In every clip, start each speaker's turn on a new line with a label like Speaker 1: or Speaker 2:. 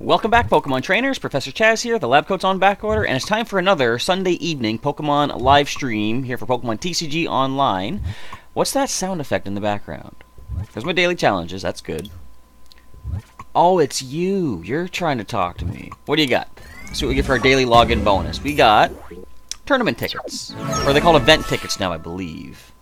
Speaker 1: Welcome back, Pokemon trainers. Professor Chaz here. The lab coat's on back order, and it's time for another Sunday evening Pokemon live stream here for Pokemon TCG Online. What's that sound effect in the background? There's my daily challenges. That's good. Oh, it's you. You're trying to talk to me. What do you got? Let's see what we get for our daily login bonus. We got tournament tickets. Or they call event tickets now, I believe.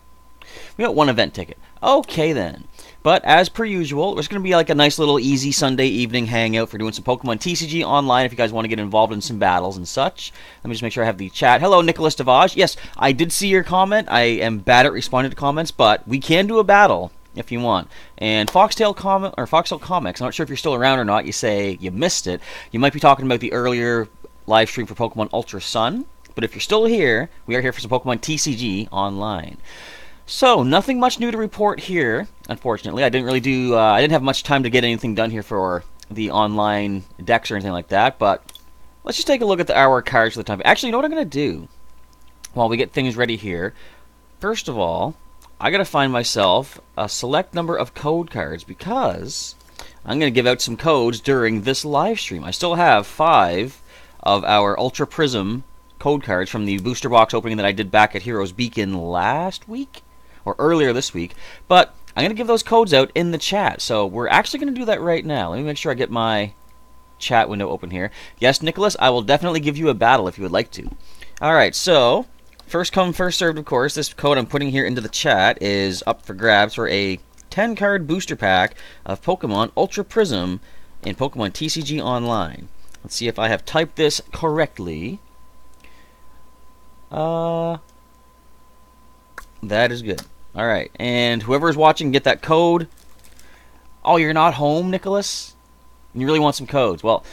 Speaker 1: We got one event ticket. Okay, then. But as per usual, it's going to be like a nice little easy Sunday evening hangout for doing some Pokemon TCG Online if you guys want to get involved in some battles and such. Let me just make sure I have the chat. Hello, Nicholas Devage. Yes, I did see your comment. I am bad at responding to comments, but we can do a battle if you want. And Foxtail Comics, I'm not sure if you're still around or not. You say you missed it. You might be talking about the earlier live stream for Pokemon Ultra Sun. But if you're still here, we are here for some Pokemon TCG Online. So, nothing much new to report here, unfortunately. I didn't have much time to get anything done here for the online decks or anything like that, but let's just take a look at our cards for the time. Actually, you know what I'm going to do while we get things ready here? First of all, I got to find myself a select number of code cards because I'm going to give out some codes during this live stream. I still have 5 of our Ultra Prism code cards from the booster box opening that I did back at Heroes Beacon last week. Or earlier this week, but I'm going to give those codes out in the chat, so we're actually going to do that right now. Let me make sure I get my chat window open here. Yes, Nicholas, I will definitely give you a battle if you would like to. Alright, so, first come, first served, of course. This code I'm putting here into the chat is up for grabs for a 10-card booster pack of Pokemon Ultra Prism in Pokemon TCG Online. Let's see if I have typed this correctly. That is good. Alright, and whoever's watching, get that code. Oh, you're not home, Nicholas? And you really want some codes. Well,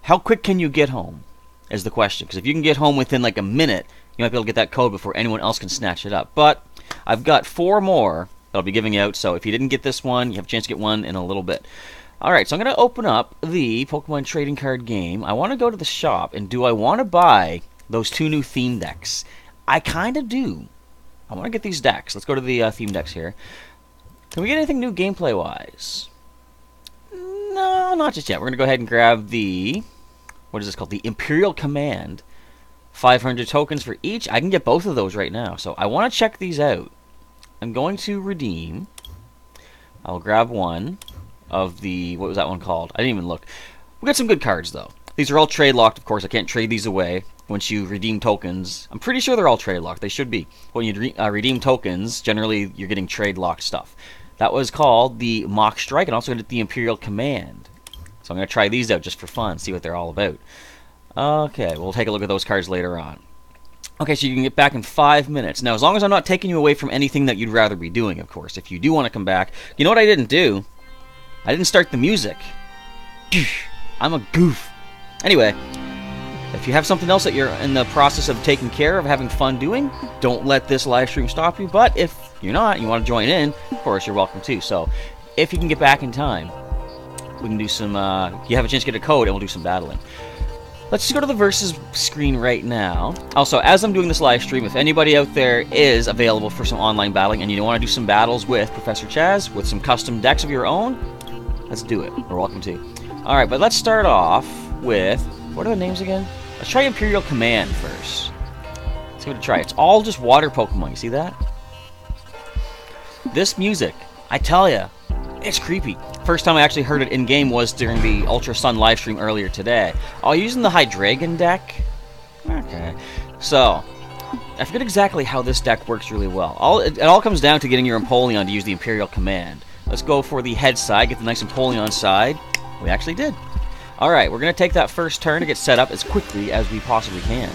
Speaker 1: how quick can you get home is the question. Because if you can get home within like a minute, you might be able to get that code before anyone else can snatch it up. But I've got 4 more that I'll be giving out, so if you didn't get this one, you have a chance to get one in a little bit. Alright, so I'm going to open up the Pokemon trading card game. I want to go to the shop, and do I want to buy those 2 new theme decks? I kind of do. I want to get these decks. Let's go to the theme decks here. Can we get anything new gameplay-wise? No, not just yet. We're going to go ahead and grab the... What is this called? The Imperial Command. 500 tokens for each. I can get both of those right now. So I want to check these out. I'm going to redeem. I'll grab one of the... What was that one called? I didn't even look. We got some good cards, though. These are all trade-locked, of course. I can't trade these away. Once you redeem tokens, I'm pretty sure they're all trade locked. They should be. When you redeem tokens, generally you're getting trade locked stuff. That was called the Mock Strike, and also the Imperial Command. So I'm going to try these out just for fun, see what they're all about. Okay, we'll take a look at those cards later on. Okay, so you can get back in 5 minutes. Now, as long as I'm not taking you away from anything that you'd rather be doing, of course. If you do want to come back, you know what I didn't do? I didn't start the music. I'm a goof. Anyway. If you have something else that you're in the process of taking care of, having fun doing, don't let this live stream stop you. But if you're not, you want to join in, of course, you're welcome too. So, if you can get back in time, we can do some, you have a chance to get a code and we'll do some battling. Let's just go to the Versus screen right now. Also, as I'm doing this live stream, if anybody out there is available for some online battling and you want to do some battles with Professor Chaz, with some custom decks of your own, let's do it. You're welcome to. Alright, but let's start off with, what are the names again? Let's try Imperial Command first. Let's give it a try. It's all just water Pokemon. You see that? This music, I tell ya, it's creepy. First time I actually heard it in-game was during the Ultra Sun livestream earlier today. Oh, using the Hydreigon deck? Okay. So, I forget exactly how this deck works really well. It all comes down to getting your Empoleon to use the Imperial Command. Let's go for the head side, get the nice Empoleon side. We actually did. Alright, we're going to take that first turn to get set up as quickly as we possibly can.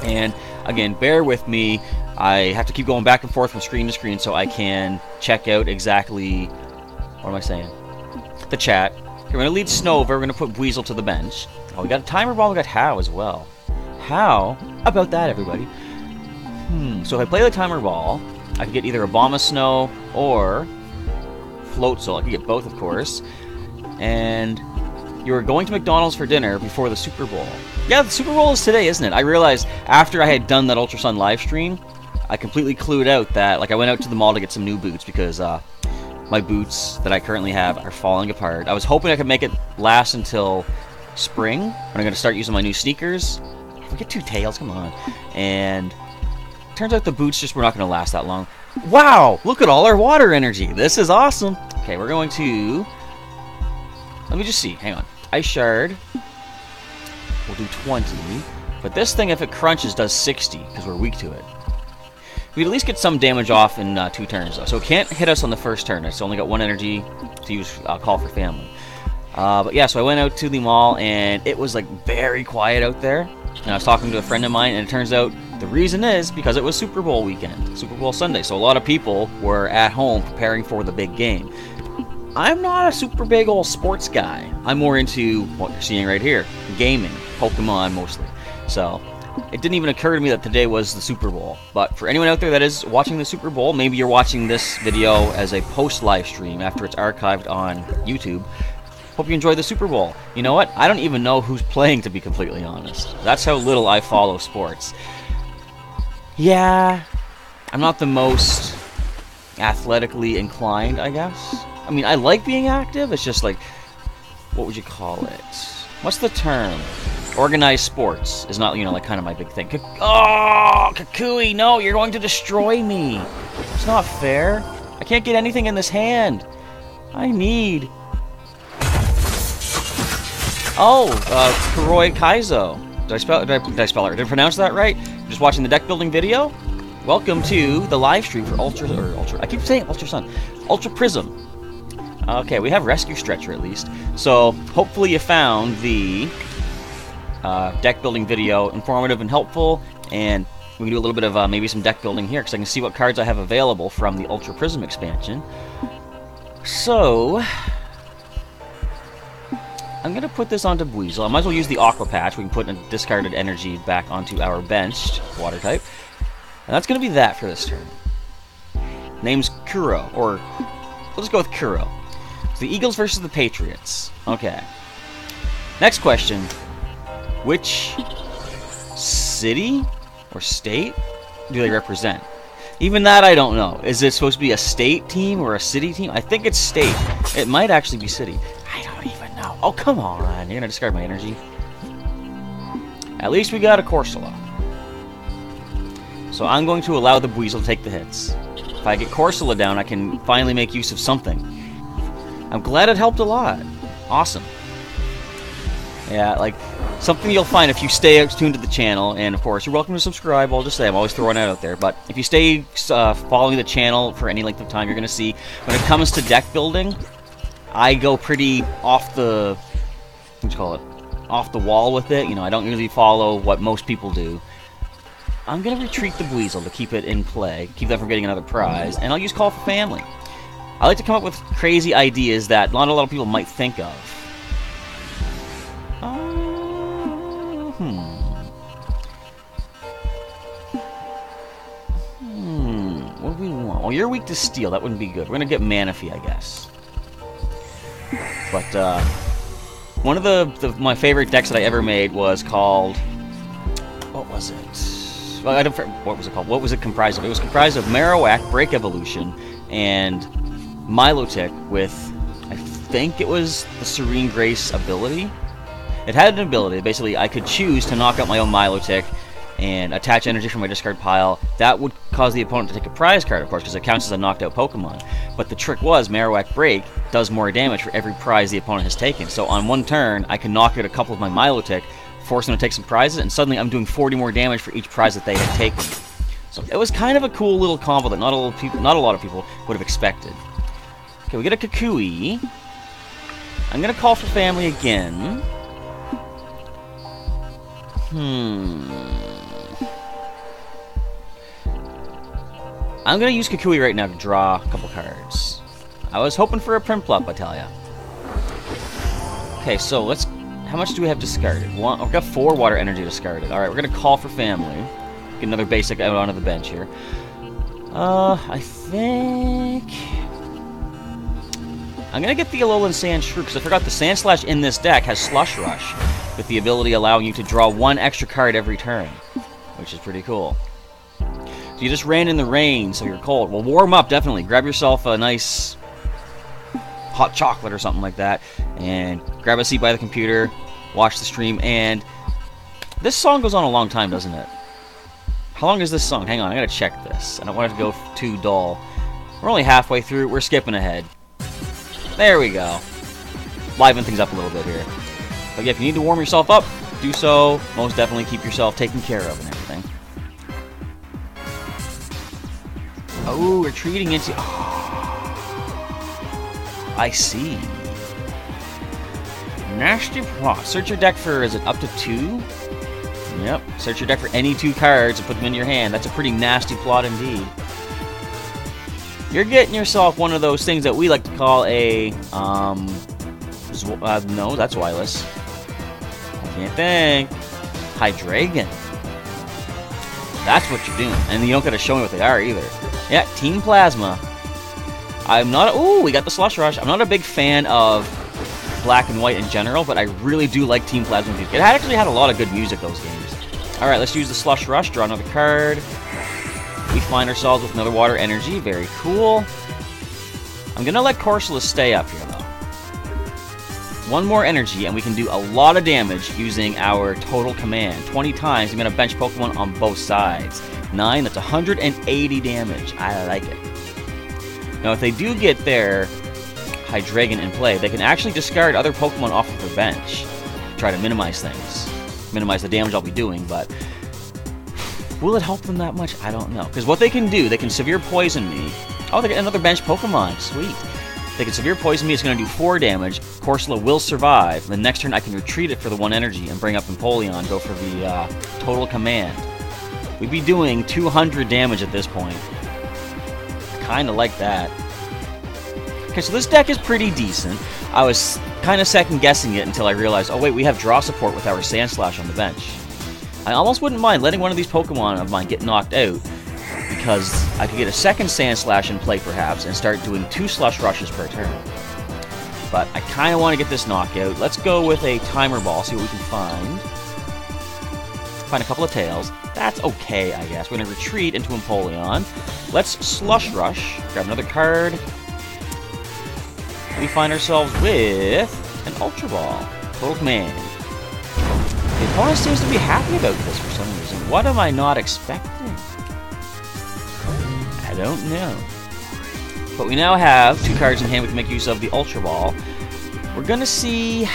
Speaker 1: And, again, bear with me. I have to keep going back and forth from screen to screen so I can check out exactly... What am I saying? The chat. Here, we're going to lead Snover. We're going to put Weasel to the bench. Oh, we got a Timer Ball. We got How as well. How about that, everybody? So if I play the Timer Ball, I can get either Abomasnow or Floatzel. I can get both, of course. And... You were going to McDonald's for dinner before the Super Bowl. Yeah, the Super Bowl is today, isn't it? I realized after I had done that Ultra Sun live stream, I completely clued out that, like, I went out to the mall to get some new boots because my boots that I currently have are falling apart. I was hoping I could make it last until spring, when I'm going to start using my new sneakers. We get 2 tails, come on. And turns out the boots just were not going to last that long. Wow, look at all our water energy. This is awesome. Okay, we're going to... Let me just see. Hang on. Ice Shard. We'll do 20. But this thing, if it crunches, does 60, because we're weak to it. We'd at least get some damage off in 2 turns, though. So it can't hit us on the first turn. It's only got 1 energy to use Call for Family. But yeah, so I went out to the mall, and it was, like, very quiet out there. And I was talking to a friend of mine, and it turns out the reason is because it was Super Bowl weekend, Super Bowl Sunday. So a lot of people were at home preparing for the big game. I'm not a super big old sports guy. I'm more into what you're seeing right here, gaming, Pokemon mostly. So it didn't even occur to me that today was the Super Bowl. But for anyone out there that is watching the Super Bowl, maybe you're watching this video as a post-live stream after it's archived on YouTube. Hope you enjoyed the Super Bowl. You know what? I don't even know who's playing, to be completely honest. That's how little I follow sports. Yeah, I'm not the most athletically inclined, I guess. I mean, I like being active. It's just like, what would you call it? What's the term? Organized sports is not, you know, like kind of my big thing. Oh, Kakui, no, you're going to destroy me. It's not fair. I can't get anything in this hand. I need... Oh, Kuroi Kaizo. Did I spell it? Did I pronounce that right? Just watching the deck building video? Welcome to the live stream for Ultra. I keep saying Ultra Sun. Ultra Prism. Okay, we have Rescue Stretcher at least. So, hopefully you found the deck building video informative and helpful. And we can do a little bit of maybe some deck building here, because I can see what cards I have available from the Ultra Prism expansion. So... I'm going to put this onto Buizel. I might as well use the Aqua Patch. We can put a discarded energy back onto our benched water type. And that's going to be that for this turn. Name's Kuro, or we'll just go with Kuro. It's the Eagles versus the Patriots. Okay. Next question. Which city or state do they represent? Even that I don't know. Is it supposed to be a state team or a city team? I think it's state. It might actually be city. I don't even know. Oh, come on. You're going to discard my energy. At least we got a Corsola. So I'm going to allow the Buizel to take the hits. If I get Corsola down, I can finally make use of something. I'm glad it helped a lot. Awesome. Yeah, like, something you'll find if you stay tuned to the channel, and of course, you're welcome to subscribe. I'll just say, I'm always throwing it out there. But if you stay following the channel for any length of time, you're going to see, when it comes to deck building, I go pretty off the, what do you call it, off the wall with it. You know, I don't usually follow what most people do. I'm going to retreat the Buizel to keep it in play, keep that from getting another prize, and I'll use Call for Family. I like to come up with crazy ideas that not a lot of people might think of. What do we want? Well, you're weak to steel. That wouldn't be good. We're going to get Manaphy, I guess. But, one of my favorite decks that I ever made was called... What was it? Well, what was it called? What was it comprised of? It was comprised of Marowak, Break Evolution, and Milotic with, I think it was the Serene Grace ability. It had an ability. Basically, I could choose to knock out my own Milotic and attach energy from my discard pile. That would cause the opponent to take a prize card, of course, because it counts as a knocked out Pokemon. But the trick was, Marowak Break does more damage for every prize the opponent has taken. So on one turn, I can knock out a couple of my Milotic, force them to take some prizes, and suddenly I'm doing 40 more damage for each prize that they had taken. So it was kind of a cool little combo that not a lot of people would have expected. Okay, we get a Kakui. I'm going to Call for Family again. I'm going to use Kakui right now to draw a couple cards. I was hoping for a Prinplup, I tell ya. Okay, so let's... How much do we have discarded? We've got 4 water energy discarded. Alright, we're going to Call for Family. Get another basic out onto the bench here. I think... I'm going to get the Alolan Sandshrew, because I forgot the Sandslash in this deck has Slush Rush, with the ability allowing you to draw 1 extra card every turn, which is pretty cool. So you just ran in the rain, so you're cold. Well, warm up, definitely. Grab yourself a nice hot chocolate or something like that, and grab a seat by the computer, watch the stream. And this song goes on a long time, doesn't it? How long is this song? Hang on, I gotta check this. I don't want it to go too dull. We're only halfway through. We're skipping ahead. There we go. Liven things up a little bit here. But yeah, if you need to warm yourself up, do so. Most definitely keep yourself taken care of and everything. Oh, retreating into... Oh, I see. Nasty plot. Search your deck for, is it up to 2? Yep. Search your deck for any 2 cards and put them in your hand. That's a pretty nasty plot indeed. You're getting yourself one of those things that we like to call a, no, that's wireless. I can't think. Hydreigon. That's what you're doing. And you don't gotta show me what they are either. Yeah, Team Plasma. I'm not, ooh, we got the Slush Rush. I'm not a big fan of Black and White in general, but I really do like Team Plasma music. It actually had a lot of good music, those games. Alright, let's use the Slush Rush, draw another card. We find ourselves with another water energy. Very cool. I'm going to let Corsola stay up here, though. One more energy, and we can do a lot of damage using our total command. 20 times, I'm going to bench Pokemon on both sides. 9, that's 180 damage. I like it. Now, if they do get their Hydreigon in play, they can actually discard other Pokemon off of their bench. Try to minimize things. Minimize the damage I'll be doing, but... will it help them that much? I don't know. Because what they can do, they can Severe Poison me. Oh, they get another bench Pokemon. Sweet. They can Severe Poison me. It's going to do 4 damage. Corsola will survive. The next turn, I can retreat it for the 1 energy and bring up Empoleon. Go for the total command. We'd be doing 200 damage at this point. Kind of like that. Okay, so this deck is pretty decent. I was kind of second-guessing it until I realized, oh wait, we have draw support with our Sandslash on the bench. I almost wouldn't mind letting one of these Pokemon of mine get knocked out, because I could get a second Sandslash in play perhaps, and start doing 2 Slush Rushes per turn. But I kind of want to get this knockout. Let's go with a Timer Ball, see what we can find. Find a couple of Tails. That's okay, I guess. We're going to retreat into Empoleon. Let's Slush Rush. Grab another card. We find ourselves with an Ultra Ball. Total Command. The opponent seems to be happy about this for some reason. What am I not expecting? I don't know. But we now have 2 cards in hand we can make use of the Ultra Ball. We're going to see...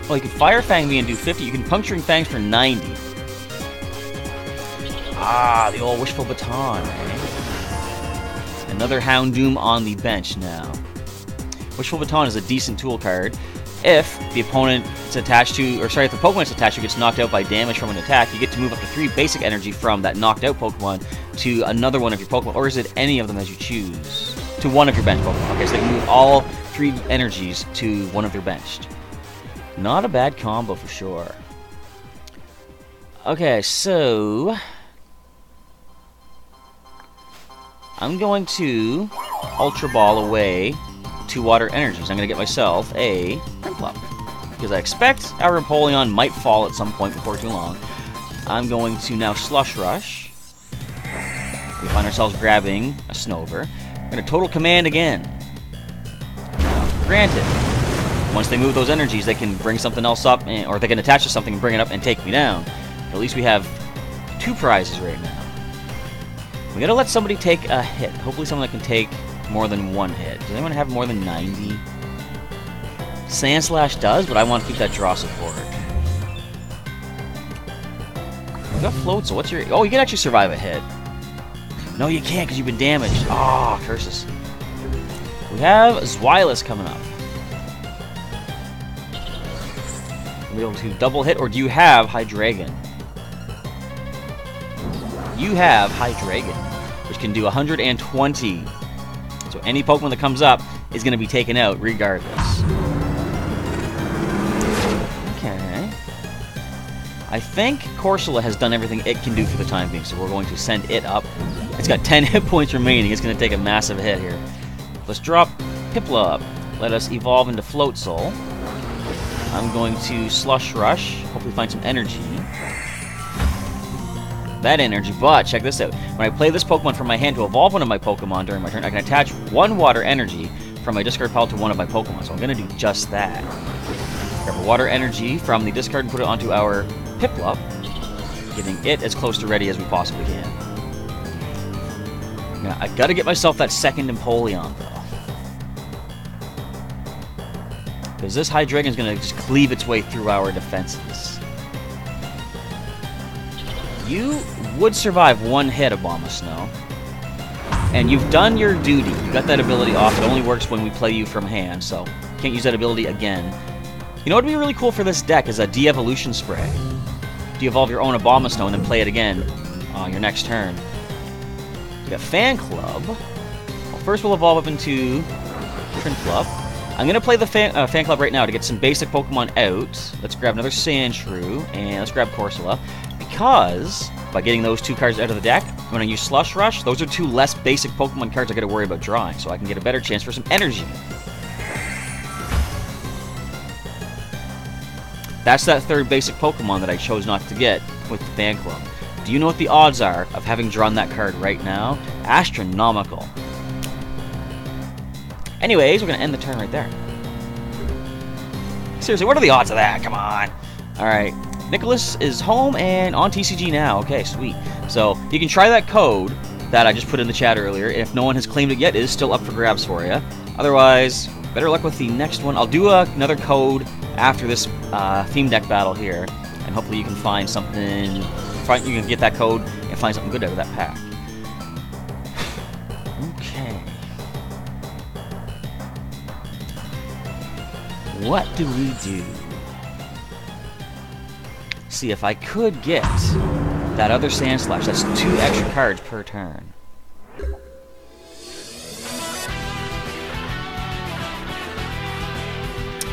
Speaker 1: well, you can Fire Fang me and do 50. You can Puncturing Fangs for 90. Ah, the old Wishful Baton, eh? Another Houndoom on the bench now. Wishful Baton is a decent tool card. If the opponent's attached to, or sorry, if the Pokemon's attached to gets knocked out by damage from an attack, you get to move up to 3 basic energy from that knocked out Pokemon to another one of your Pokemon, or is it any of them as you choose? To one of your bench Pokemon. Okay, so they can move all 3 energies to one of their benched. Not a bad combo for sure. Okay, so... I'm going to Ultra Ball away 2 water energies. I'm going to get myself a Prinplup, because I expect our Empoleon might fall at some point before too long. I'm going to now Slush Rush. We find ourselves grabbing a Snover. We're going to Total Command again. Now, granted, once they move those energies, they can bring something else up, or they can attach to something and bring it up and take me down. But at least we have 2 prizes right now. We gotta let somebody take a hit. Hopefully someone that can take more than 1 hit. Does anyone have more than 90? Sandslash does, but I want to keep that draw support. We got Float, so what's your... oh, you can actually survive a hit. No, you can't because you've been damaged. Ah, oh, curses. We have Zweilous coming up. Are we able to double hit, or do you have Hydreigon? You have Hydreigon, which can do 120. So any Pokemon that comes up is going to be taken out regardless. Okay. I think Corsola has done everything it can do for the time being, so we're going to send it up. It's got 10 hit points remaining. It's going to take a massive hit here. Let's drop Piplup. Let us evolve into Floatzel. I'm going to Slush Rush. Hopefully find some energy. That energy, but check this out. When I play this Pokemon from my hand to evolve one of my Pokemon during my turn, I can attach 1 water energy from my discard pile to one of my Pokemon, so I'm going to do just that. Grab a water energy from the discard and put it onto our Piplup, getting it as close to ready as we possibly can. Now, I gotta get myself that second Empoleon, though. Because this Hydreigon is gonna just cleave its way through our defenses. You would survive one hit, Abomasnow. And you've done your duty. You got that ability off. It only works when we play you from hand, so can't use that ability again. You know what would be really cool for this deck is a de-evolution spray. De-evolve your own Abomasnow and then play it again on your next turn. We got Fan Club. Well, first we'll evolve up into Trinclub. I'm going to play the Fan Club right now to get some basic Pokemon out. Let's grab another Sandshrew, and let's grab Corsola. Because by getting those 2 cards out of the deck, when I use Slush Rush, those are 2 less basic Pokemon cards I got to worry about drawing, so I can get a better chance for some energy. That's that 3rd basic Pokemon that I chose not to get with the Fan Club. Do you know what the odds are of having drawn that card right now? Astronomical. Anyways, we're going to end the turn right there. Seriously, what are the odds of that? Come on. Alright. Nicholas is home and on TCG now. Okay, sweet. So, you can try that code that I just put in the chat earlier. If no one has claimed it yet, it is still up for grabs for you. Otherwise, better luck with the next one. I'll do another code after this theme deck battle here. And hopefully you can find something... You can get that code and find something good out of that pack. Okay. What do we do? See if I could get that other Sandslash. That's 2 extra cards per turn.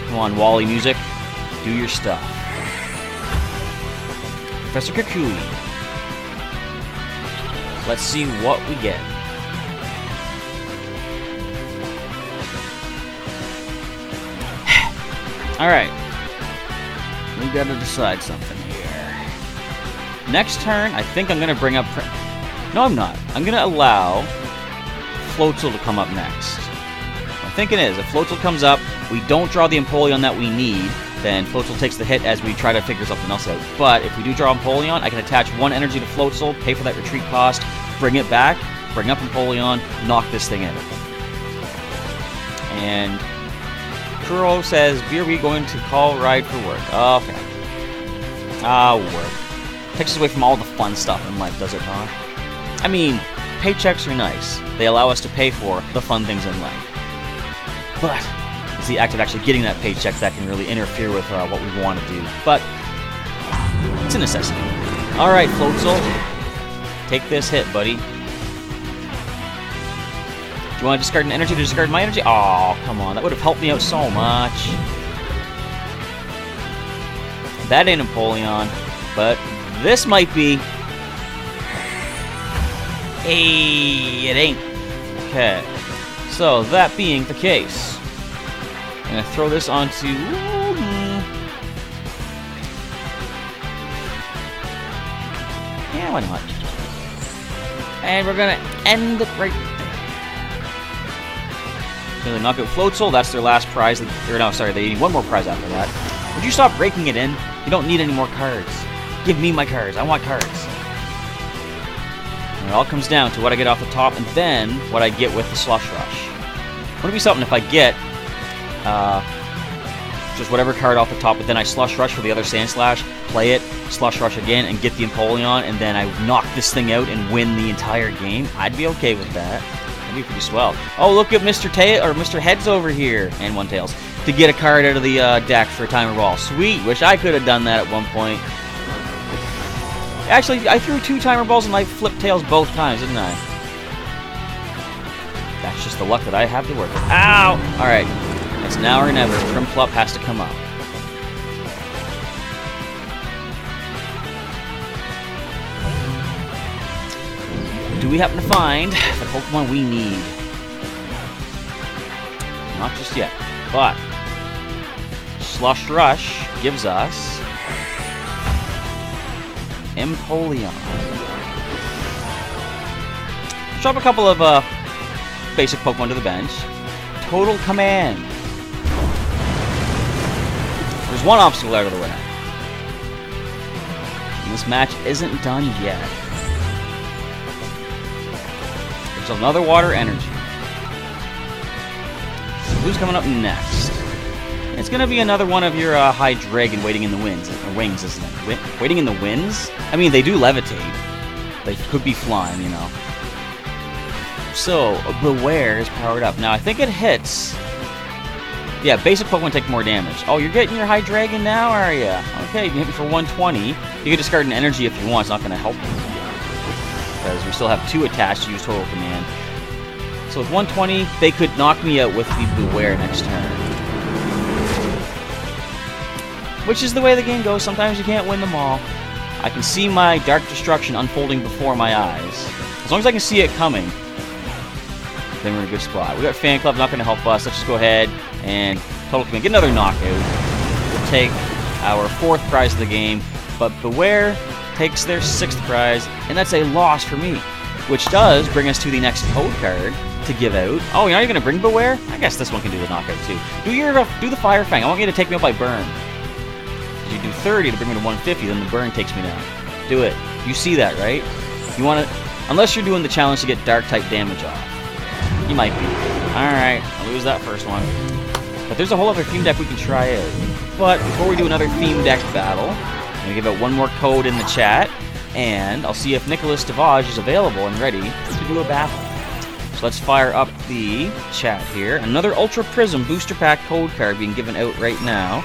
Speaker 1: Come on, Wally music. Do your stuff. Professor Kukui. Let's see what we get. Alright. We gotta decide something here. Next turn, I think I'm gonna bring up... No, I'm not. I'm gonna allow Floatzel to come up next. I'm thinking is, if Floatzel comes up, we don't draw the Empoleon that we need, then Floatzel takes the hit as we try to figure something else out. But if we do draw Empoleon, I can attach 1 energy to Floatzel, pay for that retreat cost, bring it back, bring up Empoleon, knock this thing out. And Kuro says, "Are we going to call ride for work?" Okay. Work. Takes us away from all the fun stuff in life, does it not? I mean, paychecks are nice. They allow us to pay for the fun things in life. But it's the act of actually getting that paycheck that can really interfere with what we want to do. But it's a necessity. Alright, Floatzel. Take this hit, buddy. Do you want to discard an energy to discard my energy? Oh, come on. That would have helped me out so much. That ain't Empoleon, but this might be. Hey, it ain't. Okay. So, that being the case, I'm going to throw this onto... Yeah, why not? And we're going to end it right there. They knock out Floatzel, that's their last prize. Or no, sorry, they need 1 more prize after that. Would you stop breaking it in? You don't need any more cards. Give me my cards. I want cards. And it all comes down to what I get off the top and then what I get with the Slush Rush. Wouldn't it be something if I get just whatever card off the top, but then I Slush Rush for the other Sandslash, play it, Slush Rush again, and get the Empoleon, and then I knock this thing out and win the entire game? I'd be okay with that. That'd be pretty swell. Oh, look at Mr. Heads over here, and One Tails, to get a card out of the deck for a Timer Ball. Sweet. Wish I could have done that at one point. Actually, I threw 2 Timer Balls and I flipped Tails both times, didn't I? That's just the luck that I have to work with. Ow! Alright. It's now or never. Trinclub has to come up. Do we happen to find the Pokemon we need? Not just yet, but Slush Rush gives us Empoleon. Drop a couple of basic Pokemon to the bench. Total Command. There's one obstacle out of the way. And this match isn't done yet. There's another water energy. Who's coming up next? It's gonna be another one of your high dragon waiting in the wings, isn't it? Waiting in the winds? I mean, they do levitate. They could be flying, you know. So, Beware is powered up. Now, I think it hits. Yeah, basic Pokemon take more damage. Oh, you're getting your high dragon now, are you? Okay, you can hit me for 120. You can discard an energy if you want. It's not gonna help you. Because we still have 2 attached to use Total Command. So with 120, they could knock me out with the Beware next turn. Which is the way the game goes. Sometimes you can't win them all. I can see my Dark Destruction unfolding before my eyes. As long as I can see it coming, then we're in a good spot. We got Fan Club, not going to help us. Let's just go ahead and Total Command. Get another knockout. We'll take our 4th prize of the game. But Beware takes their 6th prize, and that's a loss for me. Which does bring us to the next code card to give out. Oh, you're not going to bring Beware? I guess this one can do the knockout too. Do the Fire Fang. I want you to take me out by burn. You do 30 to bring me to 150, then the burn takes me down. Do it. You see that, right? You want to... Unless you're doing the challenge to get Dark-type damage off. You might be. Alright, I'll lose that first one. But there's a whole other theme deck we can try out. But before we do another theme deck battle, I'm going to give out one more code in the chat, and I'll see if Nicholas Devage is available and ready to do a battle. So let's fire up the chat here. Another Ultra Prism Booster Pack code card being given out right now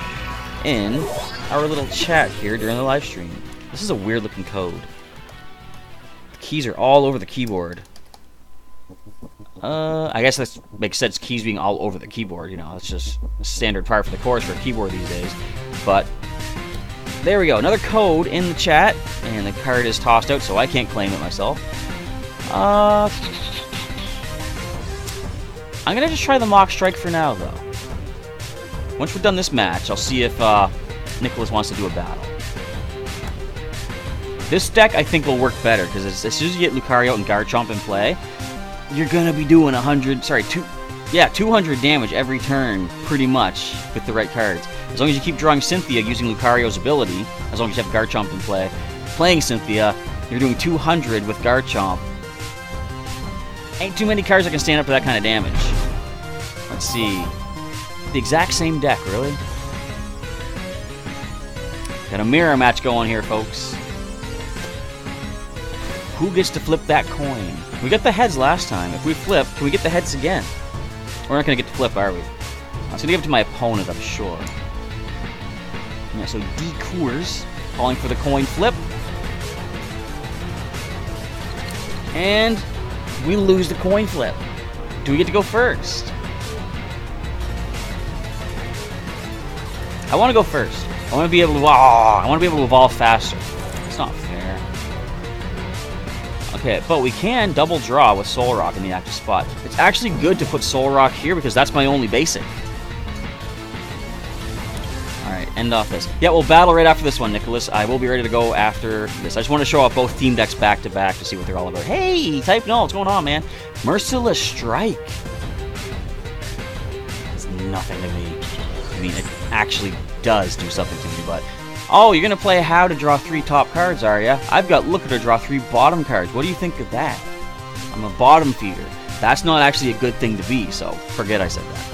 Speaker 1: in our little chat here during the live stream. This is a weird looking code. The keys are all over the keyboard. I guess that makes sense, keys being all over the keyboard, you know, it's just a standard part for the course for a keyboard these days. But there we go, another code in the chat, and the card is tossed out, so I can't claim it myself. I'm gonna just try the Mock Strike for now, though. Once we're done this match, I'll see if Nicholas wants to do a battle. This deck, I think, will work better, because as soon as you get Lucario and Garchomp in play, you're gonna be doing 200 damage every turn, pretty much, with the right cards. As long as you keep drawing Cynthia using Lucario's ability, as long as you have Garchomp in play, playing Cynthia, you're doing 200 with Garchomp. Ain't too many cards that can stand up to that kind of damage. Let's see. The exact same deck, really? Got a mirror match going here, folks. Who gets to flip that coin? We got the heads last time. If we flip, can we get the heads again? We're not going to get to flip, are we? I was going to give it to my opponent, I'm sure. Yeah, so D-Coors calling for the coin flip. And we lose the coin flip. Do we get to go first? I want to go first. I want to be able to... I want to be able to evolve faster. It's not fair. Okay, but we can double draw with Soul Rock in the active spot. It's actually good to put Soul Rock here because that's my only basic. Alright, end off this. Yeah, we'll battle right after this one, Nicholas. I will be ready to go after this. I just want to show off both team decks back to back to see what they're all about. Hey, Type Null, what's going on, man? Merciless Strike. It's nothing to me. I mean, it actually does do something to me, but... Oh, you're going to play how to draw 3 top cards, are ya? I've got Looker to draw 3 bottom cards. What do you think of that? I'm a bottom feeder. That's not actually a good thing to be, so forget I said that.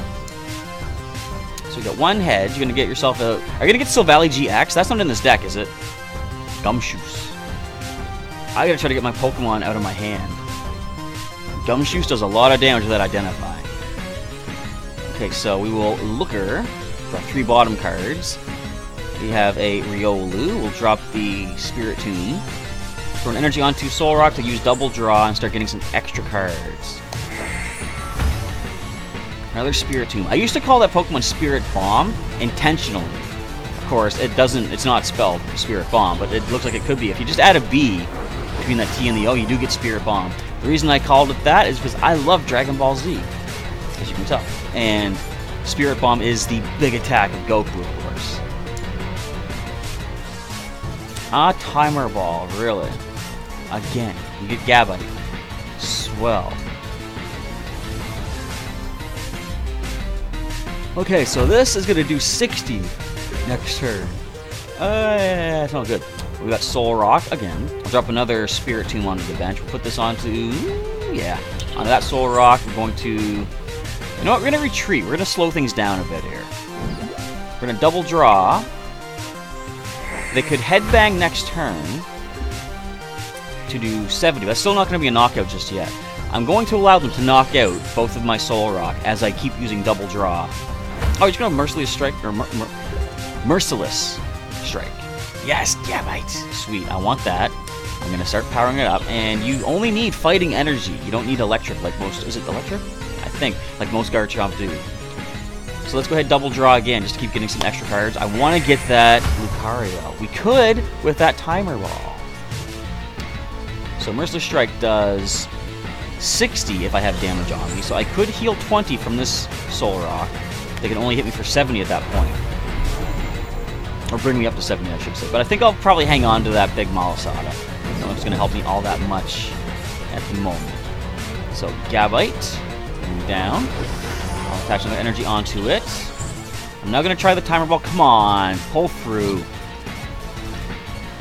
Speaker 1: So you got 1 head. You're going to get yourself a... Are you going to get Silvally GX? That's not in this deck, is it? Gumshoos. I got to try to get my Pokemon out of my hand. Gumshoos does a lot of damage with that Identify. Okay, so we will Looker, draw 3 bottom cards. We have a Riolu. We'll drop the Spirit Tomb. Throw an energy onto Soul Rock to use double draw and start getting some extra cards. Another Spirit Tomb. I used to call that Pokemon Spirit Bomb intentionally. Of course, it doesn't. It's not spelled Spirit Bomb, but it looks like it could be. If you just add a B between that T and the O, you do get Spirit Bomb. The reason I called it that is because I love Dragon Ball Z, as you can tell. And Spirit Bomb is the big attack of Goku, of course. Timer Ball, really? Again, you get Gabite. Swell. Okay, so this is going to do 60 Next turn. It's not good. We got Soul Rock again. I'll drop another Spirit Tomb onto the bench. We'll put this onto, yeah, onto that Soul Rock. We're going to, you know what? We're going to retreat. We're going to slow things down a bit here. We're going to double draw. They could headbang next turn to do 70. That's still not going to be a knockout just yet. I'm going to allow them to knock out both of my Soul Rock as I keep using double draw. Oh, he's going to Merciless Strike, or Merciless Strike. Yes, yeah, right. Sweet, I want that. I'm going to start powering it up, and you only need fighting energy. You don't need electric like most... Is it electric? I think, like most Garchomp do. So let's go ahead and double draw again, just to keep getting some extra cards. I want to get that Lucario. We could with that Timer Ball. So Merciless Strike does 60 if I have damage on me, so I could heal 20 from this Soul Rock. They can only hit me for 70 at that point. Or bring me up to 70, I should say. But I think I'll probably hang on to that big Malasada. I don't know if it's going to help me all that much at the moment. So, Gabite. Bring down. I'll attach another energy onto it. I'm now going to try the Timer Ball. Come on. Pull through.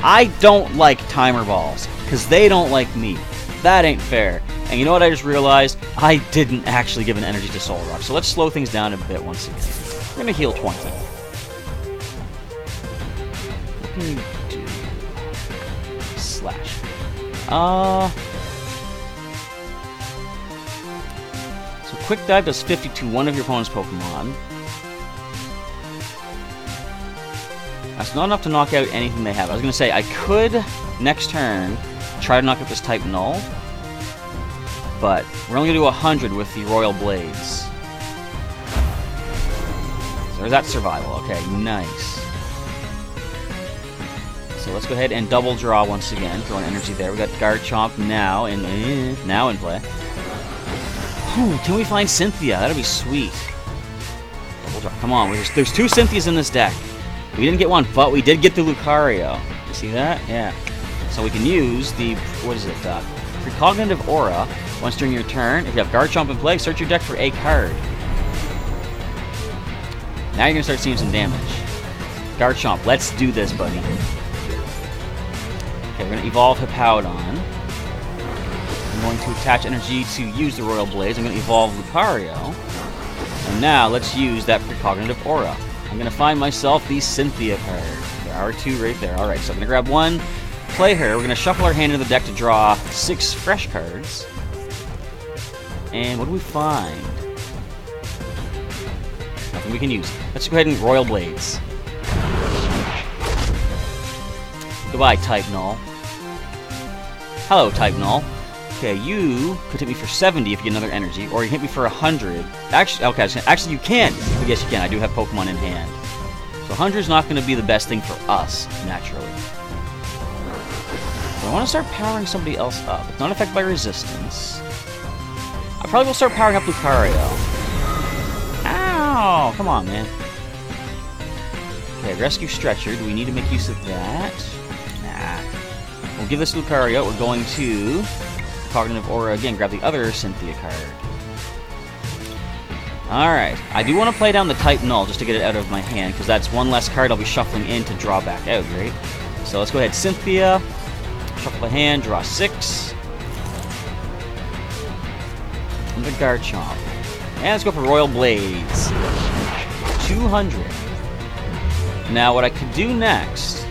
Speaker 1: I don't like Timer Balls. Because they don't like me. That ain't fair. And you know what I just realized? I didn't actually give an energy to Soul Rock. So let's slow things down a bit once again. We're going to heal 20. What can you do? Slash. So Quick Dive does 50 to one of your opponent's Pokemon. That's not enough to knock out anything they have. I was going to say, I could, next turn, try to knock out this type Null. But we're only going to do 100 with the Royal Blades. So there's that survival. Okay, nice. So let's go ahead and double draw once again. Throw an energy there. We got Garchomp now in play. Ooh, can we find Cynthia? That'd be sweet. Double draw. Come on. There's two Cynthias in this deck. We didn't get one, but we did get the Lucario. You see that? Yeah. So we can use the, what is it? Precognitive Aura. Once during your turn, if you have Garchomp in play, search your deck for a card. Now you're going to start seeing some damage. Garchomp, let's do this, buddy. Okay, we're going to evolve Hippowdon. I'm going to attach energy to use the Royal Blaze. I'm going to evolve Lucario. And now let's use that Precognitive Aura. I'm going to find myself the Cynthia card. There are two right there. Alright, so I'm going to grab one, play her. We're going to shuffle our hand into the deck to draw 6 fresh cards. And what do we find? Nothing we can use. Let's go ahead and Royal Blades. Goodbye, Type Null. Hello, Type Null. Okay, you could hit me for 70 if you get another energy, or you hit me for 100. Actually, okay, actually you can. Yes, you can. I do have Pokemon in hand. So 100 is not going to be the best thing for us, naturally. But I want to start powering somebody else up. It's not affected by resistance. I probably will start powering up Lucario. Ow! Come on, man. Okay, Rescue Stretcher. Do we need to make use of that? Nah. We'll give this to Lucario. We're going to Cognitive Aura again. Grab the other Cynthia card. Alright. I do want to play down the Type Null just to get it out of my hand, because that's one less card I'll be shuffling in to draw back out, right? So let's go ahead, Cynthia. Shuffle the hand, draw 6. And the Garchomp. And let's go for Royal Blades. 200. Now, what I could do next,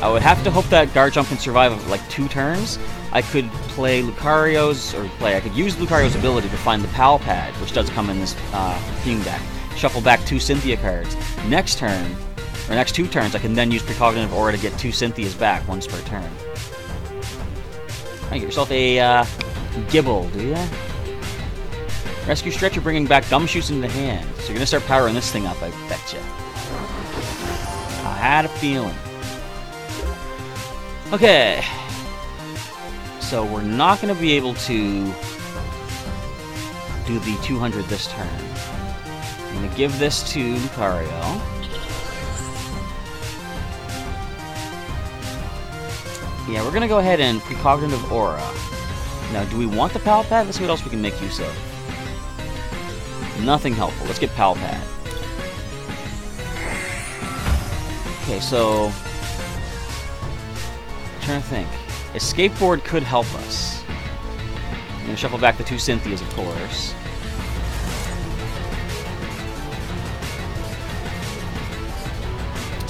Speaker 1: I would have to hope that Garchomp can survive like 2 turns. I could play Lucario's, I could use Lucario's ability to find the Pal Pad, which does come in this theme deck. Shuffle back 2 Cynthia cards. Next turn, or next 2 turns, I can then use Precognitive Aura to get 2 Cynthias back, once per turn. Get yourself a Gibble, do ya? Rescue Stretcher bringing back Gumshoos into the hand. So you're going to start powering this thing up, I betcha. I had a feeling. Okay. So we're not going to be able to do the 200 this turn. I'm going to give this to Lucario. Yeah, we're going to go ahead and Precognitive Aura. Now, do we want the Pal Pad? Let's see what else we can make use of. Nothing helpful. Let's get Pal Pad. Okay, so... I'm trying to think. Escape board could help us. I'm going to shuffle back the 2 Cynthias, of course.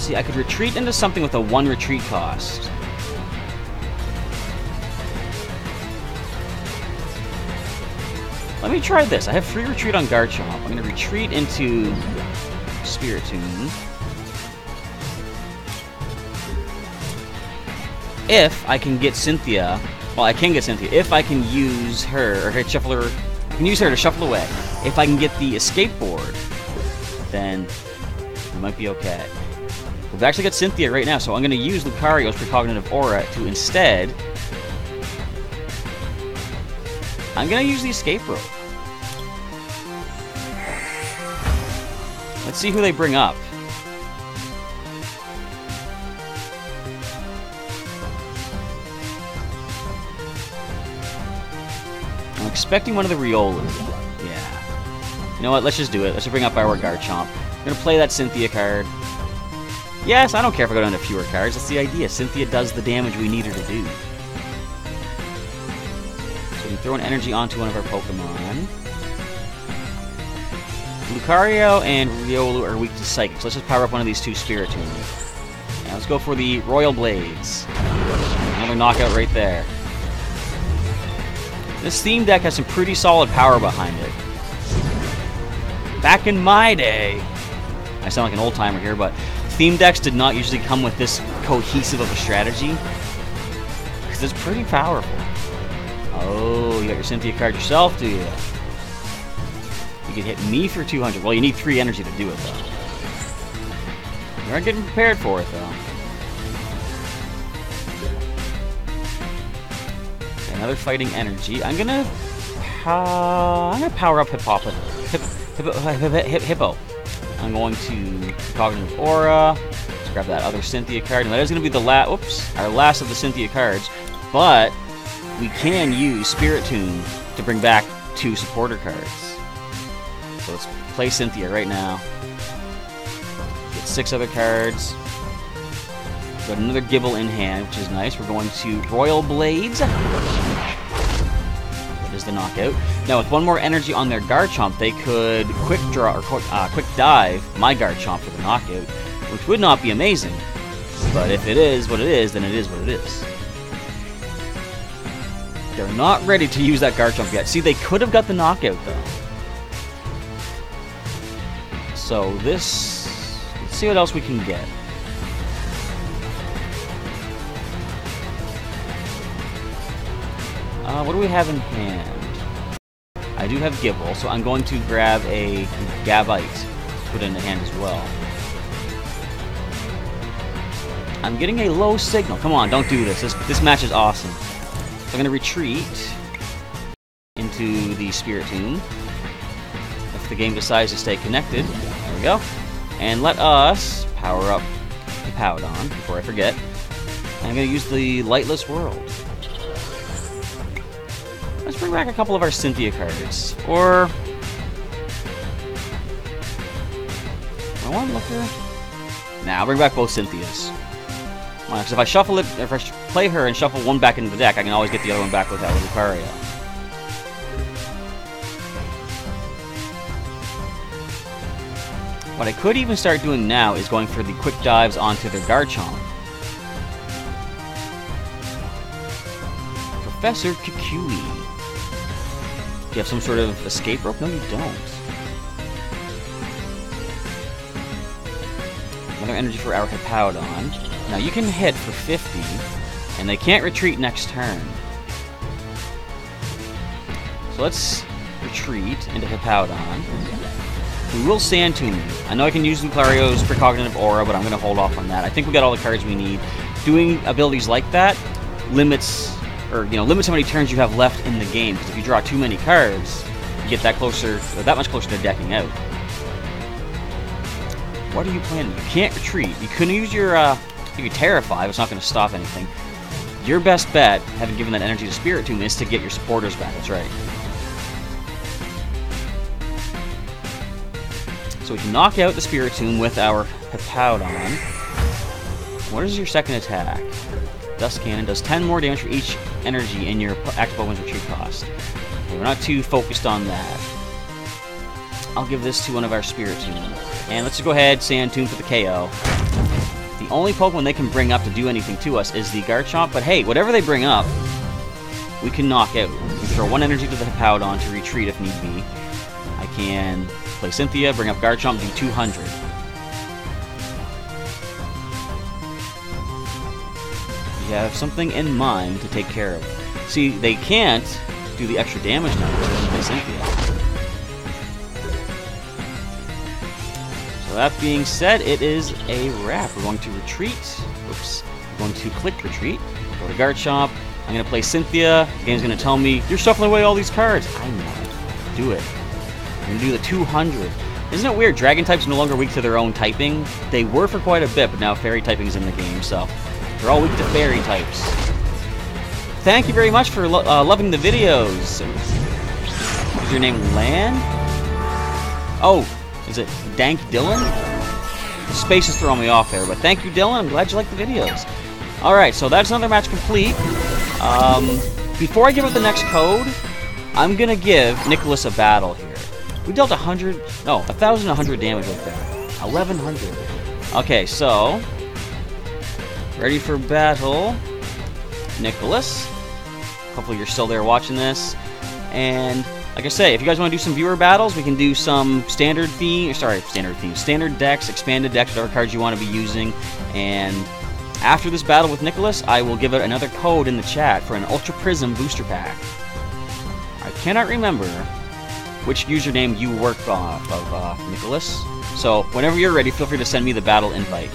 Speaker 1: See, I could retreat into something with a 1 retreat cost. Let me try this. I have free retreat on Garchomp. I'm going to retreat into Spiritomb. If I can get Cynthia... Well, I can get Cynthia. If I can use her, or shuffle her... I can use her to shuffle away. If I can get the escape board, then we might be okay. We've actually got Cynthia right now, so I'm going to use Lucario's Precognitive Aura to instead... I'm going to use the escape rope. Let's see who they bring up. I'm expecting one of the Riolu. Yeah. You know what? Let's just do it. Let's just bring up our Garchomp. We're going to play that Cynthia card. Yes, I don't care if I go down to fewer cards. That's the idea. Cynthia does the damage we need her to do. So we throw an energy onto one of our Pokemon. Lucario and Riolu are weak to Psychic, so let's just power up one of these 2 Spiritomb. Now let's go for the Royal Blades. Another knockout right there. This theme deck has some pretty solid power behind it. Back in my day, I sound like an old-timer here, but theme decks did not usually come with this cohesive of a strategy, because it's pretty powerful. Oh, you got your Cynthia card yourself, do you? You can hit me for 200. Well, you need 3 energy to do it, though. You aren't getting prepared for it, though. Okay, another fighting energy. I'm gonna power up Hippo. I'm going to Cognitive Aura. Let's grab that other Cynthia card, and that is going to be the our last of the Cynthia cards. But we can use Spiritomb to bring back 2 supporter cards. So let's play Cynthia right now. Get 6 other cards. Got another Gibble in hand, which is nice. We're going to Royal Blades. That is the knockout. Now, with 1 more energy on their Garchomp, they could quick draw or quick dive my Garchomp for the knockout, which would not be amazing. But if it is what it is, then it is what it is. They're not ready to use that Garchomp yet. See, they could have got the knockout, though. So this... Let's see what else we can get. What do we have in hand? I do have Gibble, so I'm going to grab a Gabite to put in the hand as well. I'm getting a low signal. Come on, don't do this. This match is awesome. So I'm going to retreat into the Spiritomb. If the game decides to stay connected, there we go. And let us power up the Powdon before I forget. I'm going to use the Lightless World. Let's bring back a couple of our Cynthia cards. Or... I want to look here. Nah, I'll bring back both Cynthias. Because if I shuffle it, if I play her and shuffle one back into the deck, I can always get the other one back without Lucario. What I could even start doing now is going for the quick dives onto their Garchomp. Professor Kukui. Do you have some sort of escape rope? No, you don't. Another energy for our Hippowdon. Now you can hit for 50, and they can't retreat next turn. So let's retreat into Hippowdon. We will Sand Tomb you. I know I can use Lucario's Precognitive Aura, but I'm going to hold off on that. I think we got all the cards we need. Doing abilities like that limits, or limits how many turns you have left in the game. Because if you draw too many cards, you get that much closer to decking out. What are you planning? You can't retreat. You couldn't use your if you Terrify, it's not going to stop anything. Your best bet, having given that energy to Spiritomb, is to get your supporters back. That's right. So we can knock out the Spiritomb with our Hippowdon. What is your second attack? Dust Cannon does 10 more damage for each energy in your active Pokemon's retreat cost. Okay, we're not too focused on that. I'll give this to one of our Spirit Team. And let's just go ahead, Sand Tomb for the KO. The only Pokemon they can bring up to do anything to us is the Garchomp, but hey, whatever they bring up, we can knock out. We can throw 1 energy to the Hippowdon to retreat if need be. I can play Cynthia, bring up Garchomp, do 200. You have something in mind to take care of. See, they can't do the extra damage now because they play Cynthia. So that being said, it is a wrap. We're going to retreat. Oops. We're going to click retreat. Go to Garchomp. I'm going to play Cynthia. The game's going to tell me, you're shuffling away all these cards. I know. Do it. I'm going to do the 200. Isn't it weird? Dragon types are no longer weak to their own typing. They were for quite a bit, but now Fairy typing is in the game, so they're all weak to Fairy types. Thank you very much for loving the videos. Is your name Lan? Oh, is it Dank Dylan? The space is throwing me off there, but thank you, Dylan. I'm glad you like the videos. Alright, so that's another match complete. Before I give out the next code, I'm going to give Nicholas a battle here. We dealt 1,100 damage right there. 1,100. Okay, so ready for battle, Nicholas. Hopefully you're still there watching this. And like I say, if you guys want to do some viewer battles, we can do some standard decks, expanded decks, whatever cards you want to be using. And after this battle with Nicholas, I will give out another code in the chat for an Ultra Prism booster pack. I cannot remember which username you work off of, Nicholas. So whenever you're ready, feel free to send me the battle invite.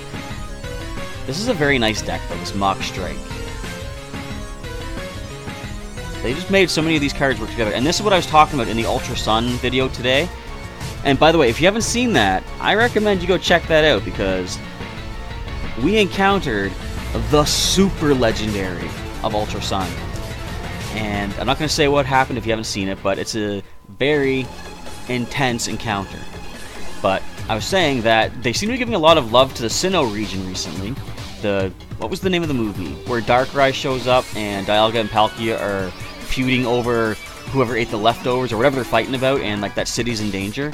Speaker 1: This is a very nice deck, though, this Mock Strike. They just made so many of these cards work together. And this is what I was talking about in the Ultra Sun video today. And by the way, if you haven't seen that, I recommend you go check that out, because we encountered the super legendary of Ultra Sun. And I'm not going to say what happened if you haven't seen it, but it's a very intense encounter. But I was saying that they seem to be giving a lot of love to the Sinnoh region recently. What was the name of the movie? Where Darkrai shows up and Dialga and Palkia are feuding over whoever ate the leftovers or whatever they're fighting about, and like that city's in danger.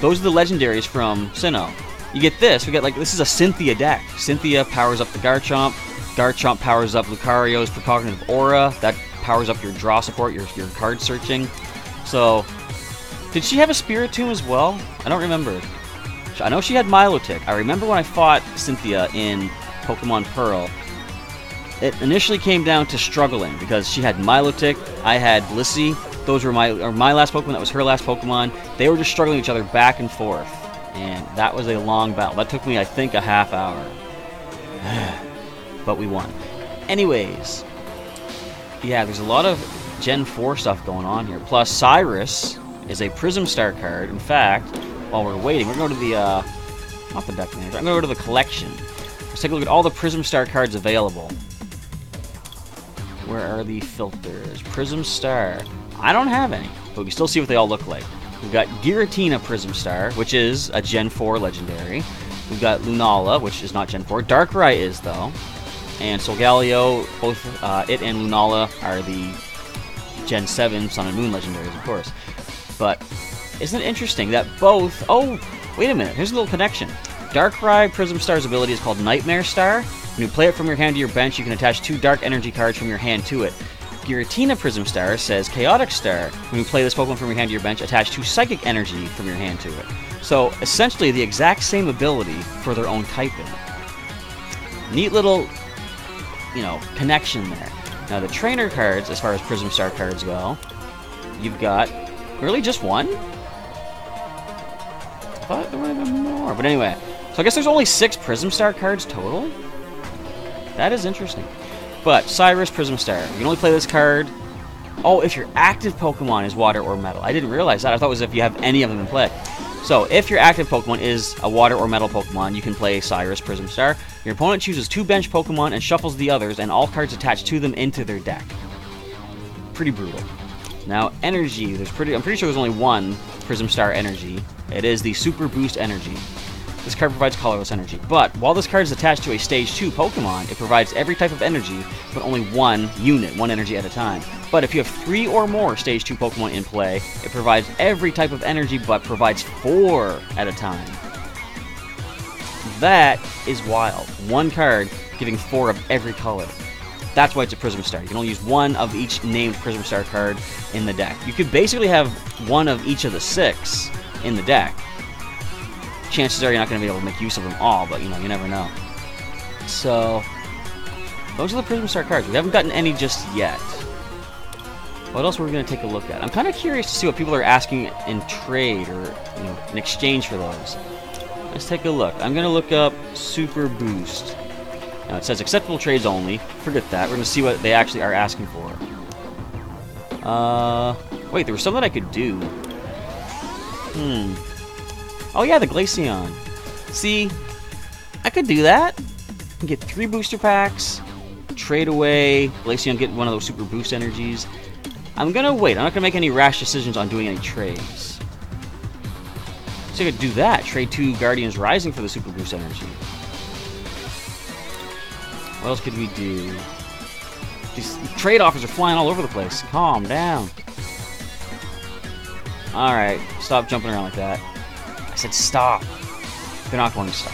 Speaker 1: Those are the legendaries from Sinnoh. You get this, this is a Cynthia deck. Cynthia powers up the Garchomp. Garchomp powers up Lucario's Precognitive Aura. That powers up your draw support, your card searching. So, did she have a Spirit Tomb as well? I don't remember. I know she had Milotic. I remember when I fought Cynthia in Pokemon Pearl, it initially came down to struggling because she had Milotic, I had Blissey. Those were my last Pokemon, that was her last Pokemon. They were just struggling each other back and forth. And that was a long battle. That took me, I think, a half hour. But we won. Anyways, yeah, there's a lot of Gen 4 stuff going on here. Plus, Cyrus is a Prism Star card. In fact, while we're waiting, we're going to go to the, not the deck manager, I'm going to go to the collection. Let's take a look at all the Prism Star cards available. Where are the filters? Prism Star. I don't have any, but we can still see what they all look like. We've got Giratina Prism Star, which is a Gen 4 legendary. We've got Lunala, which is not Gen 4. Darkrai is, though. And Solgaleo, both it and Lunala are the Gen 7 Sun and Moon legendaries, of course. But isn't it interesting that both... Oh, wait a minute. Here's a little connection. Darkrai Prism Star's ability is called Nightmare Star. When you play it from your hand to your bench, you can attach 2 Dark Energy cards from your hand to it. Giratina Prism Star says Chaotic Star. When you play this Pokemon from your hand to your bench, attach 2 Psychic Energy from your hand to it. So, essentially, the exact same ability for their own typing. Neat little, connection there. Now, the trainer cards, as far as Prism Star cards go, you've got really just one? I thought there would have been more. But anyway, so I guess there's only 6 Prism Star cards total? That is interesting. But, Cyrus Prism Star. You can only play this card... Oh, if your active Pokemon is Water or Metal. I didn't realize that. I thought it was if you have any of them in play. So, if your active Pokemon is a Water or Metal Pokemon, you can play Cyrus Prism Star. Your opponent chooses 2 bench Pokemon and shuffles the others, and all cards attached to them into their deck. Pretty brutal. Now, Energy. I'm pretty sure there's only one Prism Star Energy. It is the Super Boost Energy. this card provides colorless energy. But while this card is attached to a Stage 2 Pokemon, it provides every type of energy, but only one unit, one energy at a time. But if you have 3 or more Stage 2 Pokemon in play, it provides every type of energy, but provides 4 at a time. That is wild. One card giving 4 of every color. That's why it's a Prism Star. You can only use 1 of each named Prism Star card in the deck. You could basically have 1 of each of the 6 in the deck. Chances are you're not going to be able to make use of them all, but you know, you never know. So, those are the Prism Star cards. We haven't gotten any just yet. What else were we going to take a look at? I'm kind of curious to see what people are asking in trade or, you know, in exchange for those. Let's take a look. I'm going to look up Super Boost. Now it says acceptable trades only. Forget that. We're going to see what they actually are asking for. Wait, there was something I could do. Oh yeah, the Glaceon. See, I could do that. I can get 3 booster packs, trade away Glaceon, get one of those super boost energies. I'm gonna wait. I'm not gonna make any rash decisions on doing any trades. So I could do that. Trade 2 Guardians Rising for the super boost energy. What else could we do? These trade offers are flying all over the place. Calm down. Alright, stop jumping around like that. I said stop. They're not going to stop.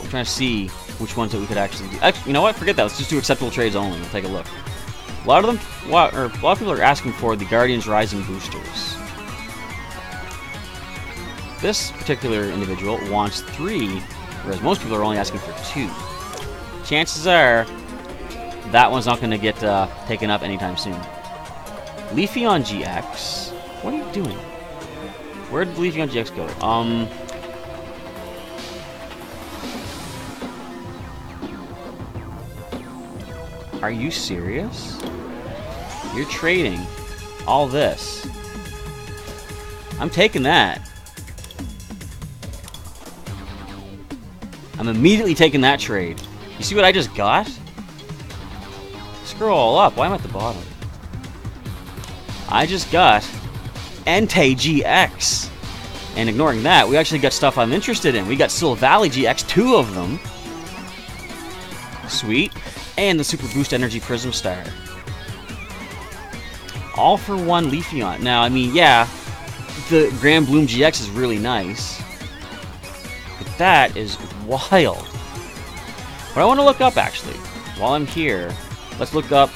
Speaker 1: I'm trying to see which ones that we could actually do. Actually, you know what? Forget that. Let's just do acceptable trades only. We'll take a look. A lot of people are asking for the Guardians Rising boosters. This particular individual wants 3, whereas most people are only asking for 2. Chances are that one's not going to get taken up anytime soon. Leafeon GX. What are you doing? Where did Leafeon GX go? Are you serious? You're trading all this. I'm taking that. I'm immediately taking that trade. You see what I just got? Scroll up. Why am I at the bottom? I just got Entei GX. And ignoring that, we actually got stuff I'm interested in. We got Sil Valley GX, 2 of them. Sweet. And the Super Boost Energy Prism Star. All for 1 Leafeon. Now, I mean, yeah, the Grand Bloom GX is really nice. But that is wild. What I want to look up, actually, while I'm here, let's look up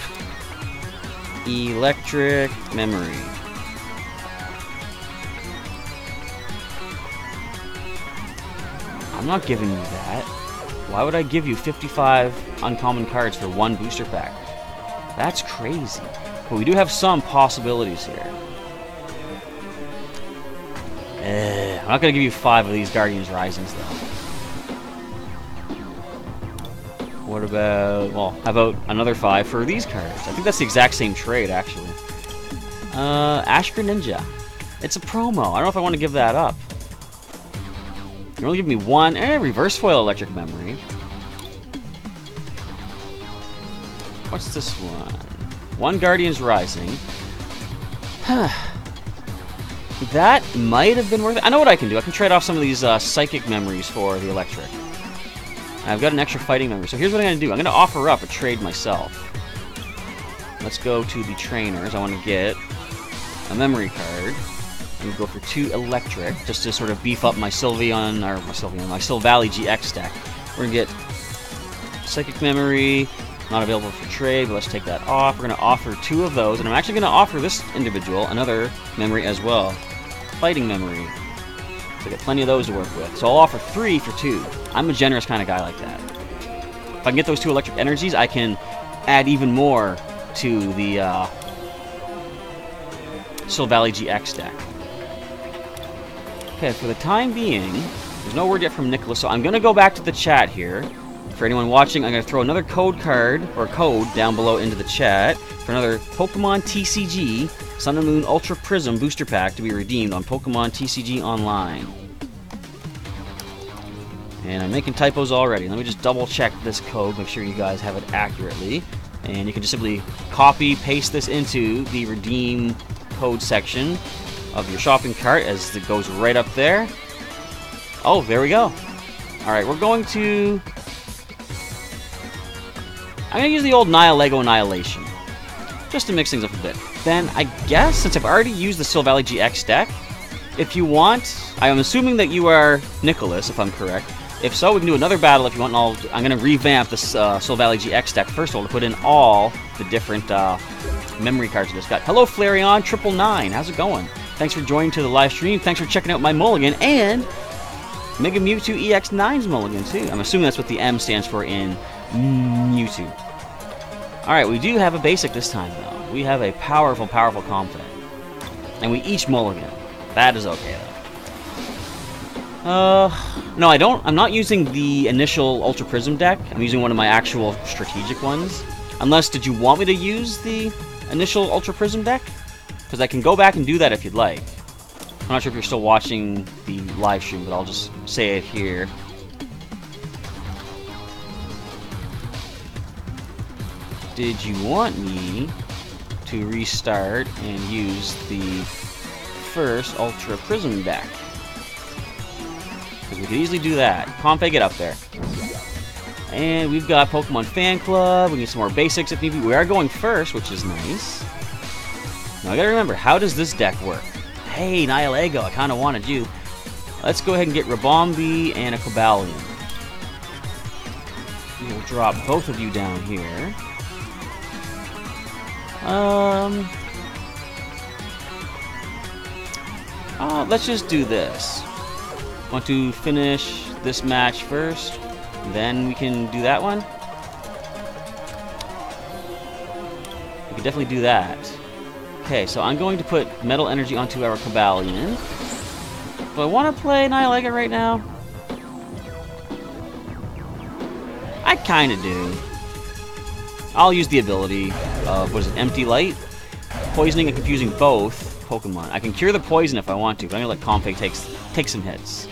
Speaker 1: Electric Memory. I'm not giving you that. Why would I give you 55 uncommon cards for 1 booster pack? That's crazy. But we do have some possibilities here. I'm not going to give you 5 of these Guardians Risings, though. What about, well, how about another 5 for these cards? I think that's the exact same trade, actually. Ash Greninja. It's a promo. I don't know if I want to give that up. You're only giving me 1, reverse foil Electric Memory. What's this one? 1 Guardians Rising. That might have been worth it. I know what I can do. I can trade off some of these Psychic Memories for the Electric. And I've got an extra Fighting Memory. So here's what I'm going to do. I'm going to offer up a trade myself. Let's go to the trainers. I want to get a memory card. I'm going to go for 2 Electric, just to sort of beef up my Sylveon, or my Sil Valley GX deck. We're going to get Psychic Memory, not available for trade, but let's take that off. We're going to offer 2 of those, and I'm actually going to offer this individual another memory as well. Fighting Memory. So I get plenty of those to work with. So I'll offer 3 for 2. I'm a generous kind of guy like that. If I can get those 2 Electric Energies, I can add even more to the Sil Valley GX deck. Okay, for the time being, there's no word yet from Nicholas, so I'm going to go back to the chat here. For anyone watching, I'm going to throw another code card, or code, down below into the chat for another Pokemon TCG Sun and Moon Ultra Prism Booster Pack to be redeemed on Pokemon TCG Online. And I'm making typos already. Let me just double check this code, make sure you guys have it accurately. And you can just simply copy, paste this into the redeem code section. of your shopping cart as it goes right up there. Oh, there we go. Alright, we're going to... I'm going to use the old Nihilego Annihilation, just to mix things up a bit. Then, I guess, since I've already used the Silvally GX deck, if you want... I'm assuming that you are Nicholas, if I'm correct. If so, we can do another battle if you want. And I'm going to revamp this Silvally GX deck first of all to put in all the different memory cards I just got. Hello, Flareon 999. How's it going? Thanks for joining to the live stream. Thanks for checking out my mulligan and Mega Mewtwo EX9's mulligan, too. I'm assuming that's what the M stands for in Mewtwo. Alright, we do have a basic this time, though. We have a powerful, powerful Comfort. And we each mulligan. That is okay, though. No, I don't. I'm not using the initial Ultra Prism deck. I'm using one of my actual strategic ones. Unless, did you want me to use the initial Ultra Prism deck? Because I can go back and do that if you'd like. I'm not sure if you're still watching the live stream, but I'll just say it here. Did you want me to restart and use the first Ultra Prism deck? Because we could easily do that. Config it up there. And we've got Pokemon Fan Club. We can get some more basics if need be. We are going first, which is nice. Now I gotta remember, how does this deck work? Hey, Nihilego, I kinda wanted you. Let's go ahead and get Rabombi and a Cobalion. We'll drop both of you down here. Let's just do this. Want to finish this match first, then we can do that one? We can definitely do that. Okay, so I'm going to put Metal Energy onto our Cobalion. Do I want to play Nihilego right now? I kind of do. I'll use the ability of, what is it, Empty Light? Poisoning and confusing both Pokemon. I can cure the poison if I want to, but I'm going to let Config take some hits.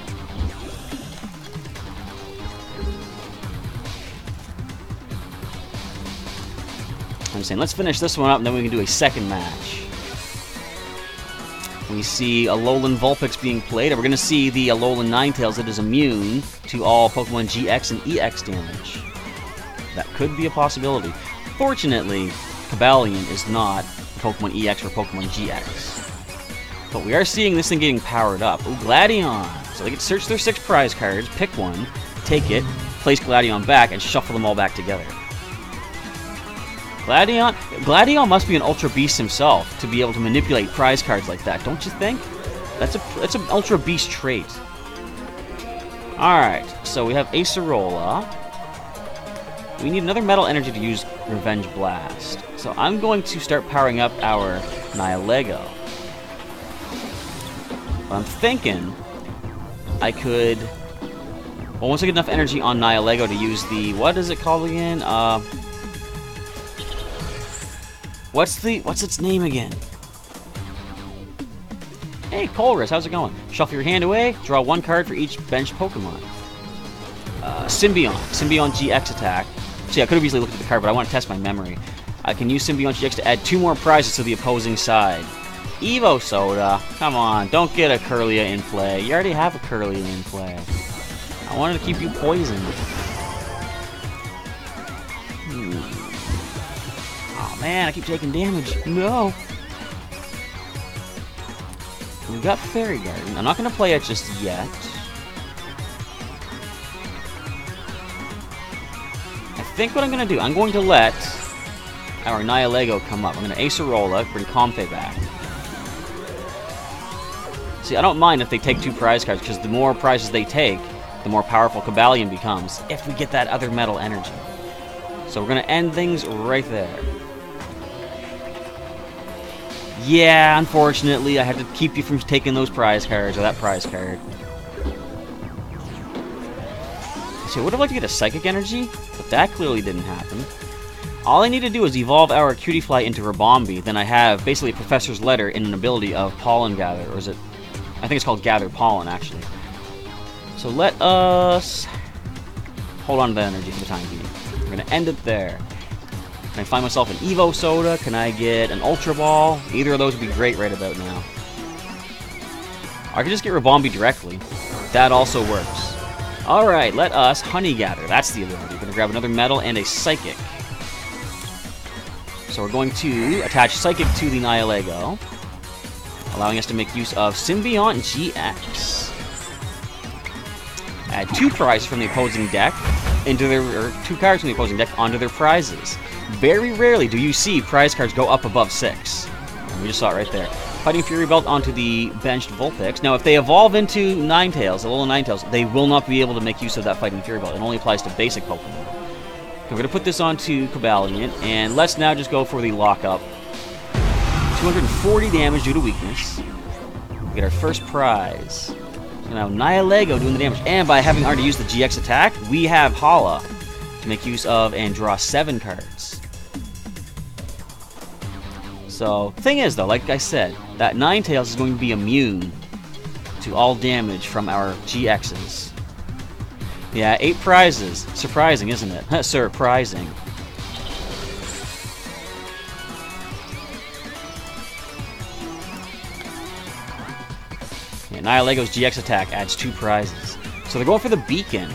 Speaker 1: I'm saying, let's finish this one up, and then we can do a second match. We see Alolan Vulpix being played, and we're going to see the Alolan Ninetales that is immune to all Pokemon GX and EX damage. That could be a possibility. Fortunately, Cobalion is not Pokemon EX or Pokemon GX. But we are seeing this thing getting powered up. Ooh, Gladion! So they can search their 6 prize cards, pick one, take it, place Gladion back, and shuffle them all back together. Gladion must be an Ultra Beast himself to be able to manipulate prize cards like that, don't you think? That's an Ultra Beast trait. Alright, so we have Acerola. We need another Metal Energy to use Revenge Blast. So I'm going to start powering up our Nihilego. I'm thinking I could... Well, once I get enough energy on Nihilego to use the... What is it called again? What's its name again? Hey, Colress, how's it going? Shuffle your hand away, draw 1 card for each bench Pokemon. Symbiont GX attack. See, I could have easily looked at the card, but I want to test my memory. I can use Symbiont GX to add 2 more prizes to the opposing side. Evo Soda, come on, don't get a Kirlia in play. You already have a Kirlia in play. I wanted to keep you poisoned. Oh man, I keep taking damage. No. We've got Fairy Garden. I'm not going to play it just yet. I think what I'm going to do, I'm going to let our Nihilego come up. I'm going to Acerola, bring Comfey back. See, I don't mind if they take 2 prize cards, because the more prizes they take, the more powerful Cobalion becomes, if we get that other Metal Energy. So we're going to end things right there. Yeah, unfortunately, I had to keep you from taking those prize cards, or that prize card. See, I would have liked to get a Psychic Energy, but that clearly didn't happen. All I need to do is evolve our Cutiefly into Rabombi, then I have basically a Professor's Letter in an ability of Pollen Gather, or is it... I think it's called Gather Pollen, actually. So let us hold on to that energy for the time being. We're going to end it there. Can I find myself an Evo Soda? Can I get an Ultra Ball? Either of those would be great right about now. I could just get Rabombi directly. That also works. Alright, let us Honey Gather. That's the ability. We're going to grab another Metal and a Psychic. So we're going to attach Psychic to the Nihilego, allowing us to make use of Symbiont GX. Add 2 prizes from the opposing deck into their, or 2 cards from the opposing deck onto their prizes. Very rarely do you see prize cards go up above 6. And we just saw it right there. Fighting Fury Belt onto the benched Vulpix. Now, if they evolve into Ninetales, the little Ninetales, they will not be able to make use of that Fighting Fury Belt. It only applies to basic Pokemon. Okay, we're going to put this onto Cobalion, and let's now just go for the lockup. 240 damage due to weakness. We get our first prize. So now Nihilego doing the damage, and by having already used the GX attack, we have Hala to make use of and draw 7 cards. So, thing is though, like I said, that Ninetales is going to be immune to all damage from our GXs. Yeah, 8 prizes. Surprising, isn't it? Surprising. Yeah, Nihilego's GX attack adds 2 prizes. So they're going for the Beacon.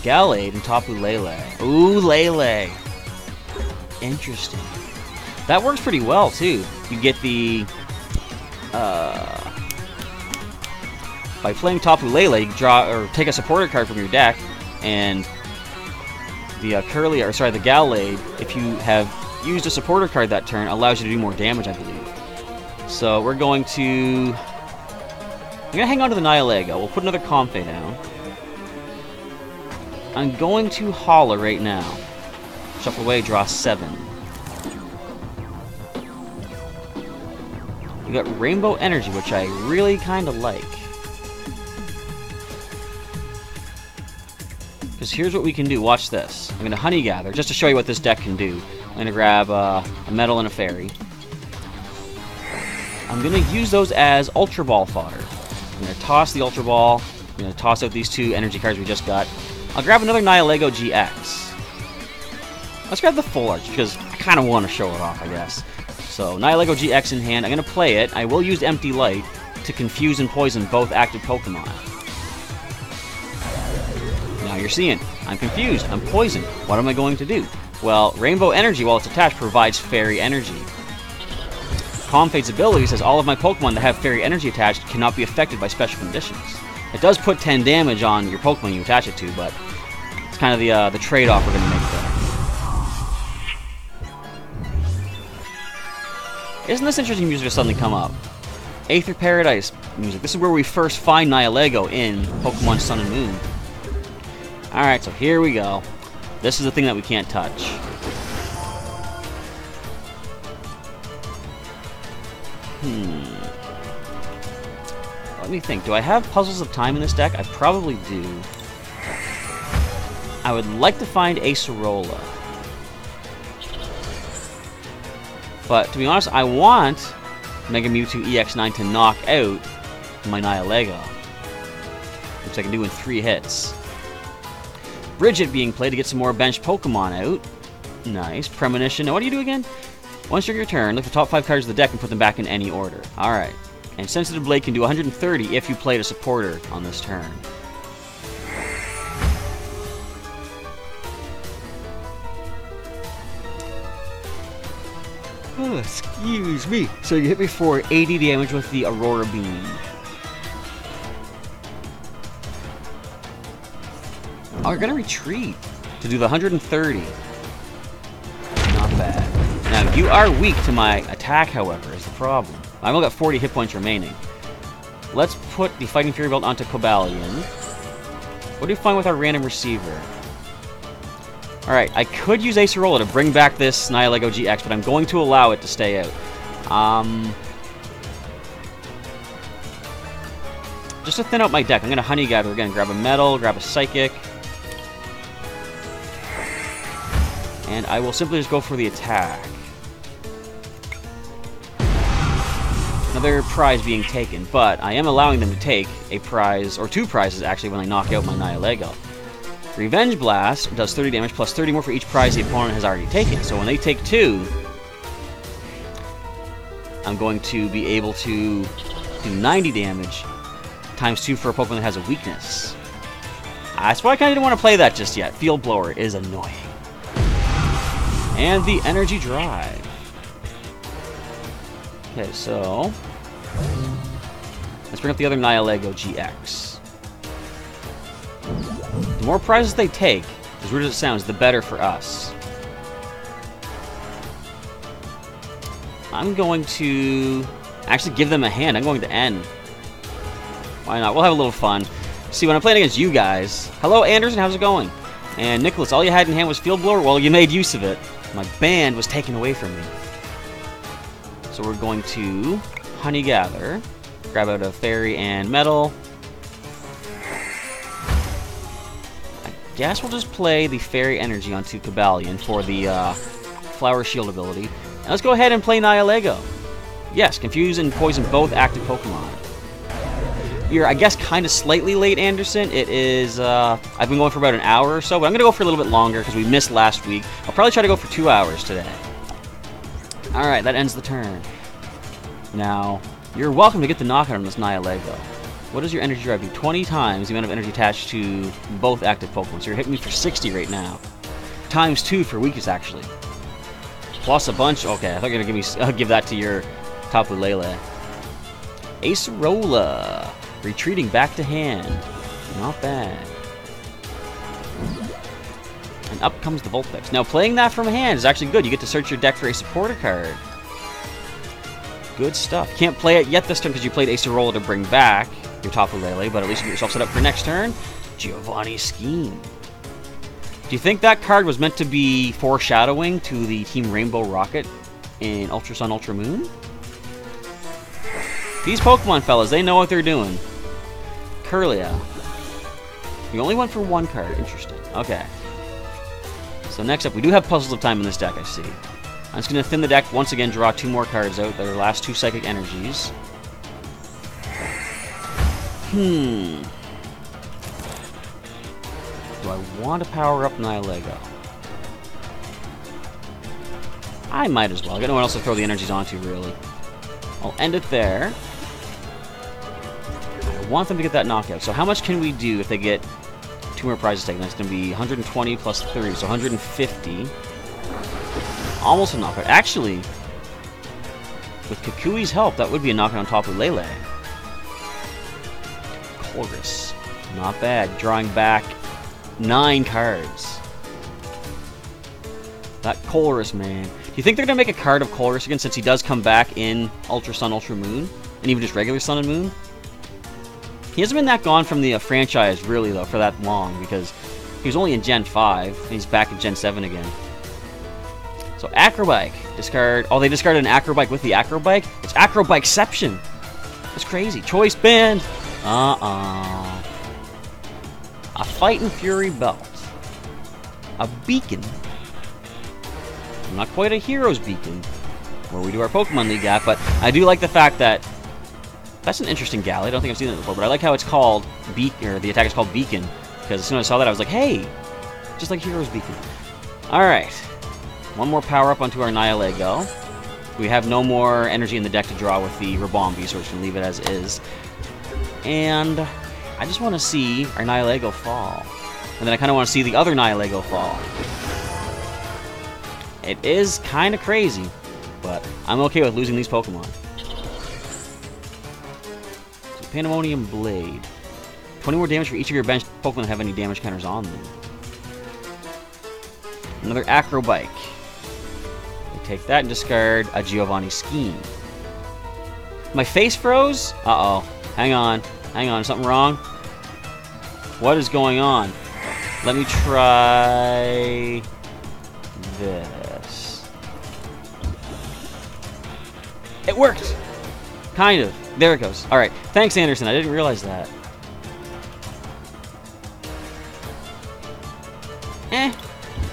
Speaker 1: Gallade and Tapu Lele. Ooh, Lele. Interesting. That works pretty well, too. You get the... by playing Tapu Lele, you draw, or take a supporter card from your deck, and the the Gallade, if you have used a supporter card that turn, allows you to do more damage, I believe. So we're going to... I'm going to hang on to the Nihilego. We'll put another Comfey down. I'm going to Hala right now. Shuffle away, draw 7. We got Rainbow Energy, which I really kind of like. Because here's what we can do. Watch this. I'm going to Honey Gather, just to show you what this deck can do. I'm going to grab a Metal and a Fairy. I'm going to use those as Ultra Ball fodder. I'm going to toss the Ultra Ball. I'm going to toss out these 2 energy cards we just got. I'll grab another Nihilego GX. Let's grab the Full Arch, because I kind of want to show it off, I guess. So, Nihilego GX in hand. I'm going to play it. I will use Empty Light to confuse and poison both active Pokemon. Now you're seeing, I'm confused. I'm poisoned. What am I going to do? Well, Rainbow Energy, while it's attached, provides Fairy Energy. Comfey's ability says all of my Pokemon that have Fairy Energy attached cannot be affected by special conditions. It does put 10 damage on your Pokemon you attach it to, but it's kind of the trade-off we're going to make there. Isn't this interesting music to suddenly come up? Aether Paradise music. This is where we first find Nihilego in Pokemon Sun and Moon. Alright, so here we go. This is the thing that we can't touch. Let me think. Do I have Puzzles of Time in this deck? I probably do. I would like to find Acerola. But, to be honest, I want Mega Mewtwo EX9 to knock out my Nihilego, which I can do in 3 hits. Bridget being played to get some more benched Pokemon out. Nice. Premonition. Now, what do you do again? Once during your turn, look at the top 5 cards of the deck and put them back in any order. Alright. And Sensitive Blade can do 130 if you played a supporter on this turn. Oh, excuse me. So you hit me for 80 damage with the Aurora Beam. Oh, you're gonna retreat to do the 130. Not bad. Now, you are weak to my attack, however, is the problem. I've only got 40 hit points remaining. Let's put the Fighting Fury Belt onto Cobalion. What do you find with our random receiver? Alright, I could use Acerola to bring back this Nihilego GX, but I'm going to allow it to stay out. Just to thin out my deck, I'm going to Honey Gather again. Grab a Metal, grab a Psychic. And I will simply just go for the attack. Another prize being taken, but I am allowing them to take a prize, or 2 prizes actually, when I knock out my Nihilego. Revenge Blast does 30 damage plus 30 more for each prize the opponent has already taken. So when they take 2, I'm going to be able to do 90 damage times 2 for a Pokemon that has a weakness. That's why I kind of didn't want to play that just yet. Field Blower is annoying. And the Energy Drive. Okay, so let's bring up the other Nihilego GX. The more prizes they take, as weird as it sounds, the better for us. I'm going to actually give them a hand. I'm going to N. Why not? We'll have a little fun. See, when I'm playing against you guys... Hello, Anderson. How's it going? And Nicholas, all you had in hand was Field Blower? Well, you made use of it. My band was taken away from me. So we're going to Honey Gather. Grab out a Fairy and Metal. I guess we'll just play the Fairy Energy onto Cobalion for the Flower Shield ability. And let's go ahead and play Nihilego. Yes, Confuse and Poison both active Pokemon. You're, I guess, kind of slightly late, Anderson. It is, I've been going for about an hour or so, but I'm going to go for a little bit longer because we missed last week. I'll probably try to go for 2 hours today. Alright, that ends the turn. Now, you're welcome to get the knockout on this Nihilego. What does your energy drive do? 20 times the amount of energy attached to both active Pokemon. So you're hitting me for 60 right now. Times 2 for weakness, actually. Plus a bunch. Okay, I thought you were going to give that to your Tapu Lele. Acerola. Retreating back to hand. Not bad. And up comes the Vulpix. Now, playing that from hand is actually good. You get to search your deck for a supporter card. Good stuff. You can't play it yet this turn because you played Acerola to bring back your Tapu Lele, but at least you get yourself set up for next turn. Giovanni Scheme. Do you think that card was meant to be foreshadowing to the Team Rainbow Rocket in Ultra Sun, Ultra Moon? These Pokemon fellas, they know what they're doing. Kirlia. You only went for one card. Interesting. Okay. So next up, we do have Puzzles of Time in this deck, I see. I'm just going to thin the deck once again, draw 2 more cards out. Their last 2 Psychic Energies. Do I want to power up Nihilego? I might as well. I got no one else to throw the energies onto, really. I'll end it there. I want them to get that knockout. So how much can we do if they get 2 more prizes taken? That's going to be 120 plus 3, so 150. Almost a knockout. Actually, with Kukui's help, that would be a knockout on Tapu Lele. Chorus. Not bad. Drawing back 9 cards. That Chorus, man. Do you think they're going to make a card of Chorus again, since he does come back in Ultra Sun, Ultra Moon? And even just regular Sun and Moon? He hasn't been that gone from the franchise, really, though, for that long, because he was only in Gen 5, and he's back in Gen 7 again. So, Acrobike. Discard... Oh, they discarded an Acrobike with the Acrobike? It's Acrobikeception! That's crazy. Choice Band! A Fightin' Fury Belt. A Beacon. Not quite a Hero's Beacon, where we do our Pokemon League at, but I do like the fact that... That's an interesting galley. I don't think I've seen it before, but I like how it's called Beacon, or the attack is called Beacon, because as soon as I saw that, I was like, hey! Just like Hero's Beacon. Alright. One more power up onto our Nihilego. We have no more energy in the deck to draw with the Ribombee, so we're just going to leave it as is. And I just want to see our Nihilego fall. And then I kind of want to see the other Nihilego fall. It is kind of crazy, but I'm okay with losing these Pokemon. So Pandemonium Blade. 20 more damage for each of your bench Pokemon that have any damage counters on them. Another Acrobike. Take that and discard a Giovanni Scheme. My face froze? Uh-oh. Hang on. Hang on. Something wrong? What is going on? Let me try this. It worked! Kind of. There it goes. Alright. Thanks, Anderson. I didn't realize that.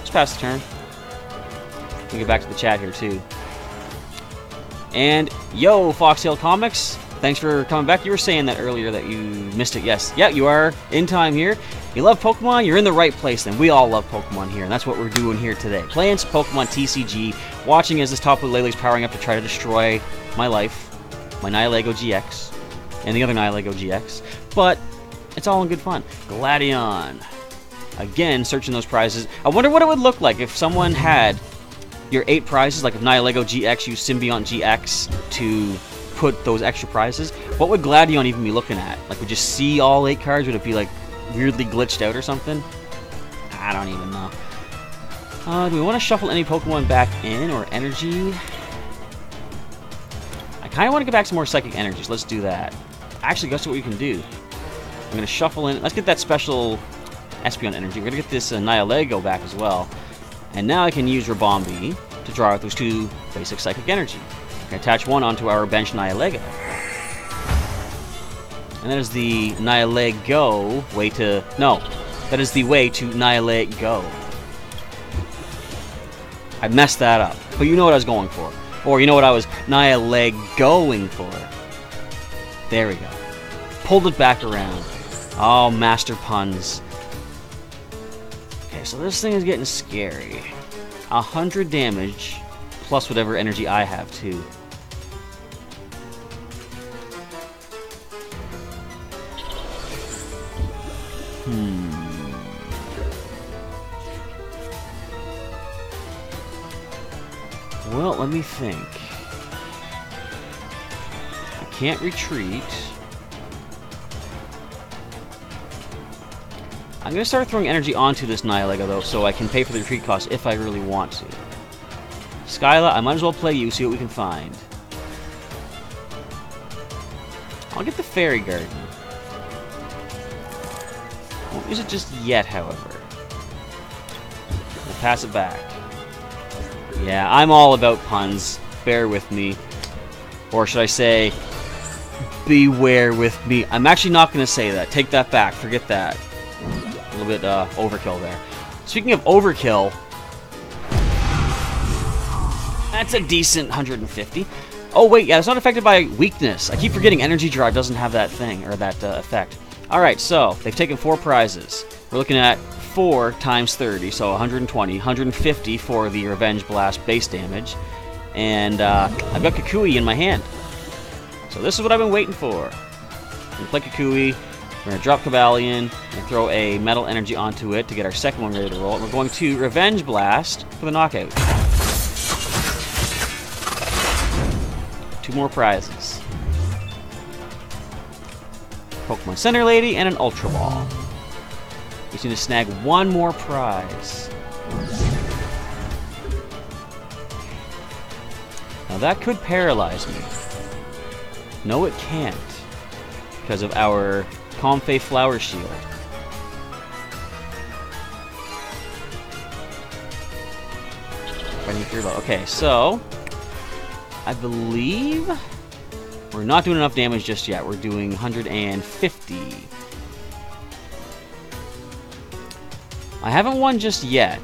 Speaker 1: Just pass the turn. We'll get back to the chat here, too. And, yo, Foxtail Comics, thanks for coming back. You were saying that earlier that you missed it. Yes. Yeah, you are in time here. You love Pokemon? You're in the right place then. We all love Pokemon here, and that's what we're doing here today. Playing some Pokemon TCG, watching as this Tapu Lele's powering up to try to destroy my life, my Nihilego GX, and the other Nihilego GX. But it's all in good fun. Gladion. Again, searching those prizes. I wonder what it would look like if someone had your 8 prizes, like if Nihilego GX used Symbiont GX to put those extra prizes. What would Gladion even be looking at? Like, would you see all 8 cards? Would it be like weirdly glitched out or something? I don't even know. Do we want to shuffle any Pokemon back in or energy? I kind of want to get back some more Psychic Energies. Let's do that. Actually, guess what we can do? I'm going to shuffle in. Let's get that special Espeon energy. We're going to get this Nihilego back as well. And now I can use Ribombee to draw out those 2 basic Psychic Energy. I can attach one onto our bench Nihilego. And that is the Nihilego way to... No, that is the way to Nihilego. I messed that up. But you know what I was going for. Or you know what I was Nihilegoing for. There we go. Pulled it back around. Oh, master puns. Okay, so this thing is getting scary. 100 damage, plus whatever energy I have, too. Well, let me think. I can't retreat. I'm going to start throwing energy onto this Nihilego, though, so I can pay for the retreat cost if I really want to. Skyla, I might as well play you, see what we can find. I'll get the Fairy Garden. Won't use it just yet, however. We'll pass it back. Yeah, I'm all about puns. Bear with me. Or should I say, beware with me. I'm actually not going to say that. Take that back. Forget that. A little bit overkill there. Speaking of overkill, that's a decent 150. Oh, wait, yeah, it's not affected by weakness. I keep forgetting Energy Drive doesn't have that thing, or that effect. Alright, so, they've taken 4 prizes. We're looking at 4 times 30, so 120, 150 for the Revenge Blast base damage. And I've got Kukui in my hand. So this is what I've been waiting for. We're going to play Kukui, we're going to drop Cobalion, and throw a Metal Energy onto it to get our second one ready to roll. And we're going to Revenge Blast for the knockout. 2 more prizes. Pokemon Center Lady and an Ultra Ball. We just need to snag 1 more prize. Now that could paralyze me. No, it can't. Because of our Comfey Flower Shield. Okay, so I believe we're not doing enough damage just yet. We're doing 150. I haven't won just yet.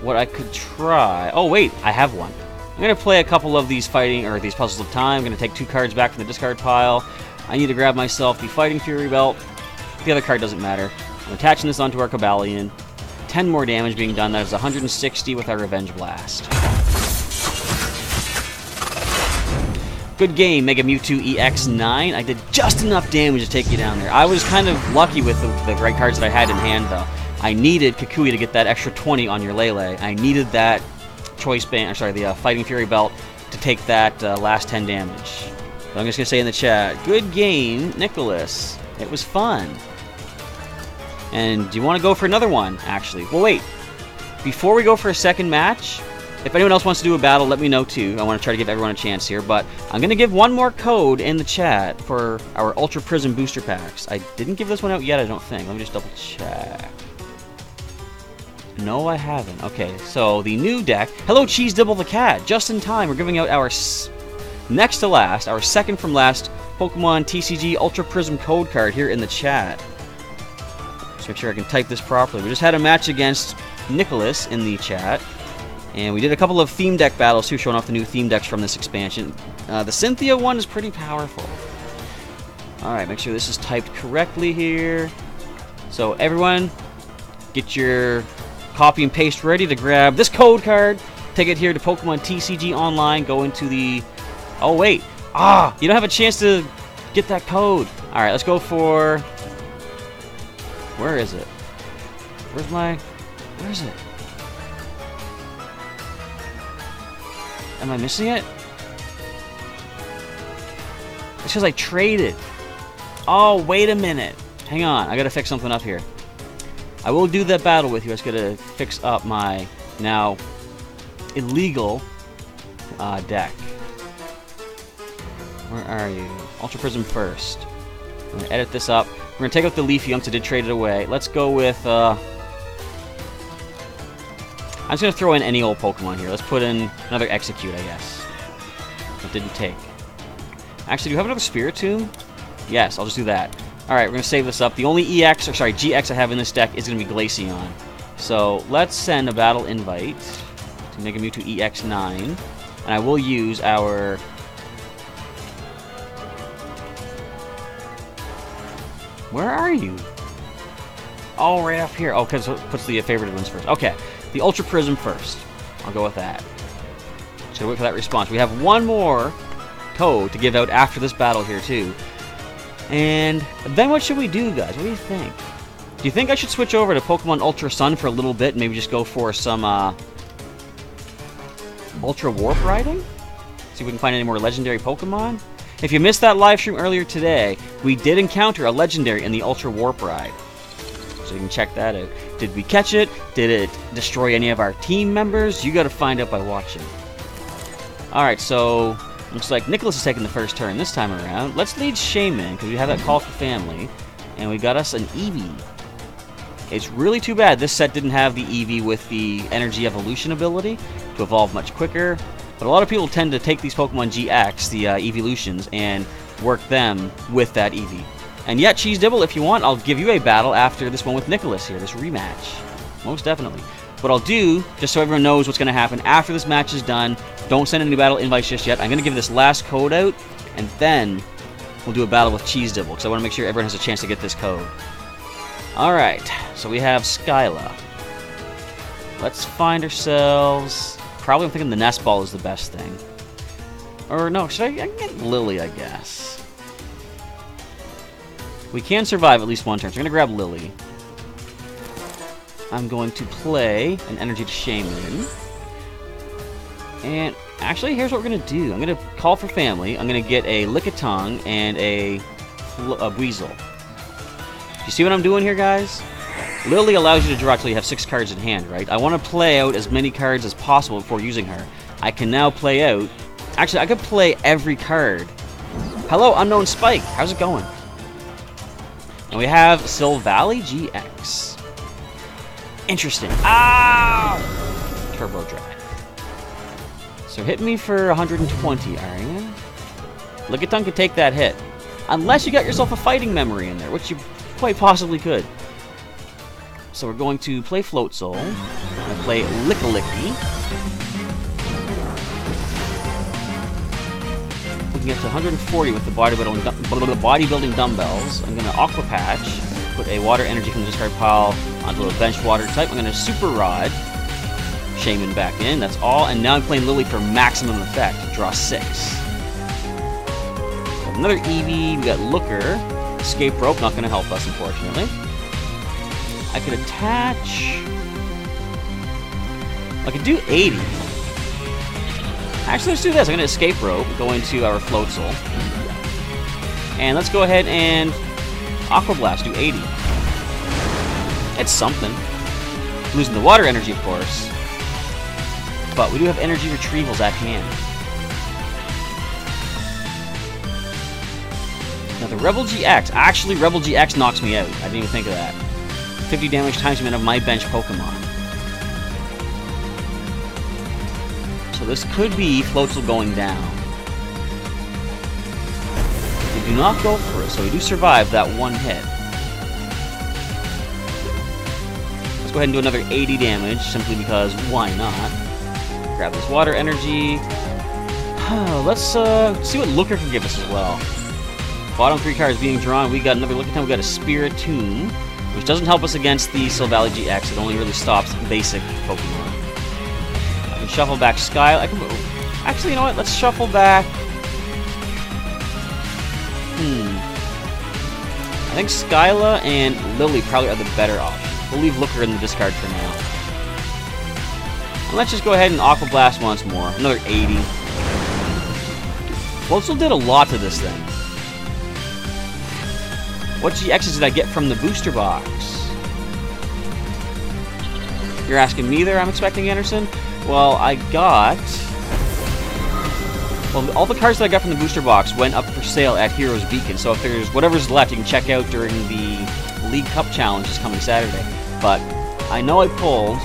Speaker 1: What I could try... Oh, wait, I have one. I'm going to play a couple of these these Puzzles of Time. I'm going to take 2 cards back from the discard pile. I need to grab myself the Fighting Fury Belt. The other card doesn't matter. I'm attaching this onto our Cobalion. 10 more damage being done. That is 160 with our Revenge Blast. Good game, Mega Mewtwo EX9. I did just enough damage to take you down there. I was kind of lucky with the right cards that I had in hand, though. I needed Kukui to get that extra 20 on your Lele. I needed that Choice Band, or sorry, the Fighting Fury Belt to take that last 10 damage. But I'm just going to say in the chat, good game, Nicholas. It was fun. And do you want to go for another one, actually? Well, wait. Before we go for a second match, if anyone else wants to do a battle, let me know too. I want to try to give everyone a chance here, but I'm going to give one more code in the chat for our Ultra Prism booster packs. I didn't give this one out yet, I don't think. Let me just double check. No, I haven't. Okay, so the new deck. Hello, Cheese Dibble the Cat. Just in time, we're giving out our next to last, our second from last Pokemon TCG Ultra Prism code card here in the chat. Just make sure I can type this properly. We just had a match against Nicholas in the chat. And we did a couple of theme deck battles too, showing off the new theme decks from this expansion. The Cynthia one is pretty powerful. Alright, make sure this is typed correctly here. So everyone, get your copy and paste ready to grab this code card. Take it here to Pokemon TCG Online. Go into the... Oh, wait. You don't have a chance to get that code. Alright, let's go for... Where is it? Where is it? Am I missing it? It's because I traded. Oh, wait a minute. Hang on. I gotta fix something up here. I will do that battle with you. I just gotta fix up my now illegal deck. Where are you? Ultra Prism first. I'm gonna edit this up. We're gonna take out the Leafy Yunks. I did trade it away. Let's go with I'm just gonna throw in any old Pokemon here. Let's put in another Execute, I guess. That didn't take. Actually, do you have another Spiritomb? Yes, I'll just do that. Alright, we're gonna save this up. The only GX I have in this deck is gonna be Glaceon. So let's send a battle invite to Mega Mewtwo EX9. And I will use our... Where are you? Oh, right up here. Oh, because it puts the favorited ones first. Okay, the Ultra Prism first. I'll go with that. Just gotta wait for that response. We have one more code to give out after this battle here, too. And then what should we do, guys? What do you think? Do you think I should switch over to Pokemon Ultra Sun for a little bit and maybe just go for some Ultra Warp riding? See if we can find any more legendary Pokemon? If you missed that live stream earlier today, we did encounter a legendary in the Ultra Warp ride. So you can check that out. Did we catch it? Did it destroy any of our team members? You gotta find out by watching. Alright, so looks like Nicholas is taking the first turn this time around. Let's lead Shaman, because we have that call for family. And we got us an Eevee. It's really too bad this set didn't have the Eevee with the Energy Evolution ability to evolve much quicker. But a lot of people tend to take these Pokemon GX, the Evolutions, and work them with that Eevee. And yet, Cheese Dibble, if you want, I'll give you a battle after this one with Nicholas here, this rematch. Most definitely. What I'll do, just so everyone knows what's going to happen after this match is done, don't send any battle invites just yet. I'm going to give this last code out, and then we'll do a battle with Cheese Dibble, because I want to make sure everyone has a chance to get this code. Alright, so we have Skyla. Let's find ourselves... Probably I'm thinking the Nest Ball is the best thing. Or no, should I can get Lily, I guess. We can survive at least one turn, so I'm going to grab Lily. I'm going to play an Energy to Shaman. And actually, here's what we're going to do. I'm going to call for family. I'm going to get a Lickitung and a Weasel. You see what I'm doing here, guys? Lily allows you to draw till you have 6 cards in hand, right? I want to play out as many cards as possible before using her. I can now play out... Actually, I could play every card. Hello, Unknown Spike. How's it going? And we have Silvally GX. Interesting. Ah! Turbo Drive. So hit me for 120, are you? Lickitung could take that hit. Unless you got yourself a Fighting Memory in there, which you quite possibly could. So we're going to play Floatzel. I'm going to play Lickilicky. We can get to 140 with the bodybuilding dumbbells. I'm going to Aqua Patch, put a Water Energy from the discard pile onto a bench Water type. I'm going to Super Rod Shaman back in. That's all. And now I'm playing Lily for maximum effect. Draw 6. Another Eevee. We got Looker. Escape Rope. Not going to help us, unfortunately. I could attach... I could do 80. Actually, let's do this. I'm going to Escape Rope, go into our Floatzel. And let's go ahead and Aqua Blast, do 80. It's something. Losing the Water Energy, of course. But we do have Energy Retrievals at hand. Now the Rebel GX, actually Rebel GX knocks me out. I didn't even think of that. 50 damage times the amount of my bench Pokemon. So this could be Floatzel going down. We do not go for it, so we do survive that one hit. Let's go ahead and do another 80 damage, simply because why not? Grab this water energy. Let's see what Looker can give us as well. Bottom 3 cards being drawn. We got another look at time. We got a Spiritomb, which doesn't help us against the Silvally GX. It only really stops basic Pokemon. I can shuffle back Sky. Actually, you know what? Let's shuffle back. I think Skyla and Lily probably are the better options. We'll leave Looker in the discard for now. And let's just go ahead and Aqua Blast once more. Another 80. Well, it still did a lot to this thing. What GXs did I get from the booster box? You're asking me there, I'm expecting, Anderson? Well, I got... Well, all the cards that I got from the booster box went up for sale at Heroes Beacon, so if there's whatever's left, you can check out during the League Cup Challenge this coming Saturday. But I know I pulled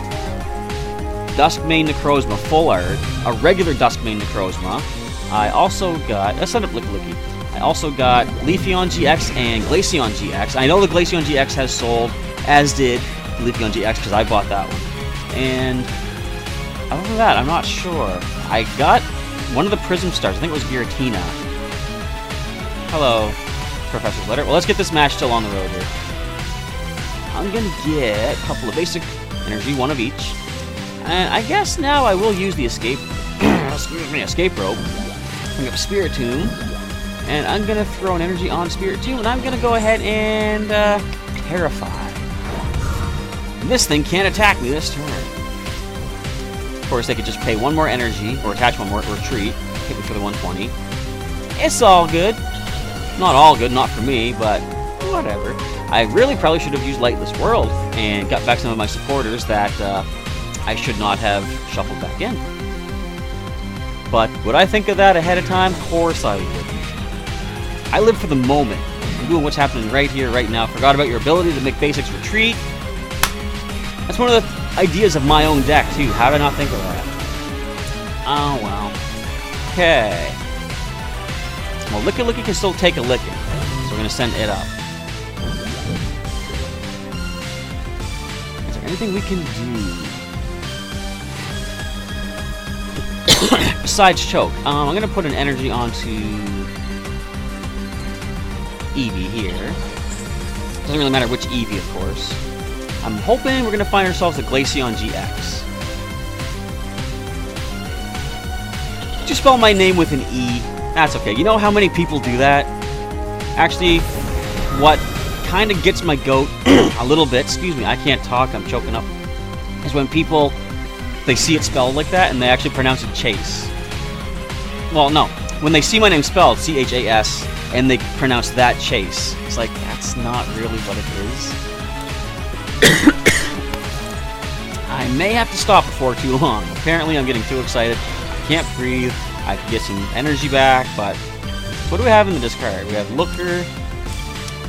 Speaker 1: Duskmane Necrozma Full Art, a regular Duskmane Necrozma. I also got... Let's set up Licky. I also got Leafeon GX and Glaceon GX. I know the Glaceon GX has sold, as did Leafeon GX, because I bought that one. And other than that, I'm not sure. I got one of the Prism Stars. I think it was Giratina. Hello, Professor's Letter. Well, let's get this match still on the road here. I'm going to get a couple of basic energy, one of each. And I guess now I will use the escape rope. Bring up Spiritomb. And I'm going to throw an energy on Spiritomb, and I'm going to go ahead and Terrify. And this thing can't attack me this turn. Of course, they could just pay one more energy, or attach one more, or retreat. Hit me for the 120. It's all good. Not all good, not for me, but whatever. I really probably should have used Lightless World and got back some of my supporters that I should not have shuffled back in. But would I think of that ahead of time? Of course I would. I live for the moment. I'm doing what's happening right here, right now. Forgot about your ability to make basics retreat. That's one of the ideas of my own deck, too. How did I not think of that? Oh, well. Okay. Well, Licky can still take a licking. So we're going to send it up. Is there anything we can do? Besides choke. I'm going to put an energy onto Eevee here. Doesn't really matter which Eevee, of course. I'm hoping we're going to find ourselves a Glaceon GX. Did you spell my name with an E? That's okay. You know how many people do that? Actually, what kind of gets my goat a little bit, excuse me, I can't talk, I'm choking up, is when people, they see it spelled like that and they actually pronounce it Chase. Well, no. When they see my name spelled, C-H-A-S, and they pronounce that Chase, it's like, that's not really what it is. I may have to stop before too long. Apparently I'm getting too excited. I can't breathe. I can get some energy back, but what do we have in the discard? We have Looker.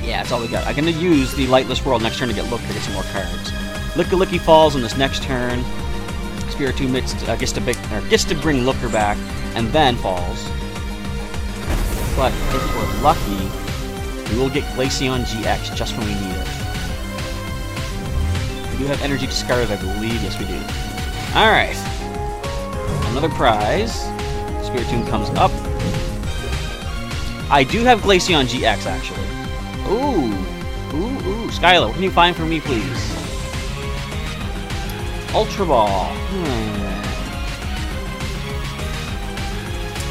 Speaker 1: Yeah, that's all we got. I'm going to use the Lightless World next turn to get Looker to get some more cards. Licky falls on this next turn. Spiritomb gets to bring Looker back, and then falls. But if we're lucky, we will get Glaceon GX just when we need it. We do have energy discarded, I believe. Yes, we do. Alright. Another prize. Spiritomb comes up. I do have Glaceon GX, actually. Ooh. Skyla, what can you find for me, please? Ultra Ball.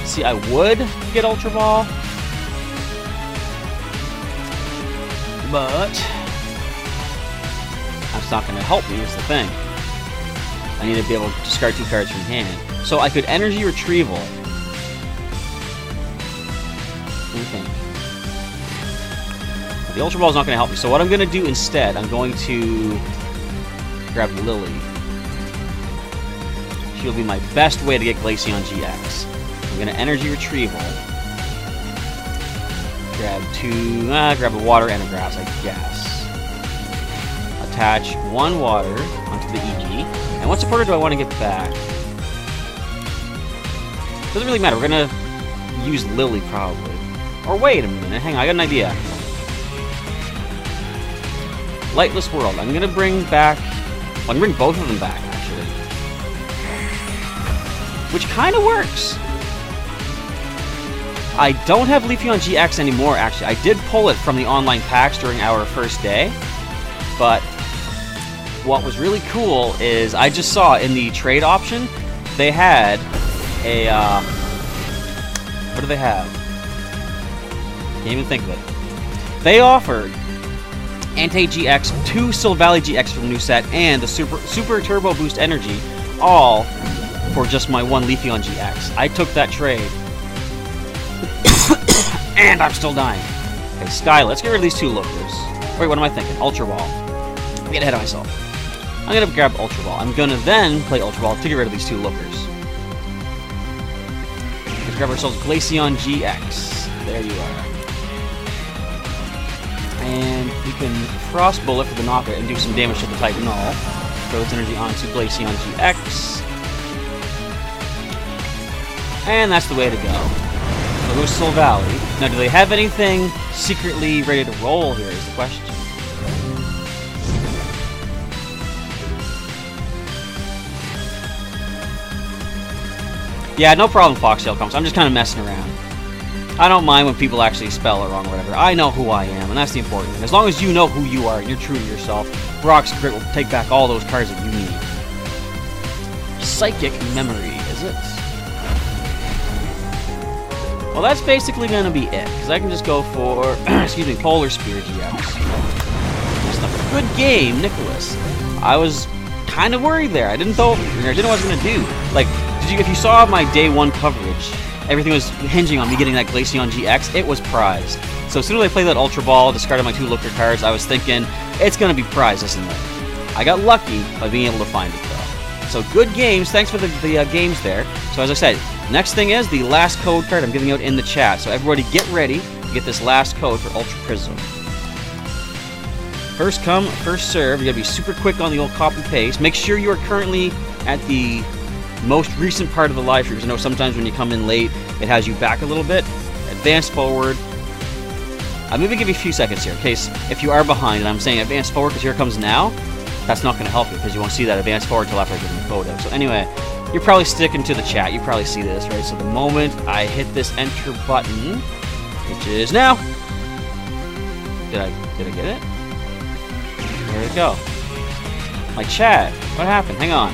Speaker 1: See, I would get Ultra Ball, but that's not going to help me, is the thing. I need to be able to discard 2 cards from hand. So I could Energy Retrieval. What do you think? The Ultra Ball is not going to help me. So what I'm going to do instead, I'm going to grab Lily. She'll be my best way to get Glaceon GX. I'm going to Energy Retrieval. Grab a water and a grass, I guess. Attach 1 water onto the Eevee. And what supporter do I want to get back? Doesn't really matter. We're going to use Lily, probably. Or wait a minute. Hang on, I got an idea. Lightless World. I'm going to bring back... Well, I'm going to bring both of them back, actually. which kind of works. I don't have Leafeon GX anymore, actually. I did pull it from the online packs during our first day, but what was really cool is I just saw in the trade option, they had a, what do they have? Can't even think of it. They offered Entei GX, 2 Silvally GX from the new set, and the Super Turbo Boost Energy, all for just my 1 Leafeon GX. I took that trade. And I'm still dying. Okay, Sky, let's get rid of these 2 lookers. Wait, what am I thinking? Ultra Ball. I'm getting ahead of myself. I'm gonna grab Ultra Ball. I'm gonna then play Ultra Ball to get rid of these 2 lookers. Let's grab ourselves Glaceon GX. There you are. And we can Frost Bullet for the knockout and do some damage to the Titanol. Throw its energy onto Glaceon GX. And that's the way to go. So goes Silvally. Now, do they have anything secretly ready to roll here is the question. Yeah, no problem, Foxtail Comes. I'm just kind of messing around. I don't mind when people actually spell it wrong or whatever. I know who I am, and that's the important thing. As long as you know who you are and you're true to yourself, Brock's Grit will take back all those cards that you need. Psychic Memory, is it? Well, that's basically going to be it, because I can just go for, excuse me, Polar Spear GX. Just a good game, Nicholas. I was kind of worried there. I didn't know what I was going to do. Like, if you saw my day 1 coverage, everything was hinging on me getting that Glaceon GX. It was prized. So as soon as I played that Ultra Ball, discarded my 2 looker cards, I was thinking, it's going to be prized, isn't it? I got lucky by being able to find it, though. So good games. Thanks for the games there. So as I said, next thing is the last code card I'm giving out in the chat. So everybody get ready to get this last code for Ultra Prism. First come, first serve. You gotta be super quick on the old copy paste. Make sure you are currently at the most recent part of the live stream, because I know sometimes when you come in late, it has you back a little bit. Advance forward. I'm going to give you a few seconds here, in case if you are behind, and I'm saying advance forward because here it comes now, that's not going to help you, because you won't see that advance forward until after I give you the photo. So anyway, you're probably sticking to the chat. You probably see this, right? So the moment I hit this enter button, which is now. Did I get it? There we go. My chat. What happened? Hang on.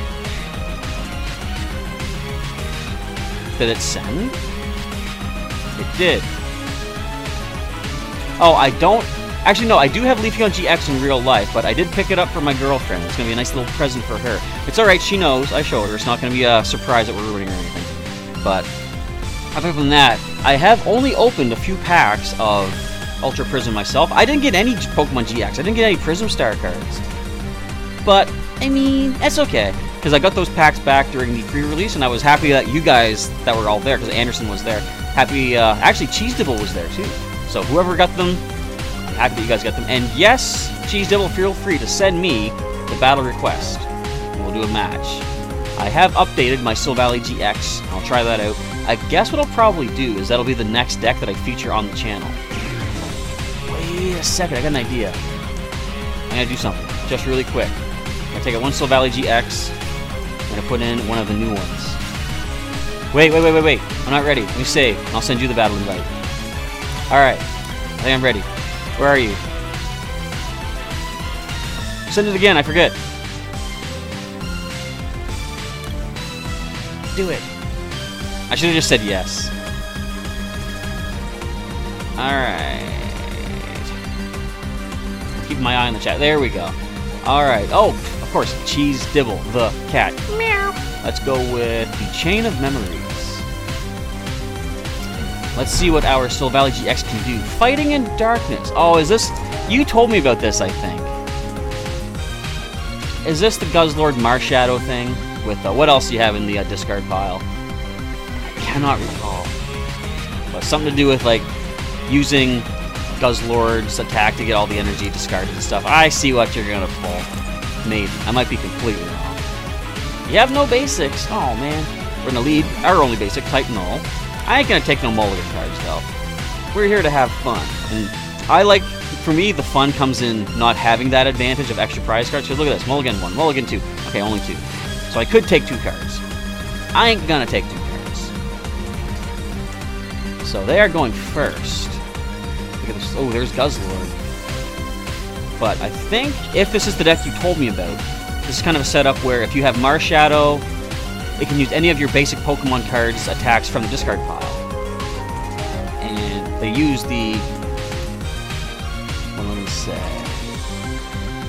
Speaker 1: Did it send? It did. Oh, I don't... Actually, no, I do have Leafeon GX in real life, but I did pick it up for my girlfriend. It's going to be a nice little present for her. It's alright, she knows. I showed her. It's not going to be a surprise that we're ruining or anything. But, apart from that, I have only opened a few packs of Ultra Prism myself. I didn't get any Pokemon GX. I didn't get any Prism Star cards. But, I mean, that's okay. Because I got those packs back during the pre-release, and I was happy that you guys that were all there, because Anderson was there. Happy, actually, Cheese Dibble was there, too. So whoever got them, I'm happy that you guys got them. And yes, Cheese Dibble, feel free to send me the battle request, and we'll do a match. I have updated my Silvally GX. I'll try that out. I guess what I'll probably do is that'll be the next deck that I feature on the channel. Wait a second, I got an idea. I'm going to do something, just really quick. I'm going to take out one Silvally GX. I'm going to put in one of the new ones. Wait. I'm not ready. Let me save. I'll send you the battle invite. Alright. I think I'm ready. Where are you? Send it again. I forget. Do it. I should have just said yes. Alright. Keep my eye on the chat. There we go. Alright. Oh, of course. Cheese Dibble, the cat. Meow. Let's go with the Chain of Memories. Let's see what our Silvally GX can do. Fighting in Darkness. Oh, is this... You told me about this, I think. Is this the Guzzlord Marshadow thing? With what else do you have in the discard pile? I cannot recall. But something to do with, like, using Guzzlord's attack to get all the energy discarded and stuff. I see what you're going to pull. Maybe. I might be completely wrong. You have no basics. Oh, man. We're going to lead our only basic, Titanol. I ain't going to take no mulligan cards, though. We're here to have fun. And I like, for me, the fun comes in not having that advantage of extra prize cards. Because look at this. Mulligan 1, Mulligan 2. Okay, only 2. So I could take 2 cards. I ain't gonna take 2 cards. So they are going first. Look at this. Oh, there's Guzzlord. But I think if this is the deck you told me about, this is kind of a setup where if you have Marshadow, it can use any of your basic Pokemon cards attacks from the discard pile. And they use the... What let me say?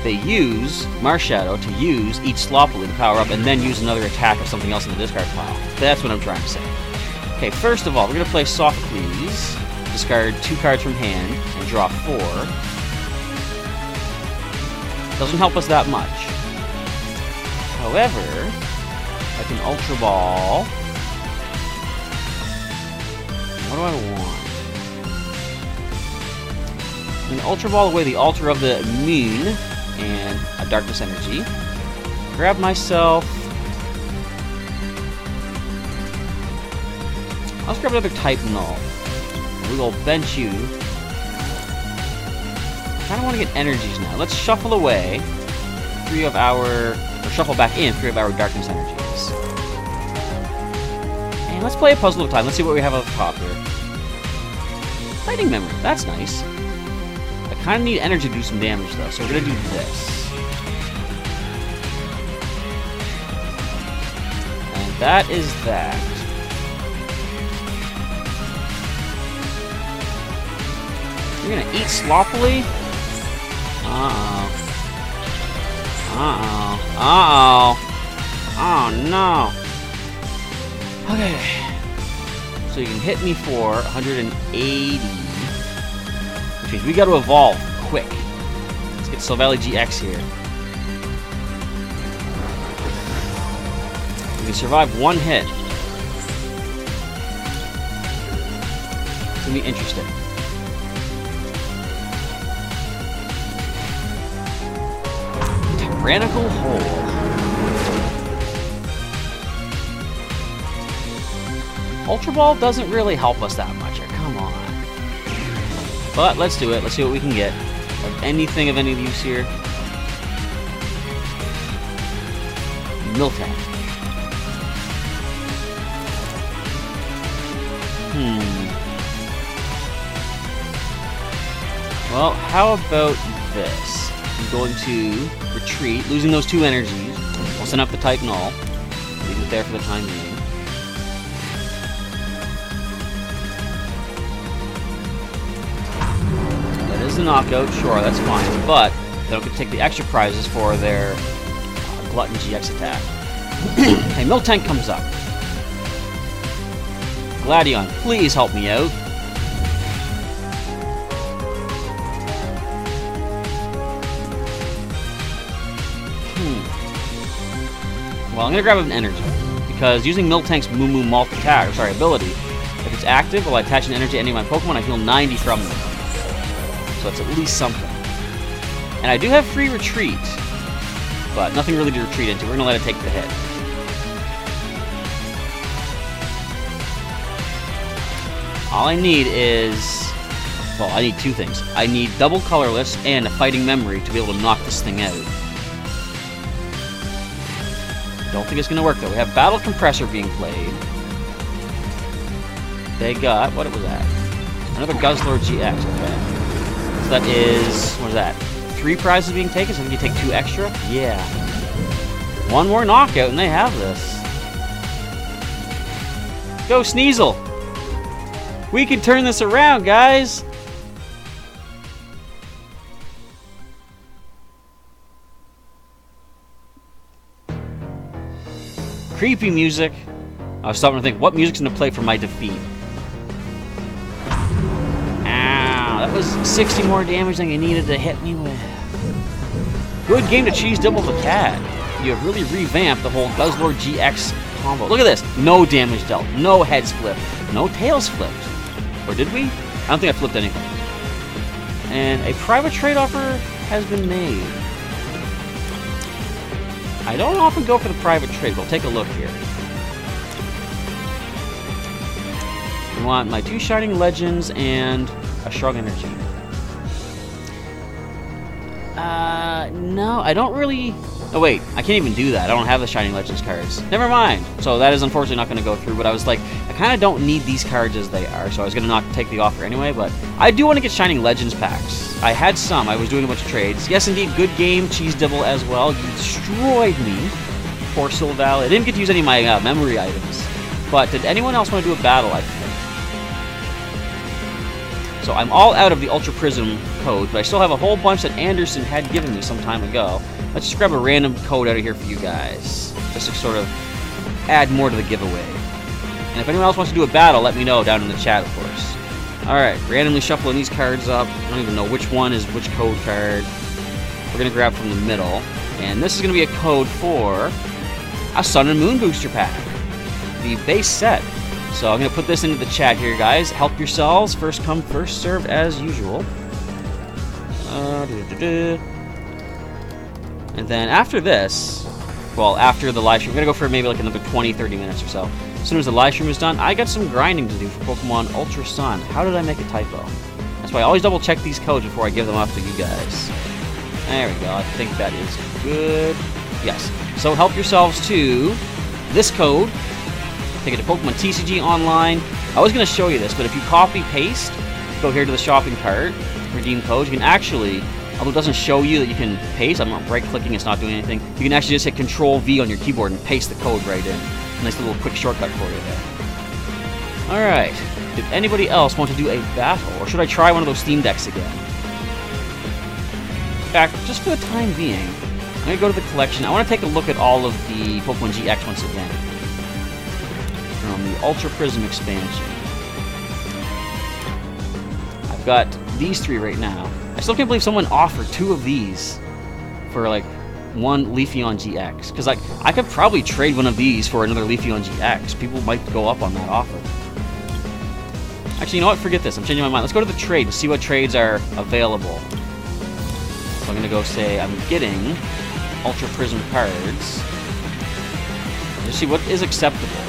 Speaker 1: They use Marshadow to use each Sloppily to power up and then use another attack of something else in the discard pile. That's what I'm trying to say. Okay, first of all, we're going to play Sophocles, discard 2 cards from hand, and draw 4. Doesn't help us that much. However, I can Ultra Ball. What do I want? I can Ultra Ball away the Altar of the Moon and a Darkness Energy. Grab myself. Let's grab another type Null. We will bench you. I kind of want to get energies now. Let's shuffle away 3 of our, or shuffle back in 3 of our Darkness Energies. And let's play a puzzle at a time. Let's see what we have at the top here. Fighting Memory. That's nice. I kind of need energy to do some damage though, so we're going to do this. And that is that. You're going to eat sloppily? Uh-oh. Uh-oh. Uh-oh. Oh, no. Okay. So you can hit me for 180. Which means we got to evolve quick. Let's get Silvally GX here. We can survive 1 hit. It's going to be interesting. Tyrannical Hole. Ultra Ball doesn't really help us that much. Come on. But let's do it. Let's see what we can get. Of anything of any use here. Miltank. Well, how about this? I'm going to retreat, losing those 2 energies. We'll send up the type Null. Leave it there for the time being. That is a knockout, sure, that's fine. But they don't get to take the extra prizes for their Glutton GX attack. Hey, Miltank comes up. Gladion, please help me out. Well, I'm going to grab an energy, because using Miltank's Moo Malt attack, ability, if it's active, while I attach an energy to any of my Pokemon, I heal 90 from them. So that's at least something. And I do have free retreat, but nothing really to retreat into. We're going to let it take the hit. All I need is... well, I need 2 things. I need double colorless and a fighting memory to be able to knock this thing out. Don't think it's going to work, though. We have Battle Compressor being played. They got... what was that? Another Guzzlord GX, okay. So that is... what is that? 3 prizes being taken, so I think you take 2 extra? Yeah. 1 more knockout, and they have this. Go, Sneasel! We can turn this around, guys! Creepy music. I was starting to think, what music's going to play for my defeat? Ow, that was 60 more damage than you needed to hit me with. Good game to cheese double the cat. You have really revamped the whole Guzzlord GX combo. Look at this. No damage dealt. No heads flipped. No tails flipped. Or did we? I don't think I flipped anything. And a private trade offer has been made. I don't often go for the private trade, but we'll take a look here. I want my 2 Shining Legends and a Shrug Energy. No, I don't really Oh wait, I can't even do that. I don't have the Shining Legends cards. Never mind. So that is unfortunately not going to go through, but I was like, I kind of don't need these cards as they are, so I was going to not take the offer anyway, but I do want to get Shining Legends packs. I had some. I was doing a bunch of trades. Yes, indeed, good game, Cheese Dibble as well. You destroyed me. Poor Soul Valley. I didn't get to use any of my memory items, but did anyone else want to do a battle, I think? So I'm all out of the Ultra Prism code, but I still have a whole bunch that Anderson had given me some time ago. Let's just grab a random code out of here for you guys, just to sort of add more to the giveaway. And if anyone else wants to do a battle, let me know down in the chat, of course. Alright, randomly shuffling these cards up. I don't even know which one is which code card. We're going to grab from the middle. And this is going to be a code for a Sun and Moon booster pack. The base set. So I'm going to put this into the chat here, guys. Help yourselves. First come, first served, as usual. And then after this, well, after the live stream, we're going to go for maybe like another 20-30 minutes or so. As soon as the live stream is done, I got some grinding to do for Pokemon Ultra Sun. How did I make a typo? That's why I always double check these codes before I give them up to you guys. There we go. I think that is good. Yes. So help yourselves to this code. Take it to Pokemon TCG Online. I was going to show you this, but if you copy-paste, go here to the shopping cart, redeem codes, you can actually, although it doesn't show you that you can paste, I'm not right-clicking, it's not doing anything, you can actually just hit Control-V on your keyboard and paste the code right in. Nice little quick shortcut for you there. Alright, did anybody else want to do a battle, or should I try one of those Steam Decks again? In fact, just for the time being, I'm going to go to the collection. I want to take a look at all of the Pokemon GX once again. From the Ultra Prism expansion. I've got these three right now. I still can't believe someone offered two of these for like one Leafeon GX. Because like I could probably trade one of these for another Leafeon GX. People might go up on that offer. Actually, you know what? Forget this. I'm changing my mind. Let's go to the trade and see what trades are available. So I'm going to go say I'm getting Ultra Prism cards. Let's see what is acceptable.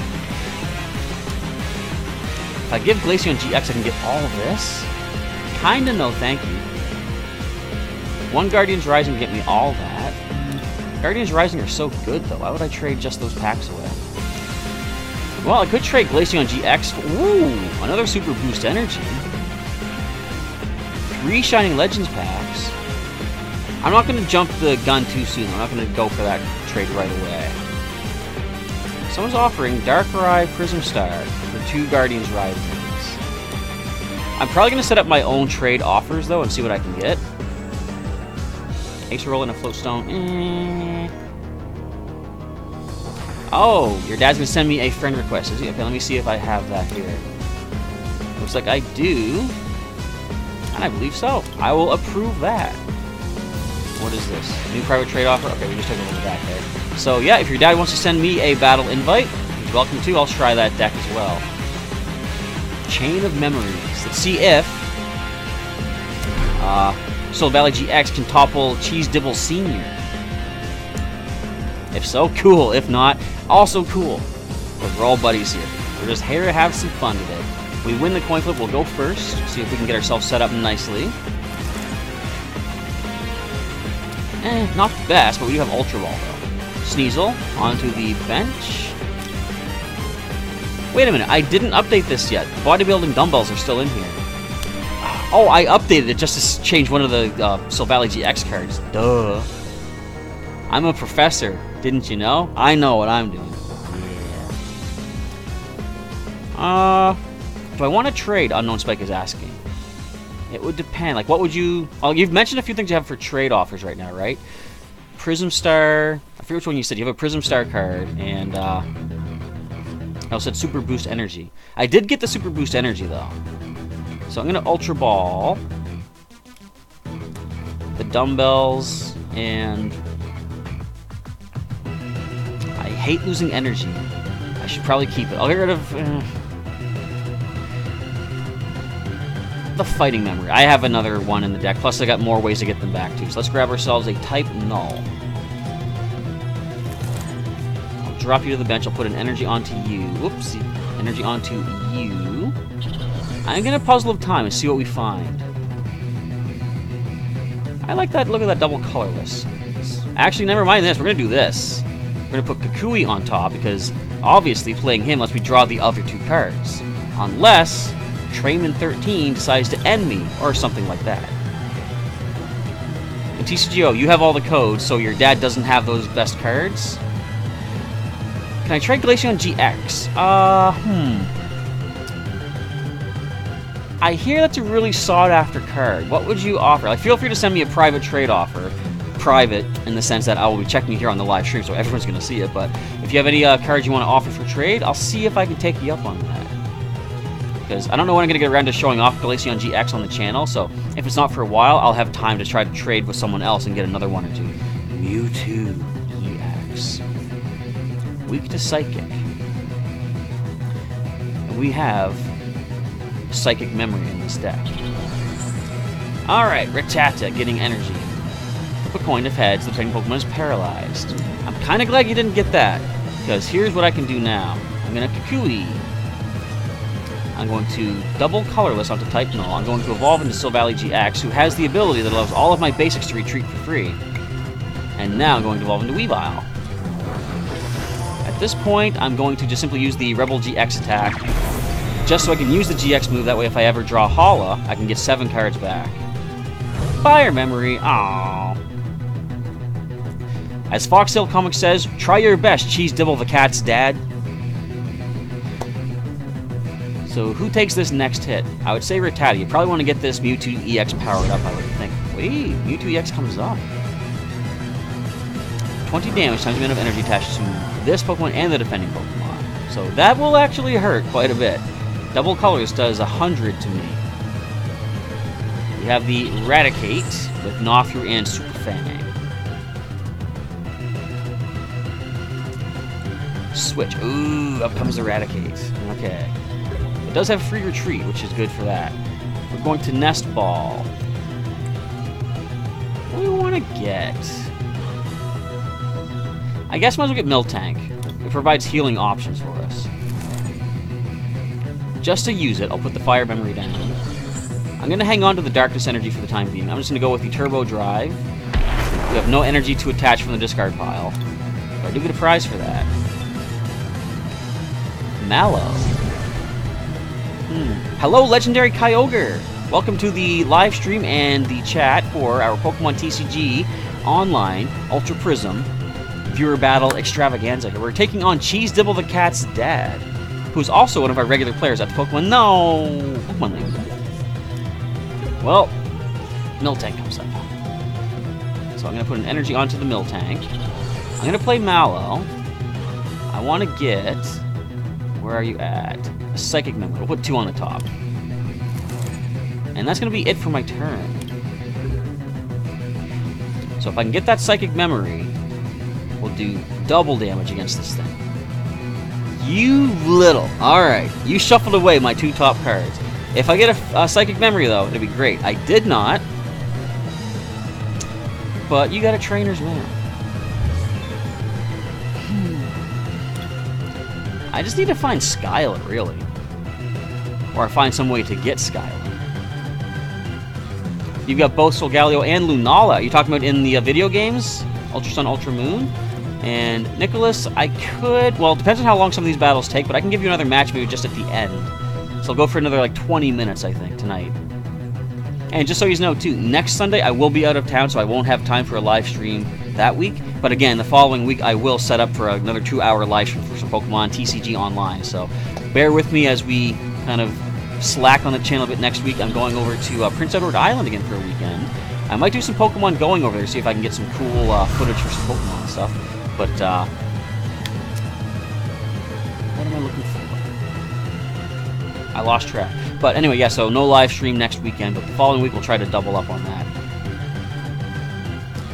Speaker 1: If I give Glaceon GX, I can get all of this? Kinda no thank you. One Guardians Rising can get me all that. Guardians Rising are so good, though. Why would I trade just those packs away? Well, I could trade Glaceon GX for... Ooh! Another Super Boost Energy. 3 Shining Legends packs. I'm not going to jump the gun too soon. I'm not going to go for that trade right away. Someone's offering Darkrai Prism Star for 2 Guardians Risings. I'm probably going to set up my own trade offers, though, and see what I can get. Ace Roll and a Floatstone. Oh, your dad's going to send me a friend request, is he? Okay, let me see if I have that here. Looks like I do. And I believe so. I will approve that. What is this? New private trade offer? Okay, we just took a look at that there. So yeah, if your dad wants to send me a battle invite, he's welcome to. I'll try that deck as well. Chain of Memories. Let's see if Soul Valley GX can topple Cheese Dibble Sr. If so, cool. If not, also cool. Because we're all buddies here. We're just here to have some fun today. If we win the coin flip, we'll go first. See if we can get ourselves set up nicely. Not the best, but we do have Ultra Ball, though. Sneasel onto the bench. Wait a minute, I didn't update this yet. Bodybuilding dumbbells are still in here. Oh, I updated it just to change one of the Soul Valley GX cards. Duh. I'm a professor, didn't you know? I know what I'm doing. Yeah. Do I want to trade? Unknown Spike is asking. It would depend. Like, what would you... Oh, you've mentioned a few things you have for trade offers right now, right? Prism Star... I forget which one you said. You have a Prism Star card, and, I also said Super Boost Energy. I did get the Super Boost Energy, though. So I'm going to Ultra Ball the dumbbells, and... I hate losing energy. I should probably keep it. I'll get rid of... the fighting memory. I have another one in the deck, plus I got more ways to get them back too. So let's grab ourselves a type null. I'll drop you to the bench. I'll put an energy onto you. Whoopsie. Energy onto you. I'm gonna puzzle of time and see what we find. I like that. Look at that double colorless. It's Actually, never mind this. We're going to do this. We're going to put Kukui on top because obviously playing him lets me draw the other 2 cards. Unless Trayman 13 decides to end me or something like that. And TCGO, you have all the codes, so your dad doesn't have those best cards? Can I trade Glaceon GX? I hear that's a really sought-after card. What would you offer? Like, feel free to send me a private trade offer. Private, in the sense that I will be checking it here on the live stream, so everyone's going to see it. But if you have any cards you want to offer for trade, I'll see if I can take you up on that. Because I don't know when I'm going to get around to showing off Glaceon GX on the channel, so if it's not for a while, I'll have time to try to trade with someone else and get another 1 or 2. Mewtwo EX. Weak to Psychic. And we have Psychic Memory in this deck. Alright, Rattata getting energy. Flip a coin if heads, the training Pokemon is paralyzed. I'm kind of glad you didn't get that, because here's what I can do now. I'm going to Kukui. I'm going to double colorless onto type null. I'm going to evolve into Silvally GX, who has the ability that allows all of my basics to retreat for free. And now I'm going to evolve into Weavile. At this point, I'm going to just simply use the Rebel GX attack, just so I can use the GX move. That way, if I ever draw Hala, I can get 7 cards back. Fire Memory. Aww. As Foxtail Comics says, try your best, Cheese Dibble the Cat's dad. So who takes this next hit? I would say Rattata. You probably want to get this Mewtwo EX powered up, I would think. Wait, Mewtwo EX comes up. 20 damage times the amount of energy attached to this Pokemon and the defending Pokemon. So that will actually hurt quite a bit. Double Colors does 100 to me. We have the Eradicate with Knocthrough and Super Fang. Switch. Ooh, up comes Eradicate. Okay. It does have free retreat, which is good for that. We're going to Nest Ball. What do we want to get? I guess might as well get Miltank. It provides healing options for us. Just to use it, I'll put the Fire Memory down. I'm going to hang on to the Darkness Energy for the time being. I'm just going to go with the Turbo Drive. We have no energy to attach from the discard pile. But I do get a prize for that. Mallow. Hello, Legendary Kyogre! Welcome to the live stream and the chat for our Pokemon TCG Online Ultra Prism Viewer Battle Extravaganza. We're taking on Cheese Dibble the Cat's dad, who's also one of our regular players at the Pokemon. No! Pokemon League. Well, Miltank comes up. So I'm going to put an energy onto the Miltank. I'm going to play Mallow. I want to get... Where are you at? A Psychic Memory. We'll put 2 on the top. And that's going to be it for my turn. So if I can get that Psychic Memory, we'll do double damage against this thing. You little. Alright. You shuffled away my 2 top cards. If I get a Psychic Memory, though, it'd be great. I did not. But you got a Trainer's Mail. I just need to find Skyla, really. Or find some way to get Skyla. You've got both Solgaleo and Lunala. You're talking about in the video games? Ultra Sun, Ultra Moon? And Nicholas, I could... Well, it depends on how long some of these battles take, but I can give you another match maybe just at the end. So I'll go for another, like, 20 minutes, I think, tonight. And just so you know, too, next Sunday I will be out of town, so I won't have time for a live stream that week. But again, the following week I will set up for another 2-hour live stream for some Pokemon TCG Online. So bear with me as we kind of slack on the channel a bit next week. I'm going over to Prince Edward Island again for a weekend. I might do some Pokemon going over there, see if I can get some cool footage for some Pokemon and stuff. But, what am I looking for? I lost track. But anyway, yeah, so no live stream next weekend, but the following week we'll try to double up on that.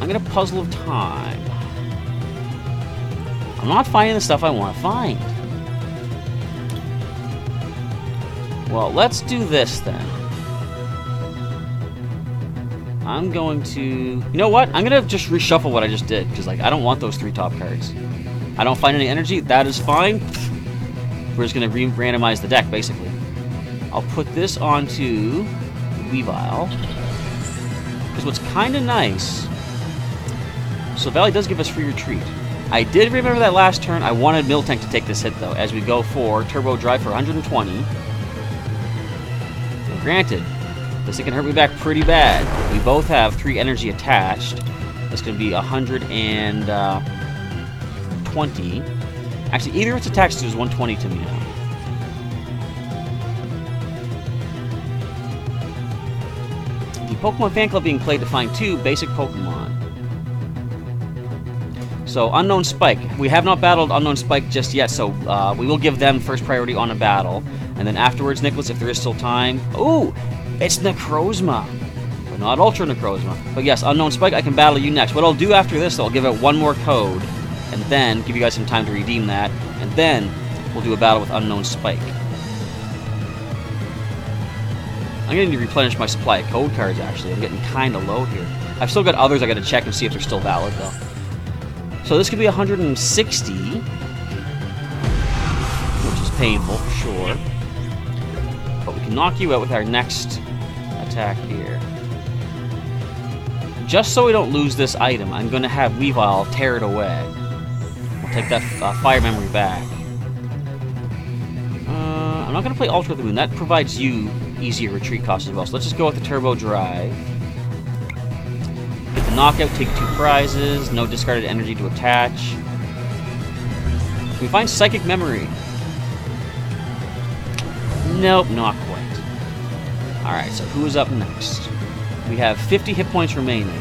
Speaker 1: I'm going to Puzzle of Time. I'm not finding the stuff I want to find. Well, let's do this then. I'm going to... You know what? I'm going to just reshuffle what I just did, because like I don't want those 3 top cards. I don't find any energy. That is fine. We're just going to randomize the deck, basically. I'll put this onto Weavile. Because what's kind of nice So Valley does give us free retreat. I did remember that last turn. I wanted Miltank to take this hit, though, as we go for Turbo Drive for 120. And granted, this thing can hurt me back pretty bad. We both have 3 energy attached. That's going to be 120. Actually, either of its attacks does 120 to me now. The Pokemon Fan Club being played to find 2 basic Pokemon. So, Unknown Spike. We have not battled Unknown Spike just yet, so we will give them first priority on a battle. And then afterwards, Nicholas, if there is still time... Ooh! It's Necrozma! But not Ultra Necrozma. But yes, Unknown Spike, I can battle you next. What I'll do after this, though, I'll give it one more code, and then give you guys some time to redeem that, and then we'll do a battle with Unknown Spike. I'm going to need to replenish my supply of code cards, actually. I'm getting kind of low here. I've still got others I got to check and see if they're still valid, though. So this could be 160, which is painful for sure. But we can knock you out with our next attack here. Just so we don't lose this item, I'm going to have Weavile tear it away. We'll take that fire memory back. I'm not going to play Ultra the Moon. That provides you easier retreat costs as well. So let's just go with the Turbo Drive. Get the knockout, take 2 prizes, no discarded energy to attach. Can we find Psychic Memory? Nope, not quite. Alright, so who is up next? We have 50 hit points remaining.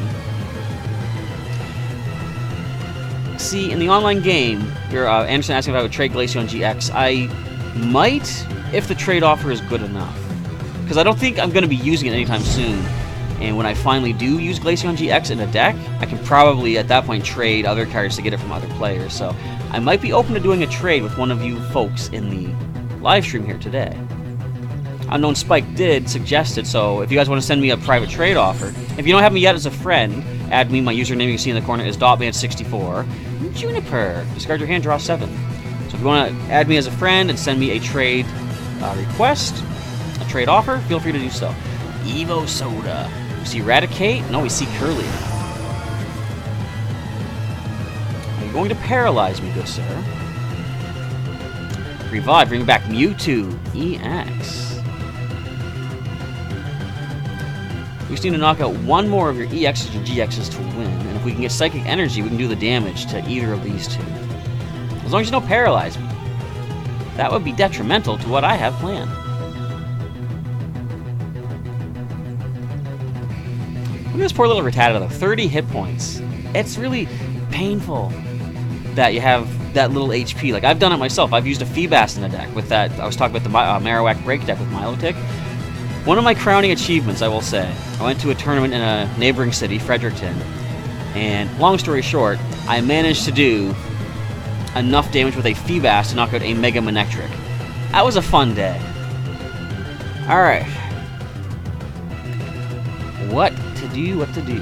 Speaker 1: See, in the online game, you're Anderson asking if I would trade Glaceon GX. I might, if the trade offer is good enough. Because I don't think I'm going to be using it anytime soon. And when I finally do use Glaceon GX in a deck, I can probably, at that point, trade other cards to get it from other players. So I might be open to doing a trade with one of you folks in the live stream here today. Unknown Spike did suggest it, so if you guys want to send me a private trade offer, if you don't have me yet as a friend, add me. My username you can see in the corner is Dotman64. Juniper. Discard your hand, draw 7. So if you want to add me as a friend and send me a trade request, a trade offer, feel free to do so. Evo Soda. We see Eradicate? No, we see Curly. Are you going to paralyze me, good sir? Revive, bring back Mewtwo. EX. We just need to knock out one more of your EXs and GXs to win, and if we can get Psychic Energy, we can do the damage to either of these 2. As long as you don't paralyze me. That would be detrimental to what I have planned. Look at this poor little Rattata, though. 30 hit points. It's really painful that you have that little HP. Like, I've done it myself. I've used a Feebas in the deck with that. I was talking about the Marowak Break deck with Milotic. One of my crowning achievements, I will say, I went to a tournament in a neighboring city, Fredericton, and long story short, I managed to do enough damage with a Feebas to knock out a Mega Manectric. That was a fun day. Alright. What to do, what to do.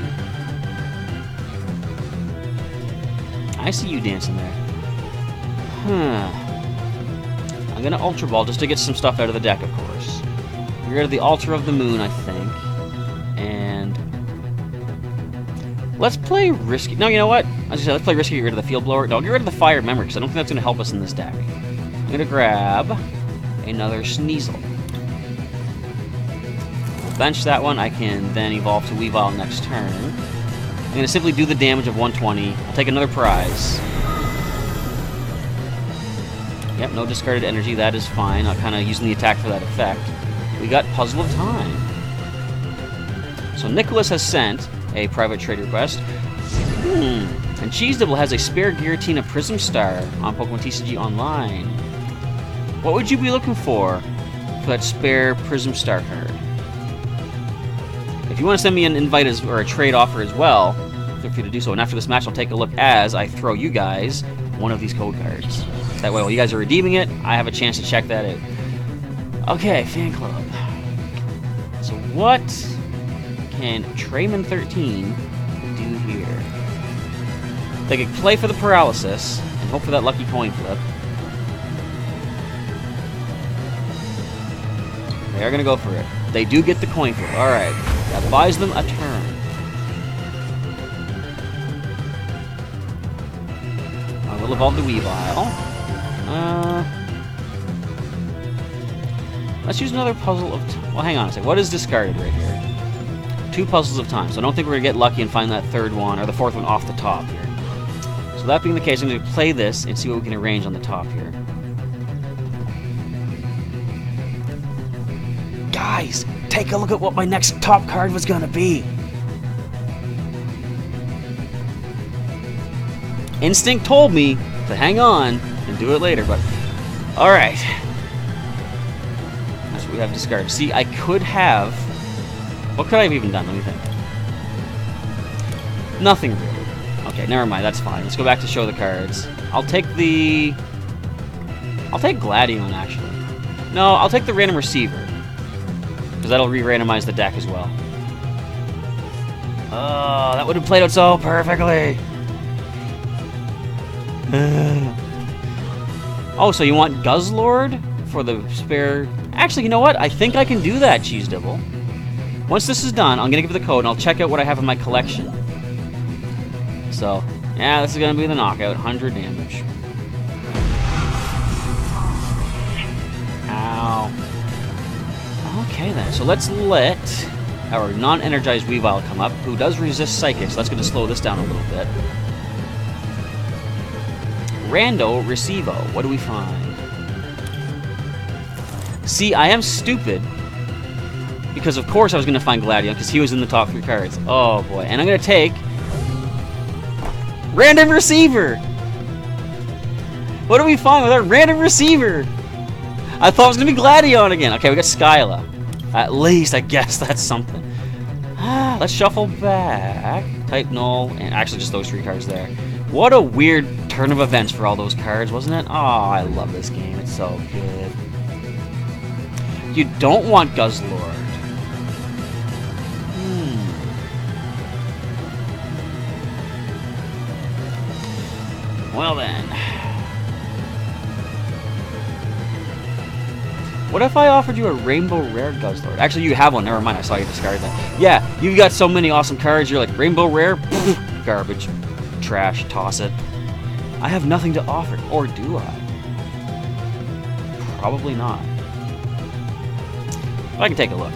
Speaker 1: I see you dancing there. I'm gonna Ultra Ball just to get some stuff out of the deck, of course. Get rid of the Altar of the Moon, I think. And let's play Risky. No, you know what? I was gonna say, let's play Risky, get rid of the Field Blower. No, get rid of the Fire Memory, because I don't think that's going to help us in this deck. I'm going to grab another Sneasel. Bench that one. I can then evolve to Weavile next turn. I'm going to simply do the damage of 120. I'll take another prize. Yep, no discarded energy. That is fine. I'm kind of using the attack for that effect. We got Puzzle of Time. So Nicholas has sent a private trade request. And Cheese Dibble has a spare Giratina Prism Star on Pokemon TCG Online. What would you be looking for that spare Prism Star card? If you want to send me an invite or a trade offer as well, feel free to do so. And after this match, I'll take a look as I throw you guys one of these code cards. That way, while you guys are redeeming it, I have a chance to check that out. Okay, Fan Club. So what can Trayman 13 do here? They could play for the paralysis and hope for that lucky coin flip. They are going to go for it. They do get the coin flip. Alright. That buys them a turn. We'll evolve the Weavile. Let's use another puzzle of... Well, hang on a second. What is discarded right here? 2 puzzles of time. So I don't think we're going to get lucky and find that 3rd one, or the 4th one off the top here. So that being the case, I'm going to play this and see what we can arrange on the top here. Guys, take a look at what my next top card was going to be. Instinct told me to hang on and do it later, but... Alright. That's what we have discarded. See, I could have... What could I have even done? Let me think. Nothing really. Okay, never mind. That's fine. Let's go back to show the cards. I'll take the... I'll take Gladion, actually. No, I'll take the Random Receiver. Because that'll re-randomize the deck as well. Oh, that would have played out so perfectly. Oh, so you want Guzzlord for the spare... Actually, you know what? I think I can do that, Cheese Dibble. Once this is done, I'm going to give it the code, and I'll check out what I have in my collection. So, yeah, this is going to be the knockout. 100 damage. Ow. Okay, then. So let's let our non-energized Weavile come up, who does resist Psychic, so that's going to slow this down a little bit. Rando Recevo. What do we find? See, I am stupid. Because of course I was going to find Gladion, because he was in the top 3 cards. Oh boy. And I'm going to take... Random Receiver! What do we find with our Random Receiver? I thought it was going to be Gladion again. Okay, we got Skyla. At least, I guess that's something. Let's shuffle back. Type Null, and actually just those 3 cards there. What a weird turn of events for all those cards, wasn't it? Oh, I love this game. It's so good. You don't want Guzzlord. Well then. What if I offered you a Rainbow Rare Guzzlord? Actually, you have one. Never mind. I saw you discard that. Yeah, you've got so many awesome cards. You're like, Rainbow Rare? Garbage. Trash. Toss it. I have nothing to offer. Or do I? Probably not. But I can take a look.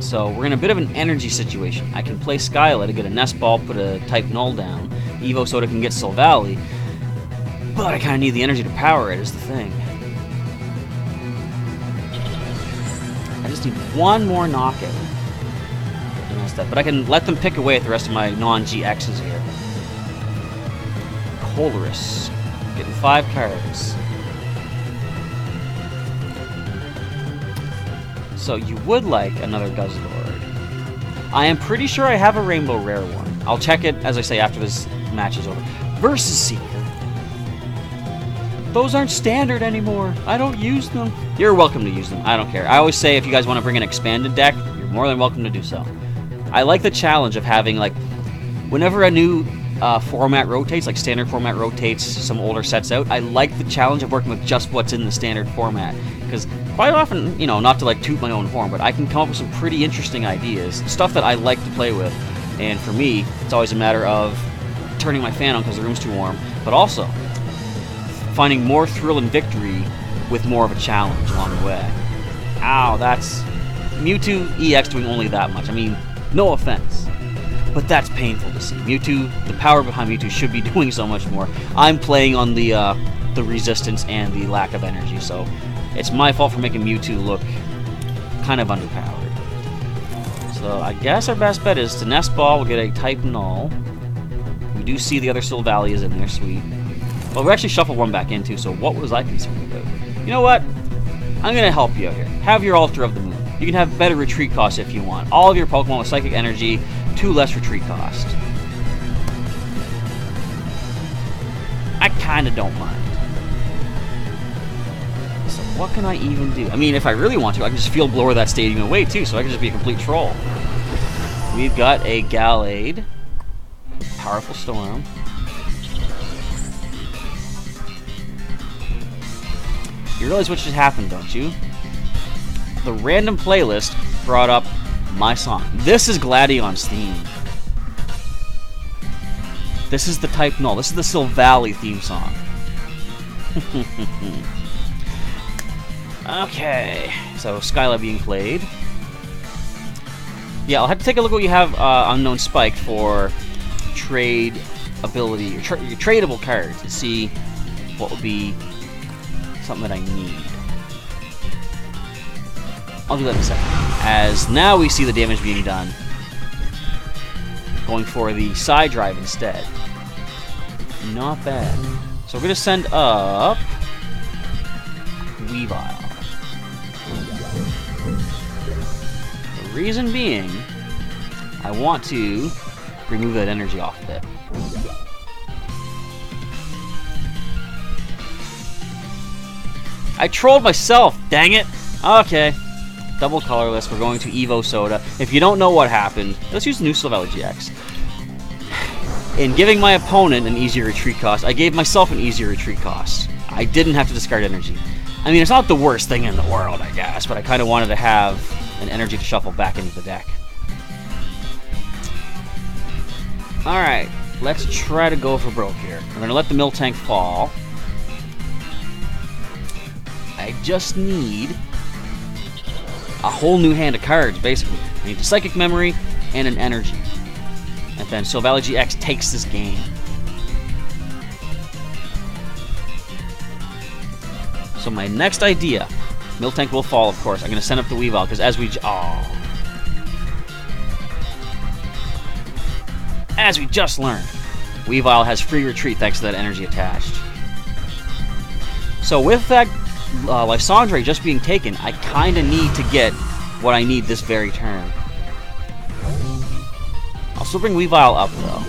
Speaker 1: So we're in a bit of an energy situation. I can play Skyla to get a Nest Ball, put a Type Null down. Evo Soda can get Silvally. But I kind of need the energy to power it, is the thing. I just need one more knockout. But I can let them pick away at the rest of my non-GXs here. Colress. Getting 5 cards. So you would like another Guzzlord. I am pretty sure I have a Rainbow Rare one. I'll check it, as I say, after this match is over. Versus Seeker. Those aren't standard anymore. I don't use them. You're welcome to use them. I don't care. I always say if you guys want to bring an expanded deck, you're more than welcome to do so. I like the challenge of having, like, whenever a new format rotates, like standard format rotates some older sets out, I like the challenge of working with just what's in the standard format. Because quite often, you know, not to like toot my own horn, but I can come up with some pretty interesting ideas, stuff that I like to play with. And for me, it's always a matter of turning my fan on because the room's too warm, but also finding more thrill and victory with more of a challenge along the way. Ow, that's Mewtwo EX doing only that much. I mean, no offense, but that's painful to see. Mewtwo, the power behind Mewtwo should be doing so much more. I'm playing on the resistance and the lack of energy, so it's my fault for making Mewtwo look kind of underpowered. So I guess our best bet is to Nest Ball. We'll get a Type Null. We do see the other Silvally is in there, sweet. Well, we actually shuffled one back in too, so what was I concerned about? You know what? I'm going to help you out here. Have your Altar of the Moon. You can have better retreat costs if you want. All of your Pokemon with Psychic Energy, 2 less retreat cost. I kind of don't mind. So what can I even do? I mean, if I really want to, I can just Field Blower that stadium away too, so I can just be a complete troll. We've got a Gallade. Powerful Storm. You realize what just happened, don't you? The random playlist brought up my song. This is Gladion's theme. This is the type... No, this is the Silvally theme song. Okay. So, Skyla being played. Yeah, I'll have to take a look at what you have Unknown Spike for trade ability, your tradable cards, to see what would be something that I need. I'll do that in a second. As now we see the damage being done. Going for the side drive instead. Not bad. So we're going to send up Weavile. The reason being, I want to remove that energy off of it. I trolled myself, dang it! Okay. Double colorless, we're going to Evo Soda. If you don't know what happened, let's use new Silvally GX. In giving my opponent an easier retreat cost, I gave myself an easier retreat cost. I didn't have to discard energy. I mean, it's not the worst thing in the world, I guess, but I kind of wanted to have an energy to shuffle back into the deck. Alright, let's try to go for broke here. We're going to let the Miltank fall. I just need a whole new hand of cards, basically. I need the Psychic Memory and an Energy. And then Silvally GX takes this game. So my next idea, Miltank will fall, of course. I'm going to send up the Weavile, because as we... As we just learned, Weavile has free retreat thanks to that energy attached. So with that Lysandre just being taken, I kind of need to get what I need this very turn. I'll still bring Weavile up, though.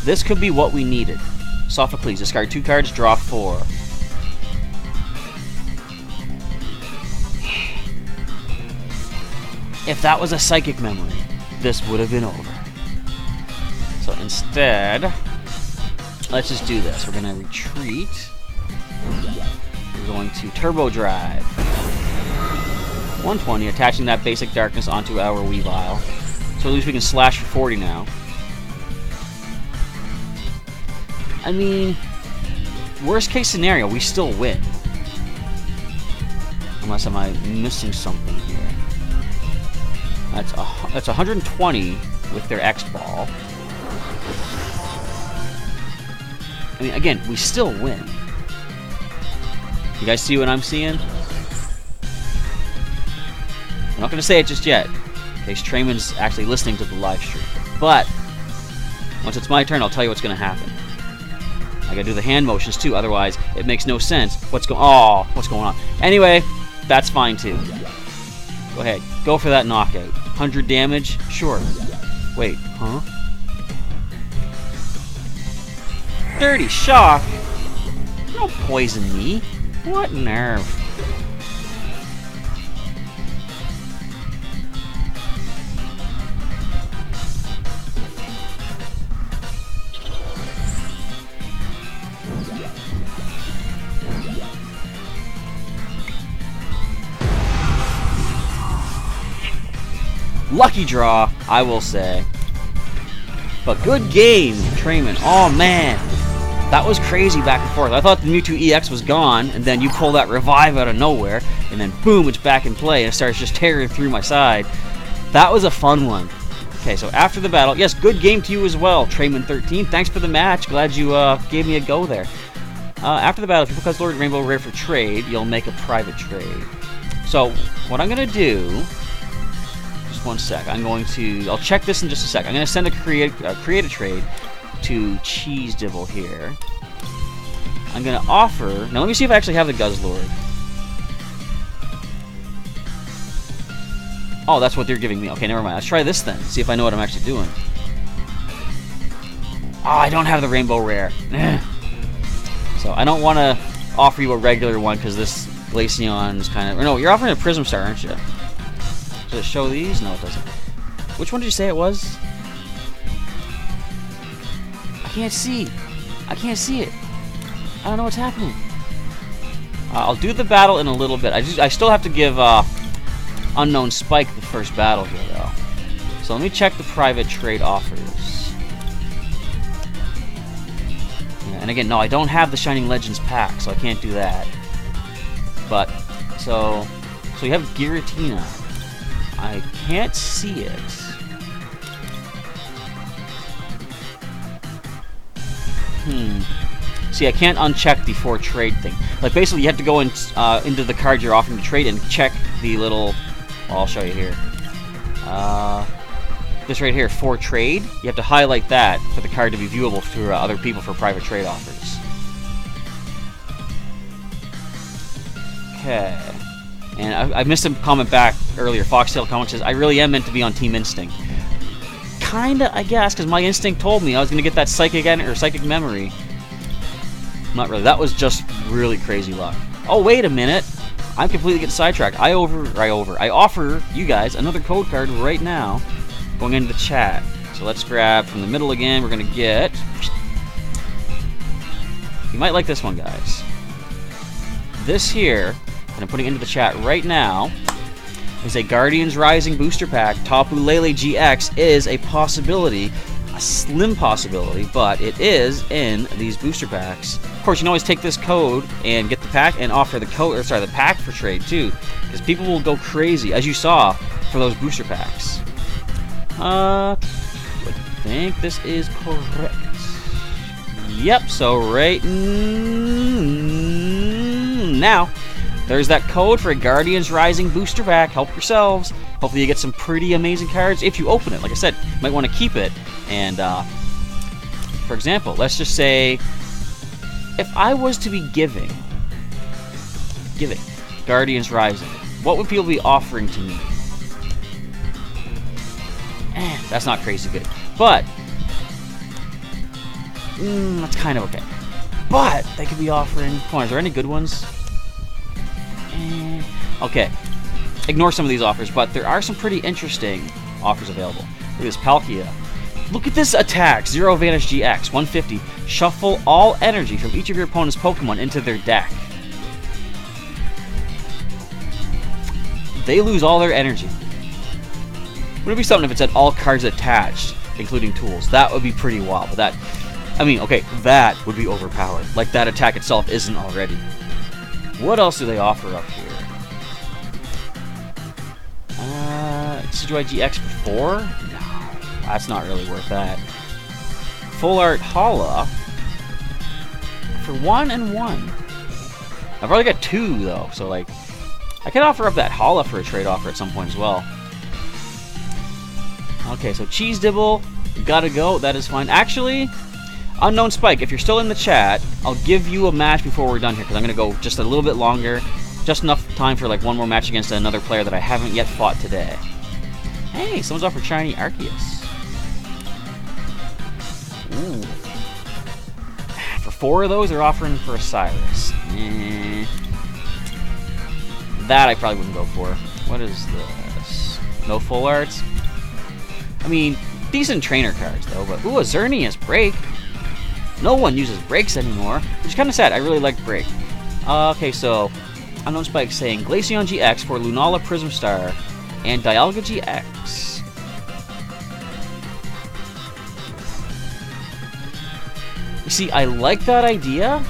Speaker 1: This could be what we needed. Sophocles, discard 2 cards, draw 4. If that was a Psychic Memory, this would have been over. So instead, let's just do this. We're going to retreat. We're going to Turbo Drive. 120, attaching that basic darkness onto our Weavile. So at least we can slash for 40 now. I mean, worst case scenario, we still win. Unless am I missing something here? That's 120 with their X-Ball. I mean, again, we still win. You guys see what I'm seeing? I'm not going to say it just yet, in case Trayman's actually listening to the live stream. But, once it's my turn, I'll tell you what's going to happen. I gotta do the hand motions too, otherwise it makes no sense. What's going on? Anyway, that's fine too. Go ahead, go for that knockout. 100 damage? Sure. Wait, huh? Dirty Shock? Don't poison me. What nerve. Lucky draw, I will say. But good game, Trayman. Oh, man. That was crazy back and forth. I thought the Mewtwo EX was gone, and then you pull that Revive out of nowhere, and then boom, it's back in play, and it starts just tearing through my side. That was a fun one. Okay, so after the battle, yes, good game to you as well, Trayman13. Thanks for the match. Glad you gave me a go there. After the battle, if you put Lord Rainbow Rare for trade, you'll make a private trade. So, what I'm going to do... One sec. I'll check this in just a sec. I'm going to send a create a trade to Cheese Dibble here. I'm going to offer... Now, let me see if I actually have the Guzzlord. Oh, that's what they're giving me. Okay, never mind. Let's try this then. See if I know what I'm actually doing. Oh, I don't have the Rainbow Rare. So, I don't want to offer you a regular one because this Glaceon is kind of... No, you're offering a Prism Star, aren't you? Does it show these? No, it doesn't. Which one did you say it was? I can't see. I can't see it. I don't know what's happening. I'll do the battle in a little bit. I still have to give Unknown Spike the first battle here, though. So let me check the private trade offers. Yeah, and again, no, I don't have the Shining Legends pack, so I can't do that. But, so you have Giratina. I can't see it. See, I can't uncheck the for trade thing. Like, basically, you have to go in, into the card you're offering to trade and check the little... Well, I'll show you here. This right here, for trade. You have to highlight that for the card to be viewable to other people for private trade offers. Okay. And I missed a comment back earlier. Foxtail comment says, I really am meant to be on Team Instinct. Kinda, I guess, because my instinct told me I was going to get that psychic memory. Not really. That was just really crazy luck. Oh, wait a minute. I'm completely getting sidetracked. I offer you guys another code card right now going into the chat. So let's grab from the middle again. We're going to get... You might like this one, guys. This here, that I'm putting into the chat right now, is a Guardians Rising booster pack. Tapu Lele GX is a possibility, a slim possibility, but it is in these booster packs. Of course, you can always take this code and get the pack and offer the code, or sorry, the pack for trade too, because people will go crazy, as you saw, for those booster packs. I think this is correct. Yep. So right now. There's that code for a Guardians Rising booster pack. Help yourselves. Hopefully you get some pretty amazing cards if you open it. Like I said, you might want to keep it. And, for example, let's just say if I was to be giving Guardians Rising, what would people be offering to me? That's not crazy good. But, that's kind of okay. But they could be offering... Come on, is there any good ones? Okay, ignore some of these offers, but there are some pretty interesting offers available. Look at this Palkia. Look at this attack, Zero Vanish GX, 150. Shuffle all energy from each of your opponent's Pokemon into their deck. They lose all their energy. Would it be something if it said all cards attached, including tools? That would be pretty wild, but that... I mean, okay, that would be overpowered. Like, that attack itself isn't already. What else do they offer up here? Decidueye GX for 4? No, that's not really worth that. Full Art Hala for 1 and 1. I've probably got 2 though, so like I can offer up that Hala for a trade offer at some point as well. Okay, so Cheese Dibble, gotta go. That is fine. Actually, Unknown Spike, if you're still in the chat, I'll give you a match before we're done here because I'm gonna go just a little bit longer. Just enough time for like one more match against another player that I haven't yet fought today. Hey, someone's offered Shiny Arceus. Ooh. For 4 of those, they're offering for a Cyrus. That I probably wouldn't go for. What is this? No full arts? I mean, decent trainer cards though, but ooh, a Xerneas Break. No one uses breaks anymore, which is kind of sad. I really like Break. Okay, so Unknown Spike saying Glaceon GX for Lunala Prism Star and Dialga GX. You see, I like that idea.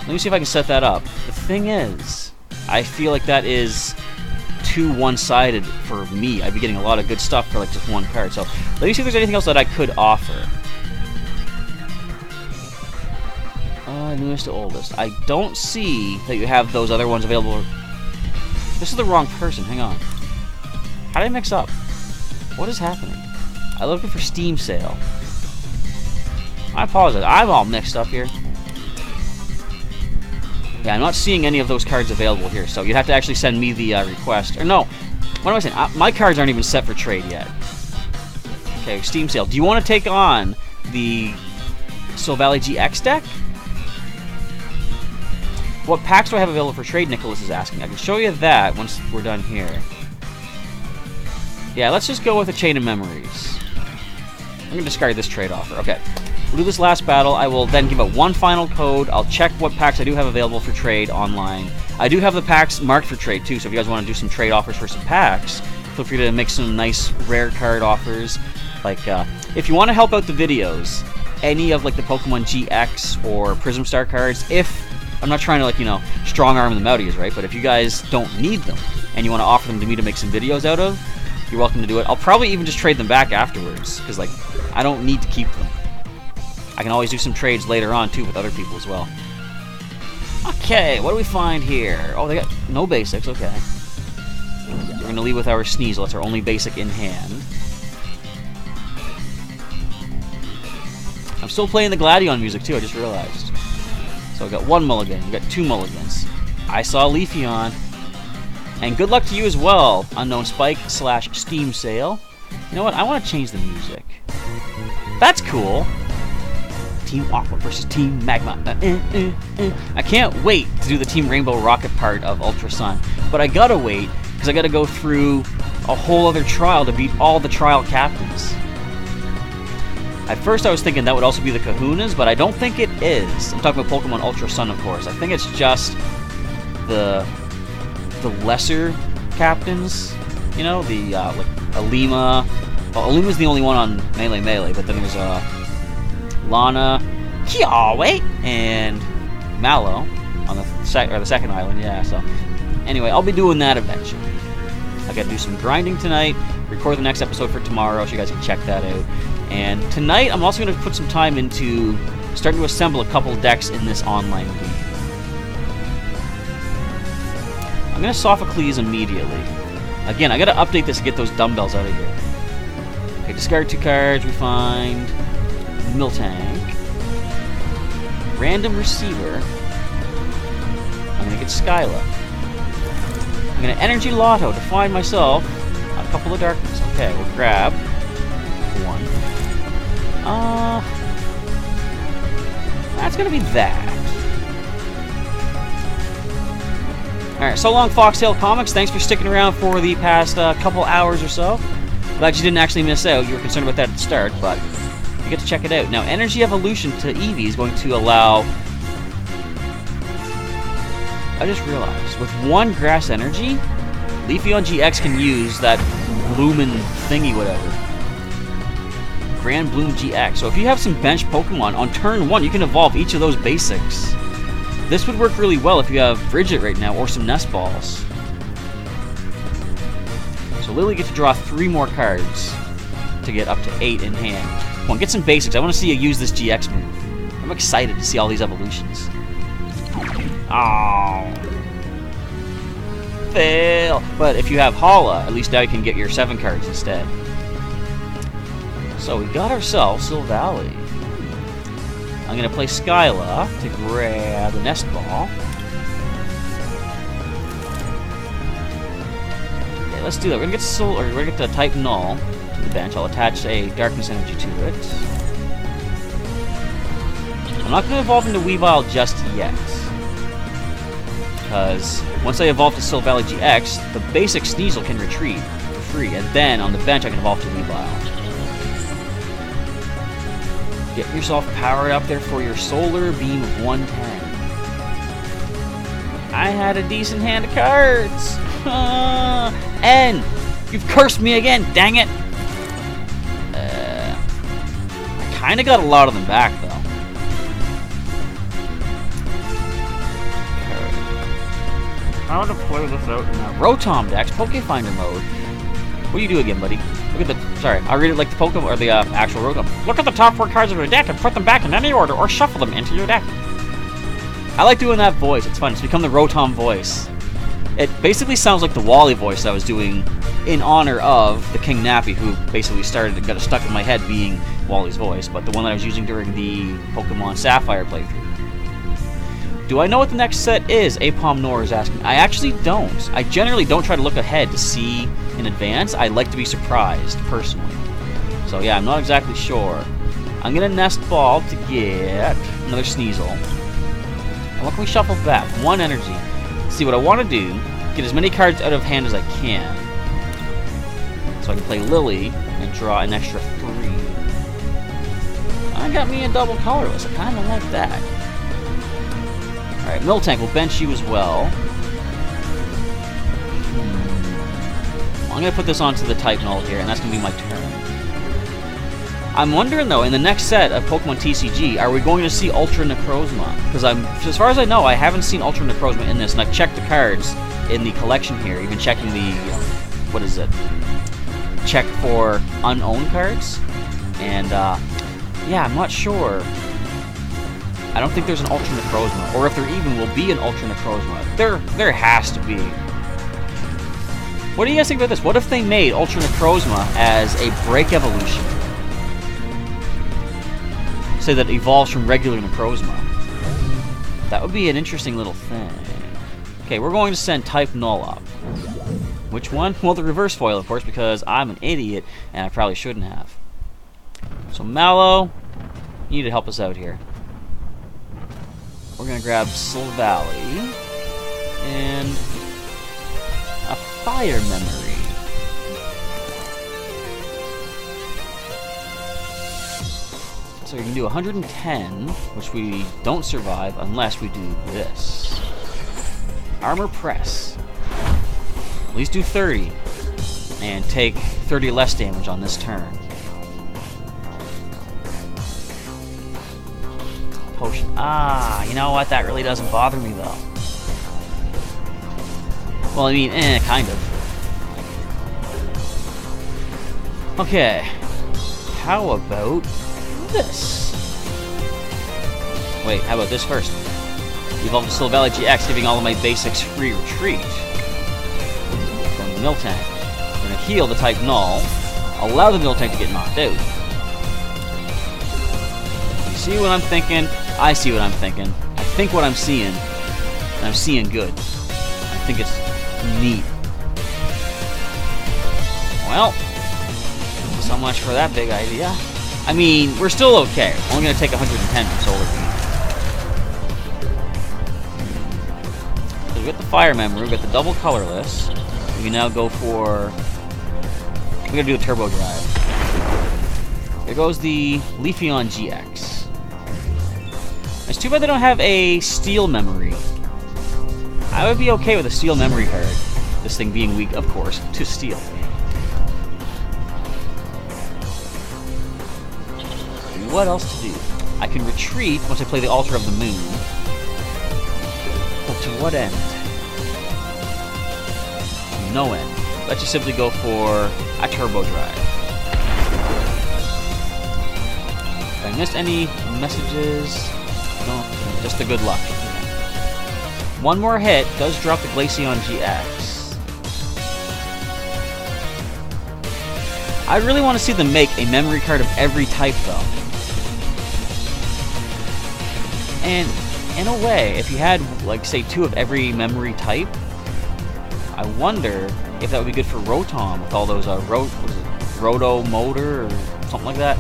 Speaker 1: Let me see if I can set that up. The thing is, I feel like that is too one-sided for me. I'd be getting a lot of good stuff for like just one card. So let me see if there's anything else that I could offer. Newest to oldest. I don't see that you have those other ones available. This is the wrong person. Hang on. How did I mix up? What is happening? I'm looking for Steam Sale. I apologize. I'm all mixed up here. Yeah, I'm not seeing any of those cards available here, so you'd have to actually send me the request. Or no, what am I saying? My cards aren't even set for trade yet. Okay, Steam Sale. Do you want to take on the Silvally GX deck? What packs do I have available for trade, Nicholas is asking. I can show you that once we're done here. Yeah, let's just go with a Chain of Memories. I'm going to discard this trade offer. Okay. We'll do this last battle. I will then give it one final code. I'll check what packs I do have available for trade online. I do have the packs marked for trade, too, so if you guys want to do some trade offers for some packs, Feel free to make some nice rare card offers. Like, if you want to help out the videos, any of like the Pokemon GX or Prism Star cards, if I'm not trying to, like, you know, strong arm them out, right? But if you guys don't need them and you want to offer them to me to make some videos out of, you're welcome to do it. I'll probably even just trade them back afterwards, because, like, I don't need to keep them. I can always do some trades later on too with other people as well. Okay, what do we find here? Oh, they got no basics. Okay. We're going to leave with our Sneasel. That's our only basic in hand. I'm still playing the Gladion music too, I just realized. So I got one mulligan. We got two mulligans. I saw Leafeon. And good luck to you as well, Unknown Spike / Steam Sale. You know what? I want to change the music. That's cool. Team Aqua versus Team Magma. I can't wait to do the Team Rainbow Rocket part of Ultra Sun. But I gotta wait, because I gotta go through a whole other trial to beat all the trial captains. At first I was thinking that would also be the Kahunas, but I don't think it is. I'm talking about Pokemon Ultra Sun, of course. I think it's just the lesser captains. You know, the, like, Alima. Well, Alima's the only one on Melee, but then there's, Lana, Kiawe, and Mallow on the second island, yeah, so. Anyway, I'll be doing that eventually. I gotta do some grinding tonight, record the next episode for tomorrow, so you guys can check that out. And tonight, I'm also gonna put some time into starting to assemble a couple decks in this online league. I'm gonna Sophocles immediately. Again, I gotta update this to get those dumbbells out of here. Okay, discard 2 cards, we find Miltank, Random Receiver. I'm gonna get Skyla. I'm gonna Energy Lotto to find myself a couple of Darkness. Okay, we'll grab one. That's gonna be that. Alright, so long, Foxtail Comics. Thanks for sticking around for the past couple hours or so. Glad you didn't actually miss out. You were concerned about that at the start, but you get to check it out. Now, Energy Evolution to Eevee is going to allow... I just realized, with 1 Grass Energy, Leafeon GX can use that Bloomin' thingy whatever. Grand Bloom GX. So if you have some bench Pokemon, on turn 1, you can evolve each of those basics. This would work really well if you have Bridget right now, or some Nest Balls. So Lily gets to draw 3 more cards to get up to 8 in hand. Come on, get some basics. I want to see you use this GX move. I'm excited to see all these evolutions. Oh. Fail. But if you have Hala, at least now you can get your 7 cards instead. So we got ourselves Silvally. I'm going to play Skyla to grab the Nest Ball. Okay, let's do that. We're going to get the Type Null to the bench. I'll attach a Darkness Energy to it. I'm not going to evolve into Weavile just yet, because once I evolve to Silvally GX, the basic Sneasel can retreat for free, and then on the bench I can evolve to Weavile. Get yourself powered up there for your Solar Beam of 110. I had a decent hand of cards! And you've cursed me again, dang it! I kinda got a lot of them back, though. How to play this out now? Rotom decks, Pokefinder mode. What do you do again, buddy? Look at the... Sorry, I read it like the Pokemon, or the actual Rotom. Look at the top 4 cards of your deck and put them back in any order, or shuffle them into your deck. I like doing that voice. It's fun. It's become the Rotom voice. It basically sounds like the Wally voice I was doing in honor of the King Nappy, who basically got stuck in my head being Wally's voice, but the one that I was using during the Pokemon Sapphire playthrough. Do I know what the next set is? Apom Nor is asking. I actually don't. I generally don't try to look ahead to see in advance. I like to be surprised, personally. So yeah, I'm not exactly sure. I'm going to Nest Ball to get another Sneasel. And what can we shuffle back? 1 energy. See, what I want to do, get as many cards out of hand as I can. So I can play Lily and draw an extra 3. I got me a double colorless. I kind of like that. Alright, Miltank will bench you as well. I'm going to put this onto the type null here, and that's going to be my turn. I'm wondering, though, in the next set of Pokemon TCG, are we going to see Ultra Necrozma? Because as far as I know, I haven't seen Ultra Necrozma in this, and I've checked the cards in the collection here, even checking the, what is it? Check for unowned cards. And, yeah, I'm not sure. I don't think there's an Ultra Necrozma, or if there even will be an Ultra Necrozma. There has to be. What do you guys think about this? What if they made Ultra Necrozma as a break evolution? Say that evolves from regular Necrozma. That would be an interesting little thing. Okay, we're going to send type null up. Which one? Well, the reverse foil, of course, because I'm an idiot, and I probably shouldn't have. So, Mallow, you need to help us out here. We're going to grab Silvally and a Fire Memory. So you can do 110, which we don't survive unless we do this. Armor Press. At least do 30, and take 30 less damage on this turn. Potion. Ah, you know what? That really doesn't bother me, though. Well, I mean, kind of. Okay. How about this? Wait, how about this first? Evolve to Silvally GX, giving all of my basics free retreat. From the Miltank. I'm going to heal the type null. Allow the Miltank to get knocked out. You see what I'm thinking? I see what I'm thinking. I think what I'm seeing. And I'm seeing good. I think it's neat. Well, so much for that big idea. I mean, we're still okay. We're only going to take 110 from Solar Beam. So we got the Fire Memory, we got the double colorless. We can now go for... we're going to do a Turbo Drive. There goes the Leafeon GX. It's too bad they don't have a Steel Memory. I would be okay with a Steel Memory card. This thing being weak, of course, to Steel. What else to do? I can retreat once I play the Altar of the Moon. But to what end? No end. Let's just simply go for a Turbo Drive. Have I missed any messages? No, just the good luck. One more hit does drop the Glaceon GX. I really want to see them make a memory card of every type, though. And in a way, if you had, like, say, 2 of every memory type, I wonder if that would be good for Rotom with all those Roto Motor or something like that.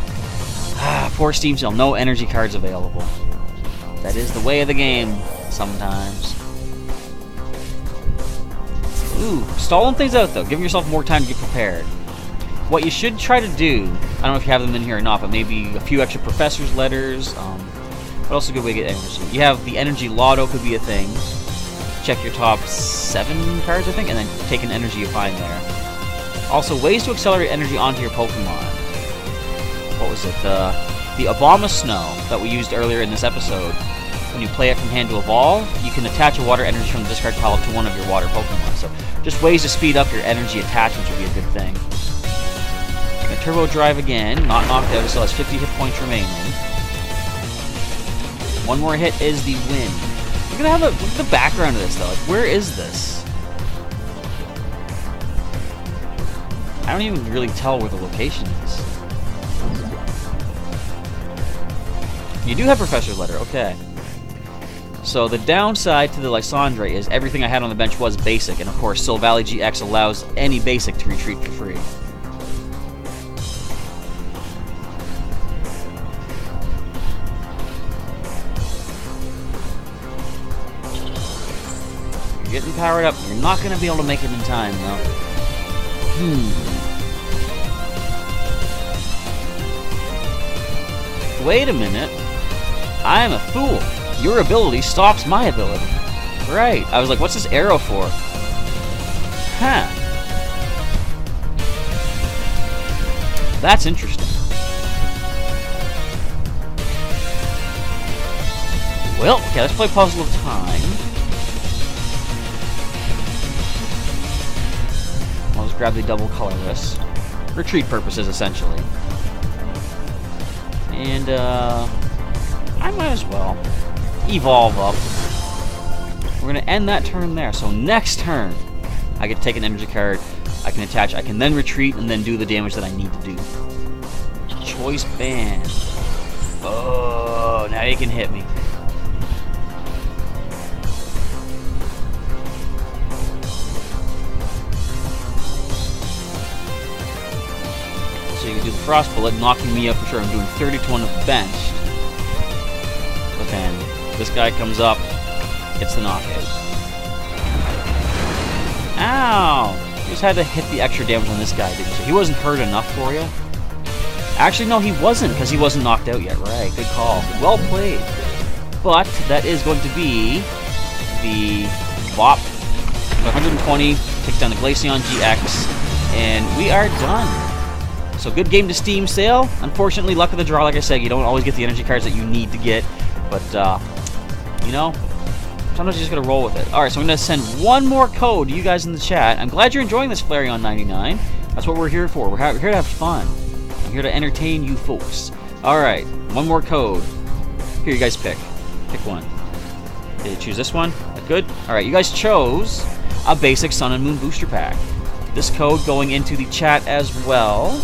Speaker 1: Ah, poor Steam Cell, no energy cards available. That is the way of the game sometimes. Ooh, stalling things out though, giving yourself more time to get prepared. What you should try to do, I don't know if you have them in here or not, but maybe a few extra Professor's Letters. What else is a good way to get energy? You have the Energy Lotto could be a thing. Check your top 7 cards, I think, and then take an energy you find there. Also, ways to accelerate energy onto your Pokemon. What was it? The Obama Snow that we used earlier in this episode. When you play it from hand to evolve, you can attach a water energy from the discard pile to one of your water Pokemon. So, just ways to speed up your energy attachments would be a good thing. A Turbo Drive again, not knocked out, it still has 50 hit points remaining. One more hit is the win. Look at look at the background of this though. Like, where is this? I don't even really tell where the location is. You do have Professor's Letter, okay. So the downside to the Lysandre is everything I had on the bench was basic, and of course Silvally GX allows any basic to retreat for free. You're getting powered up. You're not going to be able to make it in time, though. Wait a minute. I am a fool. Your ability stops my ability. Right. I was like, what's this arrow for? Huh. That's interesting. Well, okay, let's play Puzzle of Time. I'll just grab the double colorless. Retreat purposes, essentially. And, I might as well evolve up. We're going to end that turn there. So next turn, I get to take an energy card, I can attach, I can then retreat, and then do the damage that I need to do. Choice band. Oh, now you can hit me. So you can do the Frost Bullet, knocking me up for sure. I'm doing 30 to 1 of the bench. But then this guy comes up, gets the knockout. Ow! You just had to hit the extra damage on this guy, didn't you? He wasn't hurt enough for you? Actually, no, he wasn't, because he wasn't knocked out yet. Right, good call. Well played. But that is going to be the Bop 120, takes down the Glaceon GX, and we are done. So good game to Steam sale. Unfortunately, luck of the draw, like I said, you don't always get the energy cards that you need to get. But, you know, sometimes you just gotta roll with it. Alright, so I'm gonna send one more code to you guys in the chat. I'm glad you're enjoying this Flareon 99. That's what we're here for. We're here to have fun. I'm here to entertain you folks. Alright, one more code. Here, you guys pick. Pick one. Did you choose this one? Good? Alright, you guys chose a basic Sun and Moon booster pack. This code going into the chat as well.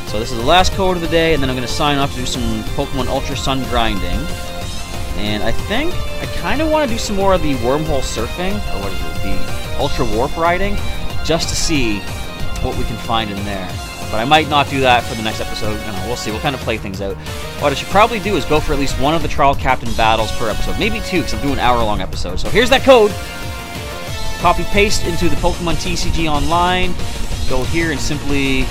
Speaker 1: So this is the last code of the day, and then I'm going to sign off to do some Pokemon Ultra Sun grinding. And I think I kind of want to do some more of the wormhole surfing, or what is it, the Ultra Warp riding, just to see what we can find in there. But I might not do that for the next episode. I don't know, we'll see. We'll kind of play things out. What I should probably do is go for at least one of the Trial Captain battles per episode. Maybe two, because I'm doing hour-long episodes. So here's that code. Copy-paste into the Pokemon TCG Online. Go here and simply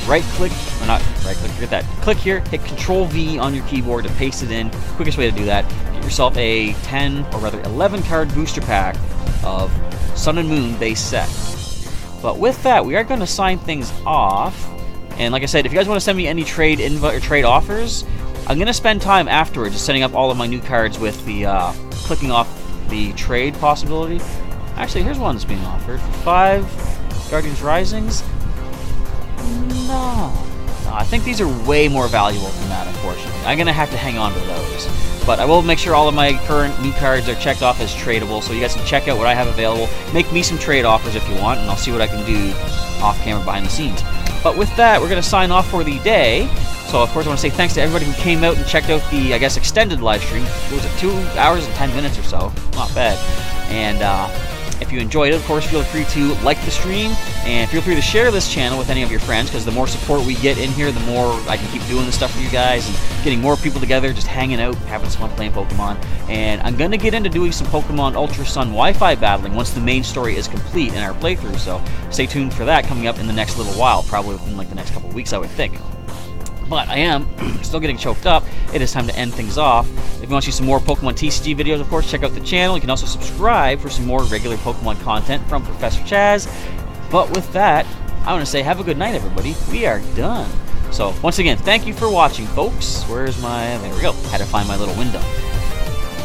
Speaker 1: right-click, or not right-click, forget that. Click here, hit Control-V on your keyboard to paste it in. Quickest way to do that. Get yourself a 10, or rather 11-card booster pack of Sun and Moon base set. But with that, we are going to sign things off. And like I said, if you guys want to send me any trade invite or trade offers, I'm going to spend time afterwards just setting up all of my new cards with the clicking off the trade possibility. Actually, here's one that's being offered for 5 Guardians Risings. No, I think these are way more valuable than that, unfortunately. I'm going to have to hang on to those. But I will make sure all of my current new cards are checked off as tradable, so you guys can check out what I have available. Make me some trade offers if you want, and I'll see what I can do off camera behind the scenes. But with that, we're going to sign off for the day. So, of course, I want to say thanks to everybody who came out and checked out the, I guess, extended live stream. It was 2 hours and 10 minutes or so. Not bad. And, if you enjoyed it, of course, feel free to like the stream, and feel free to share this channel with any of your friends, because the more support we get in here, the more I can keep doing this stuff for you guys, and getting more people together, just hanging out, having some fun playing Pokemon. And I'm going to get into doing some Pokemon Ultra Sun Wi-Fi battling once the main story is complete in our playthrough, so stay tuned for that coming up in the next little while, probably within like the next couple of weeks, I would think. But I am still getting choked up. It is time to end things off. If you want to see some more Pokemon TCG videos, of course, check out the channel. You can also subscribe for some more regular Pokemon content from Professor Chaz. But with that, I want to say have a good night, everybody. We are done. So, once again, thank you for watching, folks. Where's my... There we go. Had to find my little window.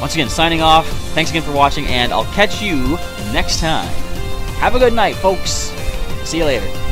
Speaker 1: Once again, signing off. Thanks again for watching, and I'll catch you next time. Have a good night, folks. See you later.